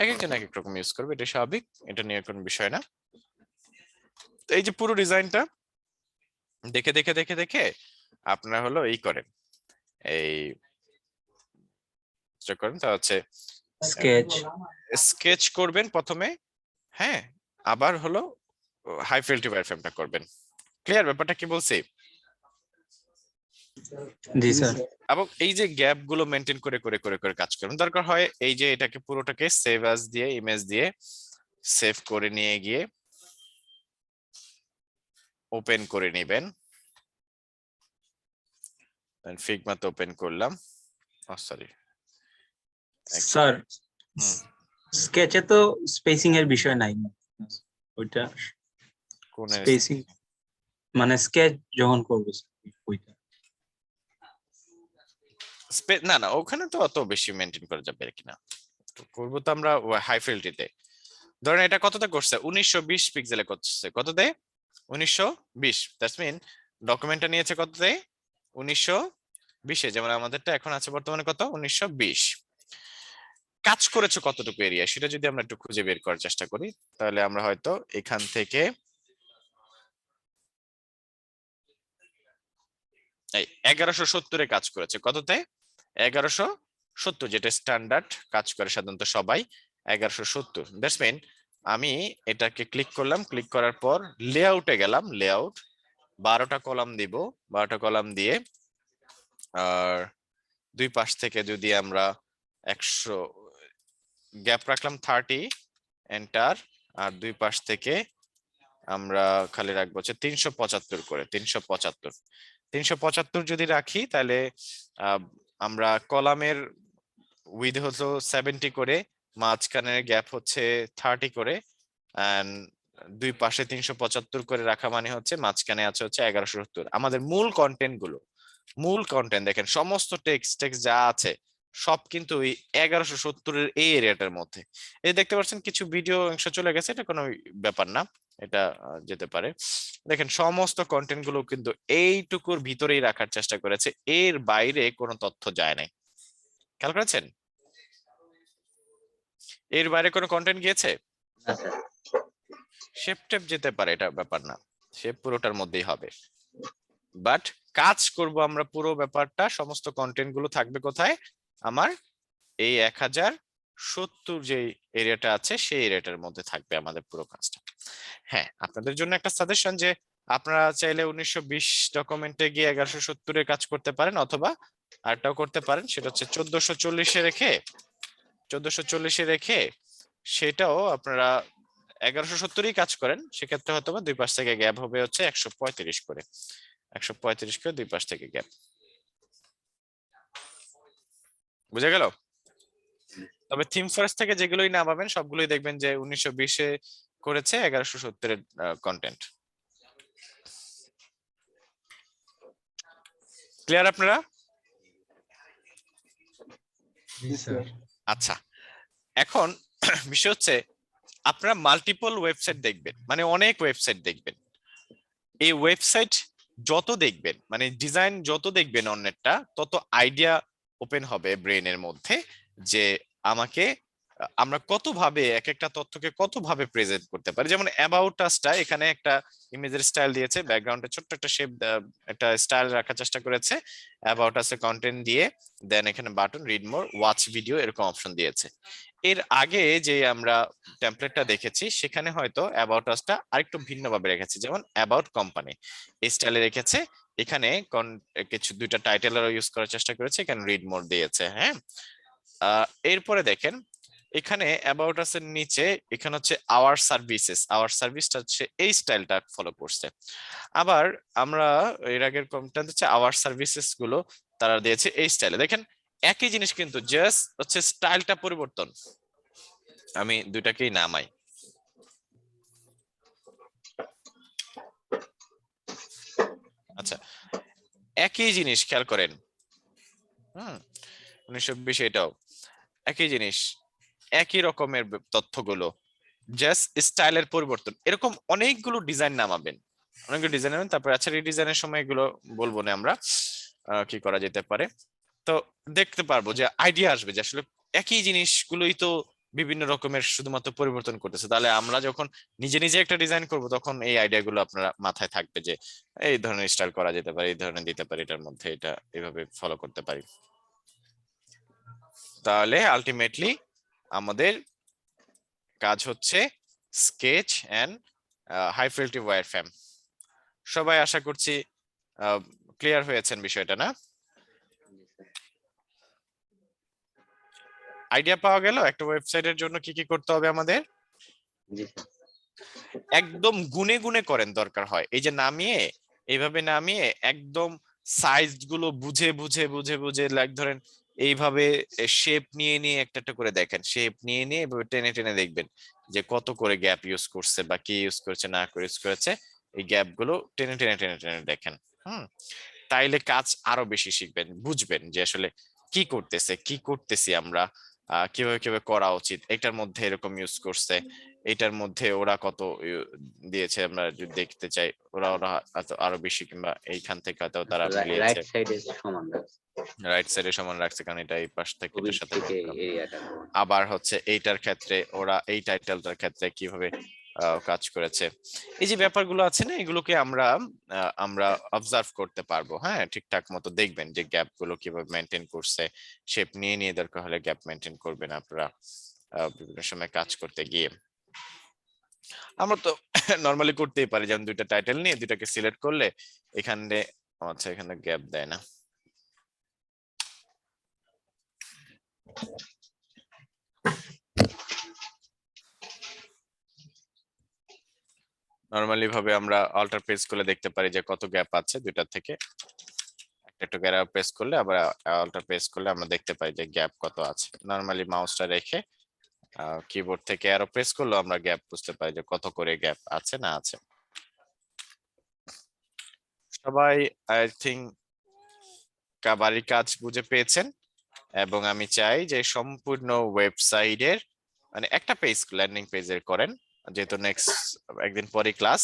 এক একজন এক এক রকম ইউজ করবে, এটা স্বাভাবিক, এটা নিয়ে কোনো বিষয় না। তো এই যে পুরো ডিজাইনটা দেখে দেখে দেখে দেখে আপনারা হলো এই করেন, এই করেন, তা হচ্ছে স্কেচ করবেন প্রথমে, হ্যাঁ, আবার হলো হাই ফিল্টার ওয়্যারফ্রেমটা করবেন। ক্লিয়ার ব্যাপারটা কি বলছি? জি স্যার। এবং এই যে গ্যাপ গুলো মেনটেন করে করে করে করে কাজ করবেন। দরকার হয় এই যে এটাকে পুরোটাকে সেভ অ্যাজ দিয়ে, ইমেজ দিয়ে সেভ করে নিয়ে গিয়ে ওপেন করে নেবেন। ফিগমাতে ওপেন করলাম, সরি স্যার, স্কেচে তো স্পেসিং এর বিষয় নাই, ওইটা কোন স্পেসিং মানে স্কেচ যখন করব ওইটা না না, ওখানে তো অত বেশি মেনটেন করা যাবে কিনা, করবো তো আমরা হাই ফিল্ডটিতে। ধরেন এটা কতটা করছে, 1920 পিক্সেলে করছে, কততে 1920, দ্যাটস মিন ডকুমেন্টটা নিয়েছে কততে 1920-এ, যেমন আমাদেরটা এখন আছে বর্তমানে কত 1920। কাজ করেছে কতটুকু এরিয়া সেটা যদি আমরা একটু খুঁজে বের করার চেষ্টা করি, তাহলে আমরা হয়তো এখান থেকে এই 1170-এ কাজ করেছে, কততে 1170, যেটা স্ট্যান্ডার্ড কাজ করে সাধারণত সবাই 1170। দ্যাটস মিন আমি এটাকে ক্লিক করলাম, ক্লিক করার পর লেআউটে গেলাম, লেআউট 12টা কলাম দিব, 12টা কলাম দিয়ে আর দুই পাশ থেকে যদি আমরা 100 গ্যাপ রাখলাম 30, এন্টার, আর দুই পাশ থেকে আমরা খালি রাখবো হচ্ছে 375 করে, 375 যদি রাখি তাহলে আমরা কলামের উইথ হচ্ছে 70 করে, মাঝখানের গ্যাপ হচ্ছে 30 করে, এন্ড দুই পাশে 375 করে রাখা মানে হচ্ছে মাঝখানে আছে হচ্ছে 1170। আমাদের মূল কন্টেন্ট দেখেন, সমস্ত টেক্সট যা আছে সব কিন্তু ওই 1170-এর এই এরিয়াটার মধ্যে। এই দেখতে পাচ্ছেন কিছু ভিডিও অংশ চলে গেছে, এটা কোনো ব্যাপার না, এটা যেতে পারে। দেখেন সমস্ত কন্টেন্ট গুলো কিন্তু এইটুকুর ভিতরেই রাখার চেষ্টা করেছে, এর বাইরে কোনো তথ্য যায় নাই। খেয়াল করেছেন? এর বাইরে কোনো কন্টেন্ট গিয়েছে? শেপ টেপ যেতে পারে, এটা ব্যাপার না, শেপ পুরোটার মধ্যেই হবে। বাট কাজ করব আমরা পুরো ব্যাপারটা, সমস্ত কন্টেন্ট গুলো থাকবে কোথায়, আমার এই 1070 যে এরিয়াটা আছে সেই এরিয়াটার মধ্যে থাকবে আমাদের পুরো কাজটা। হ্যাঁ, আপনাদের জন্য একটা সাজেশন যে আপনারা চাইলে 1920 ডকুমেন্টে গিয়ে 1170-এ কাজ করতে পারেন, অথবা আরটাও করতে পারেন, সেটা হচ্ছে 1440-এ রেখে সেটাও আপনারা 1170-ই কাজ করেন, সেক্ষেত্রে হয়তো বা দুই পাশ থেকে গ্যাপ হবে হচ্ছে 135 করে, 135 করে দুই পাশ থেকে গ্যাপ। বুঝা গেল? তবে থিম ফার্স্ট থেকে যেগুলোই না পাবেন সবগুলোই দেখবেন যে 1920-এ করেছে 1170-এর কন্টেন্ট। ক্লিয়ার আপনারা? জি স্যার। আচ্ছা, এখন বিষয় হচ্ছে আপনারা মাল্টিপল ওয়েবসাইট দেখবেন, মানে অনেক ওয়েবসাইট দেখবেন। এই ওয়েবসাইট যত দেখবেন, মানে ডিজাইন যত দেখবেন অন্যেরটা, তত আইডিয়া ওপেন হবে ব্রেনের মধ্যে যে আমাকে আমরা কত ভাবে এক একটা তথ্যকে কত ভাবে প্রেজেন্ট করতে পারি। যেমন অ্যাবাউট আসটা এখানে একটা ইমেজের স্টাইল দিয়েছে, ব্যাকগ্রাউন্ডে ছোট্ট একটা শেপ, একটা স্টাইল রাখার চেষ্টা করেছে, অ্যাবাউট আসে কন্টেন্ট দিয়ে, দেন এখানে button, read more, watch video এরকম অপশন দিয়েছে। এর আগে যে আমরা টেমপ্লেটটা দেখেছি সেখানে হয়তো অ্যাবাউট আসটা আরেকটু ভিন্নভাবে রেখেছে, যেমন অ্যাবাউট কোম্পানি এই স্টাইলে রেখেছে। এখানে কিছু দুইটা টাইটেলও ইউজ করার চেষ্টা করেছে, এখানে রিড মোর দিয়েছে। হ্যাঁ, এরপরে দেখেন এখানে অ্যাবাউট আস এর নিচে এখানে হচ্ছে আওয়ার সার্ভিসেস, আওয়ার সার্ভিসটা হচ্ছে এই স্টাইলটা ফলো করছে। আবার আমরা এর আগের কন্টেন্ট হচ্ছে আওয়ার সার্ভিসেস গুলো তারা দিয়েছে এই স্টাইলে। দেখেন একই জিনিস কিন্তু জাস্ট হচ্ছে স্টাইলটা পরিবর্তন। আমি দুইটাকেই নামাই। আচ্ছা, একই জিনিস খেয়াল করেন। 1920 এটাও একই জিনিস, একই রকমের তথ্যগুলো, জাস্ট স্টাইলের পরিবর্তন। এরকম অনেকগুলো ডিজাইন নামাবেন, অনেকগুলো ডিজাইন নামাবেন। তারপর আচ্ছা রিডিজাইনের সময় এগুলো বলবো না আমরা কি করা যেতে পারে। তো দেখতে পারবো যে আইডিয়া আসবে যে আসলে একই জিনিসগুলোই তো বিভিন্ন রকমের শুধুমাত্র পরিবর্তন করতেছে। তাহলে আমরা যখন নিজে নিজে একটা ডিজাইন করব তখন এই আইডিয়াগুলো আপনারা মাথায় থাকবে যে এই ধরনের স্টাইল করা যেতে পারে, এই ধরনের দিতে পারি, এটার মধ্যে এটা এভাবে ফলো করতে পারি। তাহলে আলটিমেটলি আমাদের কাজ হচ্ছে স্কেচ এন্ড হাই ফিdelity ওয়্যারফ্রেম। সবাই আশা করছি ক্লিয়ার হয়েছেন বিষয়টা, না? আইডিয়া পাওয়া গেল একটা ওয়েবসাইটের জন্য কি কি করতে হবে আমাদের। একদম গুনে গুনে করেন দরকার হয়, এই যে নামিয়ে এইভাবে নামিয়ে একদম সাইজ গুলো বুঝে বুঝে বুঝে বুঝে, লাইক ধরেন এইভাবে শেপ নিয়ে নিয়ে একটা একটা করে দেখেন, শেপ নিয়ে নিয়ে এভাবে টেনে টেনে দেখবেন যে কত করে গ্যাপ ইউজ করছে বা কি ইউজ করেছে না করে ইউজ করেছে, এই গ্যাপ গুলো টেনে টেনে টেনে টেনে দেখেন। তাইলে কাজ আরো বেশি শিখবেন, বুঝবেন যে আসলে কি করতেছে, কি করতেছি আমরা, কিভাবে কিভাবে করা উচিত। এটার মধ্যে এরকম ইউজ করছে, এটার মধ্যে ওরা কত দিয়েছে আমরা যদি দেখতে চাই, ওরা ওরা আরো বেশি, কিংবা এইখান থেকে হয়তো তারা মিলিয়েছে, রাইট সাইডে সমান রাখছে, রাইট সাইডে সমান রাখছে কারণ এটা এই পাশ থেকে এটার সাথে থেকে এরিয়াটা। আবার হচ্ছে এইটার ক্ষেত্রে ওরা এই টাইটেলটার ক্ষেত্রে কিভাবে কাজ করেছে। এই যে ব্যাপারগুলো আছে না, এগুলোকে আমরা আমরা অবজার্ভ করতে পারবো। হ্যাঁ, ঠিকঠাক মতো দেখবেন যে গ্যাপ গুলো কিভাবে মেনটেন করছে, শেপ নিয়ে নিয়ে দরকার হলে গ্যাপ মেনটেন করবেন আপনারা বিভিন্ন সময় কাজ করতে গিয়ে। আমরা তো নরমালি করতেই পারি, যেমন দুইটা টাইটেল নিয়ে দুইটাকে সিলেক্ট করলে এখানে, আচ্ছা এখানে গ্যাপ দেয় না, নরমালি ভাবে আমরা অল্টার প্রেস করলে দেখতে পারি যে কত গ্যাপ আছে দুইটার থেকে। একটা গ্যাপ প্রেস করলে আবার অল্টার প্রেস করলে আমরা দেখতে পাই যে গ্যাপ কত আছে। নরমালি মাউসটা রেখে কিবোর্ড থেকে অ্যারো প্রেস করলে আমরা গ্যাপ বুঝতে পারি যে কত করে গ্যাপ আছে না আছে। সবাই আই থিংক বাড়ির কাজ বুঝে পেয়েছেন, এবং আমি চাই যে সম্পূর্ণ ওয়েবসাইটের মানে একটা পেজ ল্যান্ডিং পেজের করেন, যেহেতু নেক্সট একদিন পরে ক্লাস,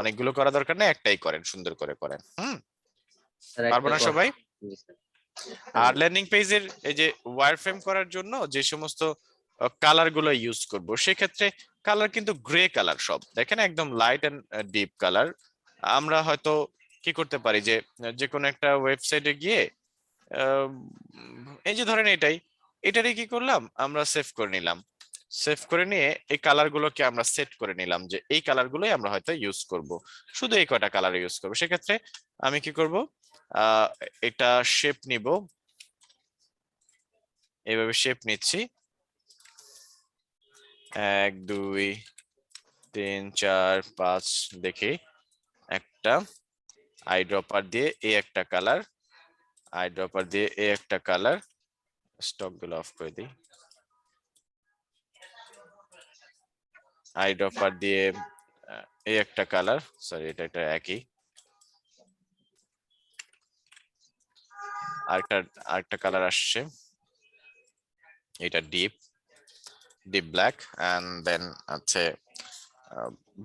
অনেকগুলো করা দরকার নেই, একটাই করেন, সুন্দর করে করেন। পারবো না সবাই? আর ল্যান্ডিং পেজের এই যে ওয়্যারফ্রেম করার জন্য যে সমস্ত কালার গুলো ইউজ করব, সেক্ষেত্রে কালার কিন্তু গ্রে কালার সব, দেখেন একদম লাইট এন্ড ডিপ কালার। আমরা হয়তো কি করতে পারি যে যে কোনো একটা ওয়েবসাইটে গিয়ে এই যে ধরেন এটারই কি করলাম, আমরা সেভ করে নিলাম, সেভ করে নিয়ে এই কালার গুলোকে আমরা সেট করে নিলাম যে এই কালার গুলোই আমরা হয়তো ইউজ করব, শুধু এই কয়টা কালার ইউজ করবো। সেক্ষেত্রে আমি কি করব, এটা শেপ নিব, এইভাবে শেপ নিচ্ছি 1 2 3 4 5 দেখি একটা আই ড্রপার দিয়ে এই একটা কালার, আই ড্রপার দিয়ে এই একটা কালার, স্টক গুলো অফ করে দিই, আই ড্রপার দিয়ে এই একটা কালার, সরি এটা একই, আরেকটা কালার আসছে, এটা deep, deep black and then আছে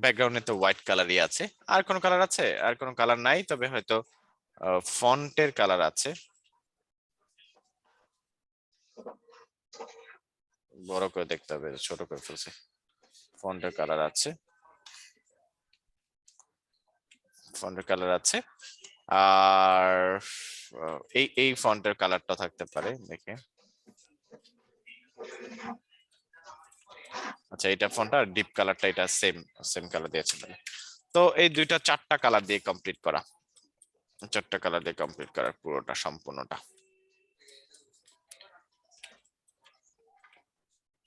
ব্যাকগ্রাউন্ডে তো হোয়াইট কালারই আছে। আর কোনো কালার আছে? আর কোনো কালার নাই, তবে হয়তো ফন্টের কালার আছে। বড় করে দেখতে হবে, ছোট করে ফেলছি। ফন্টের কালার আছে, ফন্টের কালার আছে। আর এই ফন্টের কালারটা থাকতে পারে, দেখে। আচ্ছা, এটা ফন্ট আর ডিপ কালারটা এটা সেম সেম কালার দিয়েছে। তো এই দুইটা 4টা কালার দিয়ে কমপ্লিট করা, 4টা কালার দিয়ে কমপ্লিট করার পুরোটা সম্পূর্ণটা।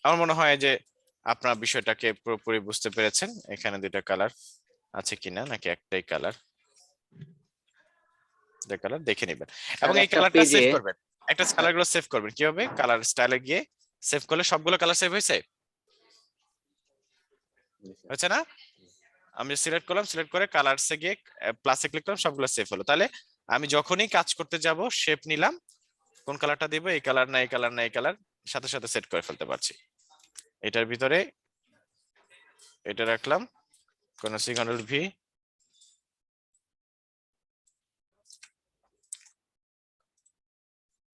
আমার মনে হয় যে আপনার বিষয়টাকে পুরোপুরি বুঝতে পেরেছেন। এখানে দুইটা কালার আছে কিনা, নাকি একটাই কালার, কালার দেখে নেবেন এবং এই কালারটা সেভ করবেন। একটা কালার গুলো সেভ করবেন কিভাবে? কালার স্টাইলে গিয়ে সেভ করলে সবগুলো কালার সেভ হয়েছে, হয়েছে না? আমি সিলেক্ট করলাম, সিলেক্ট করে কালারসে গিয়ে প্লাসে ক্লিক করলাম, সবগুলো সেভ হলো। তাহলে আমি যখনই কাজ করতে যাব শেপ নিলাম, কোন কালারটা দিব, এই কালার না এই কালার না এই কালার, সাথে সাথে সেট করে ফেলতে পারছি। এটার ভিতরে এটা রাখলাম, Ctrl+C Ctrl+V,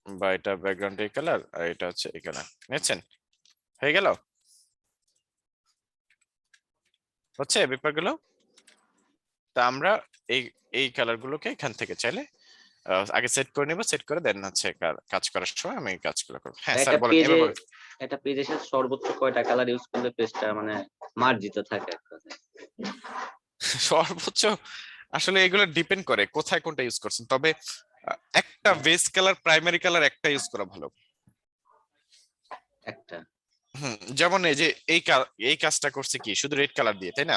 বা এটা ব্যাকগ্রাউন্ড এই কালার আর এটা হচ্ছে এই কালার, বুঝছেন? হয়ে গেল, হচ্ছে ব্যাপারগুলো। তা আমরা এই এই কালার গুলোকে এখান থেকে চাইলে আগে সেট করে নিব, সেট করে দেন হচ্ছে কাজ করার সময় আমি কাজগুলো করব। হ্যাঁ স্যার বলেন, এবার বলেন। এটা পেজে সর্বোচ্চ কয়টা কালার ইউজ করলে পেজটা মানে মার্জিত থাকে? সর্বোচ্চ আসলে এগুলো ডিপেন্ড করে কোথায় কোনটা ইউজ করছেন, তবে একটা বেস কালার প্রাইমারি কালার একটা ইউজ করা ভালো। একটা যেমন এই যে এই কাজটা করছে কি শুধু রেড কালার দিয়ে, তাই না?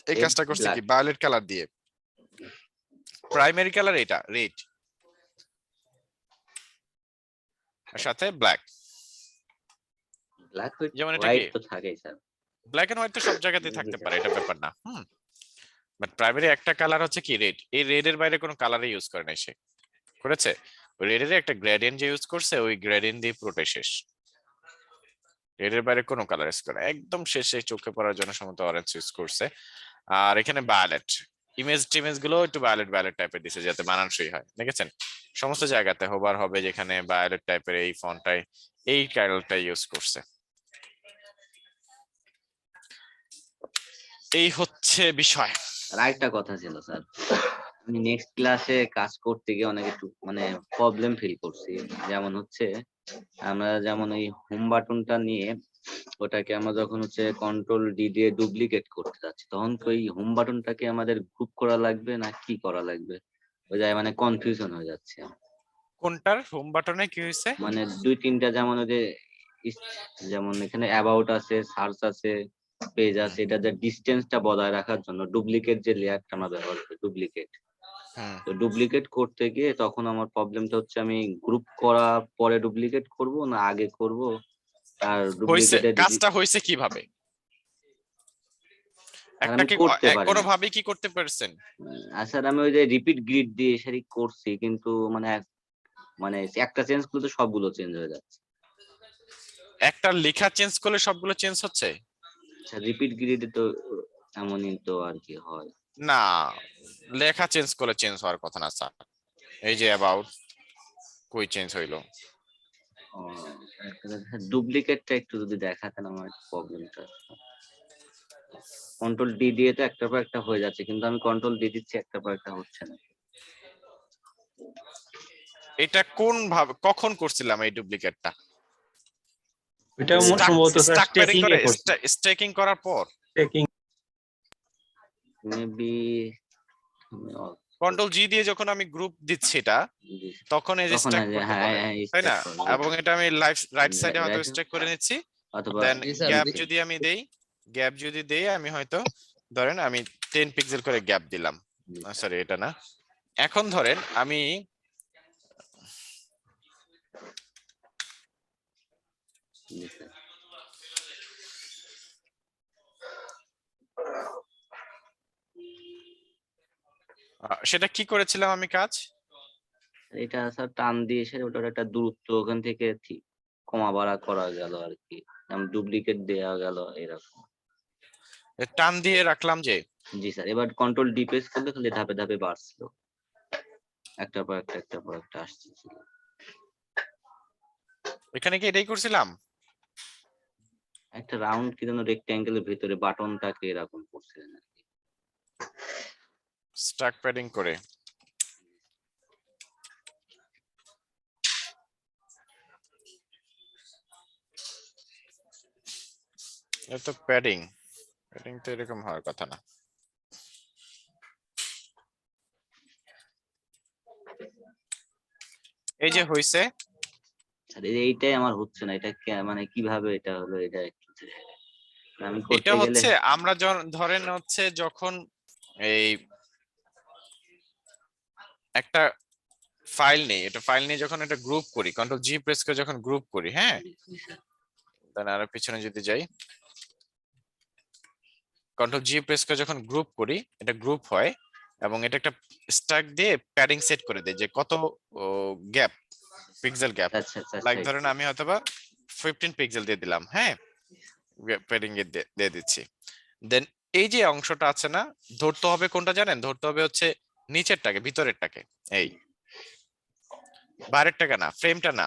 এই কাজটা করছে কি ভায়োলেট কালার দিয়ে। প্রাইমারি কালার এটা রেড, আর সাথে ব্ল্যাক। ব্ল্যাক যেমন এটা হোয়াইট তো থাকেই স্যার, ব্ল্যাক এন্ড হোয়াইট তো সব জায়গাতেই থাকতে পারে, এটা ব্যাপার না। বাট প্রাইমারি একটা কালার হচ্ছে কি রেড। এই রেড এর বাইরে কোনো কালারই ইউজ করে নাই সে, করেছে ওই রেড এর একটা গ্রেডিয়েন্ট যে ইউজ করছে, ওই গ্রেডিয়েন্ট দিয়ে পুরোটাই শেষ। রেড এর বাইরে কোনো কালার ইউজ করে একদম শেষে চোখে পড়ার জন্য সম্ভবত অরেঞ্জ ইউজ করছে। আর এখানে ভায়োলেট, ইমেজ গুলো একটু ভায়োলেট ভায়োলেট টাইপের দিছে যাতে মানানসই হয়, দেখেছেন? সমস্ত জায়গাতে হোবার হবে যেখানে ভায়োলেট টাইপের এই ফন্টটাই এই কালারটা ইউজ করছে। এই হচ্ছে বিষয়। আর একটা কথা ছিল স্যার, আমি নেক্সট ক্লাসে কাজ করতে গিয়ে অনেক একটু মানে প্রবলেম ফিল করছি। যেমন হচ্ছে আমরা যেমন ওই হোম বাটনটা নিয়ে ওটাকে আমরা যখন হচ্ছে Ctrl+D দিয়ে ডুপ্লিকেট করতে যাচ্ছি, তখন ওই হোম বাটনটাকে আমাদের গ্রুপ করা লাগবে না কি করা লাগবে, ওই যায় মানে কনফিউশন হয়ে যাচ্ছে। কোনটার হোম বাটনে কি হয়েছে? মানে 2-3টা যেমন ওই যে যেমন এখানে অ্যাবাউট আছে, সার্চ আছে, পেজ আছে, এটা যে ডিসটেন্সটা বজায় রাখার জন্য ডুপ্লিকেট যে লেয়ারটা আমরা ব্যবহার করি, ডুপ্লিকেট। তো ডুপ্লিকেট করতে গিয়ে তখন আমার প্রবলেমটা হচ্ছে আমি গ্রুপ করা পরে ডুপ্লিকেট করব না আগে করব, আর ডুপ্লিকেটের কাজটা হইছে কিভাবে? একটা কি কোনোভাবে কি করতে পারছেন? স্যার আমি ওই যে রিপিট গ্রিড দিয়ে সারি করছি, কিন্তু মানে মানে একটা চেঞ্জ করলে সবগুলো চেঞ্জ হয়ে যাচ্ছে। একটা লেখা চেঞ্জ করলে সবগুলো চেঞ্জ হচ্ছে? আচ্ছা, রিপিট গ্রিডে তো এমনই তো আর কি হয় না, লেখা চেঞ্জ করলে চেঞ্জ হওয়ার কথা না স্যার। এই যে অ্যাবাউট কই চেঞ্জ হইলো? ডুপ্লিকেটটা একটু যদি দেখাতেন আমার প্রবলেমটা। Ctrl+D দিয়ে তো একটার পর একটা হয়ে যাচ্ছে, কিন্তু আমি Ctrl+D দিচ্ছি একটার পর একটা হচ্ছে না। এটা কোন ভাবে কখন করছিলাম এই ডুপ্লিকেটটা? এটা সম্ভবত স্ট্যাকিং করার পর মেবি Ctrl+G দিয়ে যখন আমি গ্রুপ দিচ্ছি এটা, তখন এই যে স্ট্যাক করতে বলে, তাই না? এবং এটা আমি রাইট সাইডে হয়তো স্ট্যাক করে নিচ্ছি, দেন গ্যাপ যদি আমি দেই, গ্যাপ যদি দেই আমি হয়তো ধরেন আমি 10 পিক্সেল করে গ্যাপ দিলাম, সরি এটা না। এখন ধরেন আমি সেটা কি করেছিলাম আমি কাজ? এটা স্যার টান দিয়ে এসে ওটার একটা দূরত্ব ওখান থেকে কমা বাড়া করা গেল আর কি, যেমন ডুপ্লিকেট দেওয়া গেল এরকম। টান দিয়ে রাখলাম যে, জি স্যার, এবার কন্ট্রোল ডি প্রেস করলে খালি ধাপে ধাপে বাড়ছিল, একটার পর একটা আসছিল। এখানে কি এটাই করছিলাম? একটা রাউন্ড কি যেন রেক্ট্যাঙ্গেলের ভিতরে বাটনটাকে এরকম করছিলেন আর কি। স্টাক প্যাডিং করে। এটা তো প্যাডিং তো এরকম হওয়ার কথা না। এই যে হইছে, স্যার এইটাই আমার হচ্ছে না, এটা মানে কিভাবে এটা হলো, এটা একটু আমি করতে এটা গেলে হচ্ছে আমরা ধরেন হচ্ছে যখন এই একটা ফাইল নেই, এটা ফাইল নিয়ে যখন একটা গ্রুপ করি, কন্ট্রোল জি প্রেস করে যখন গ্রুপ করি, হ্যাঁ, তাহলে আরো পিছনে যদি যাই, কন্ট্রোল জি প্রেস করে যখন গ্রুপ করি, এটা গ্রুপ হয় এবং এটা একটা স্ট্যাক দিয়ে প্যাডিং সেট করে দেয় যে কত গ্যাপ, পিক্সেল গ্যাপ। আচ্ছা আচ্ছা লাইক ধরেন আমি হয়তোবা 15 পিক্সেল দিয়ে দিলাম, হ্যাঁ, প্যাডিং এ দিয়ে দিচ্ছি। দেন এই যে অংশটা আছে না, ধরতে হবে কোনটা জানেন? ধরতে হবে হচ্ছে নিচেরটাকে, ভিতরেরটাকে, এই বাইরেরটাকে না, ফ্রেমটা না,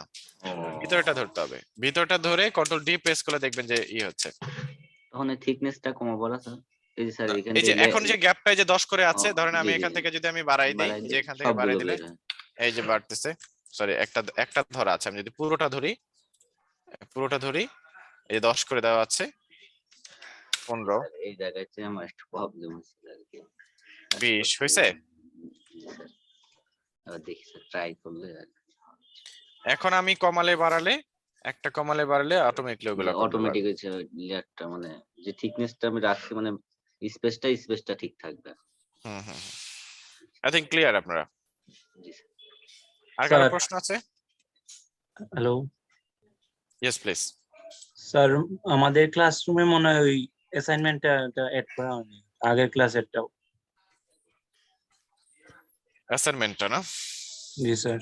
ভিতরেটা ধরতে হবে। ভিতরটা ধরে কন্ট্রোল ডি প্রেস করলে দেখবেন যে ই হচ্ছে। তখন থিকনেসটা কমা বলা স্যার। এই যে স্যার এখান এই যে এখন যে গ্যাপটা যে 10 করে আছে, ধরেন আমি জি, জি, এখান জি। থেকে যদি আমি বাড়াই দেই, যে এখান থেকে বাড়াই দিলে এই যে বাড়তেছে, সরি একটা ধরা আছে, আমি যদি পুরোটা ধরি, এই 10 করে দেওয়া আছে, 15, এই জায়গাতে আমার একটু প্রবলেম হচ্ছে আর কি। 20 হইছে। দেখি স্যার, ট্রাই করলে এখন আমি কমালে বাড়ালে, একটা কমালে বাড়ালে অটোমেটিকলি ওগুলো অটোমেটিক হচ্ছে লেয়ারটা, মানে যে থিকনেসটা আমি রাখছি, মানে স্পেসটা ঠিক থাকবে। আই থিংক ক্লিয়ার আপনারা। জি স্যার। আর কারো প্রশ্ন আছে? Hello yes please. স্যার, আমাদের ক্লাসরুমে মনে হয় ওই অ্যাসাইনমেন্টটা এড করা হয়নি, আগের ক্লাসেরটাও। অ্যাসাইনমেন্টটা না? জি স্যার।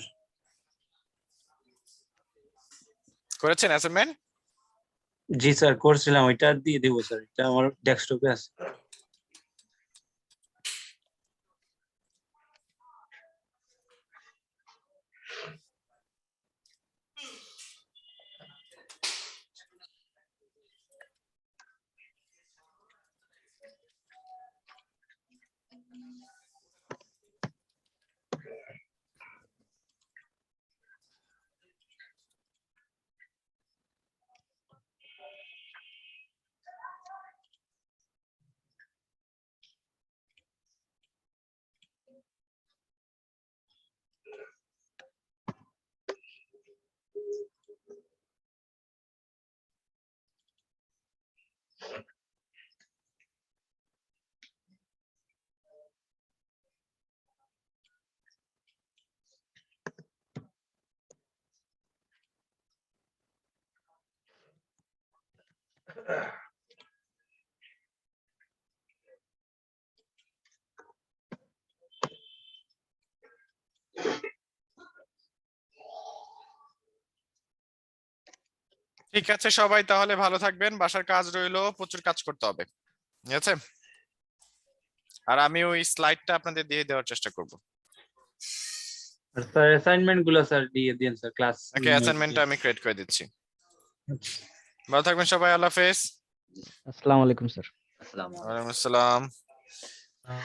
করেছেন অ্যাসাইনমেন্ট? জি স্যার, করছিলাম, ওইটা দিয়ে দেবো স্যার, এটা আমার ডেস্কটপে আছে। ঠিক আছে সবাই, তাহলে ভালো থাকবেন, বাসার কাজ রইলো, প্রচুর কাজ করতে হবে, ঠিক আছে? আর আমি ওই স্লাইডটা আপনাদের দিয়ে দেওয়ার চেষ্টা করব। স্যার অ্যাসাইনমেন্ট গুলো স্যার দিয়ে দিন স্যার, ক্লাস ওকে, অ্যাসাইনমেন্টটা আমি ক্রিয়েট করে দিচ্ছি। ভালো থাকবেন সবাই, আল্লাহ হাফেজ। আসসালামু আলাইকুম স্যার। আসসালামু আলাইকুম। ওয়ালাইকুম আসসালাম।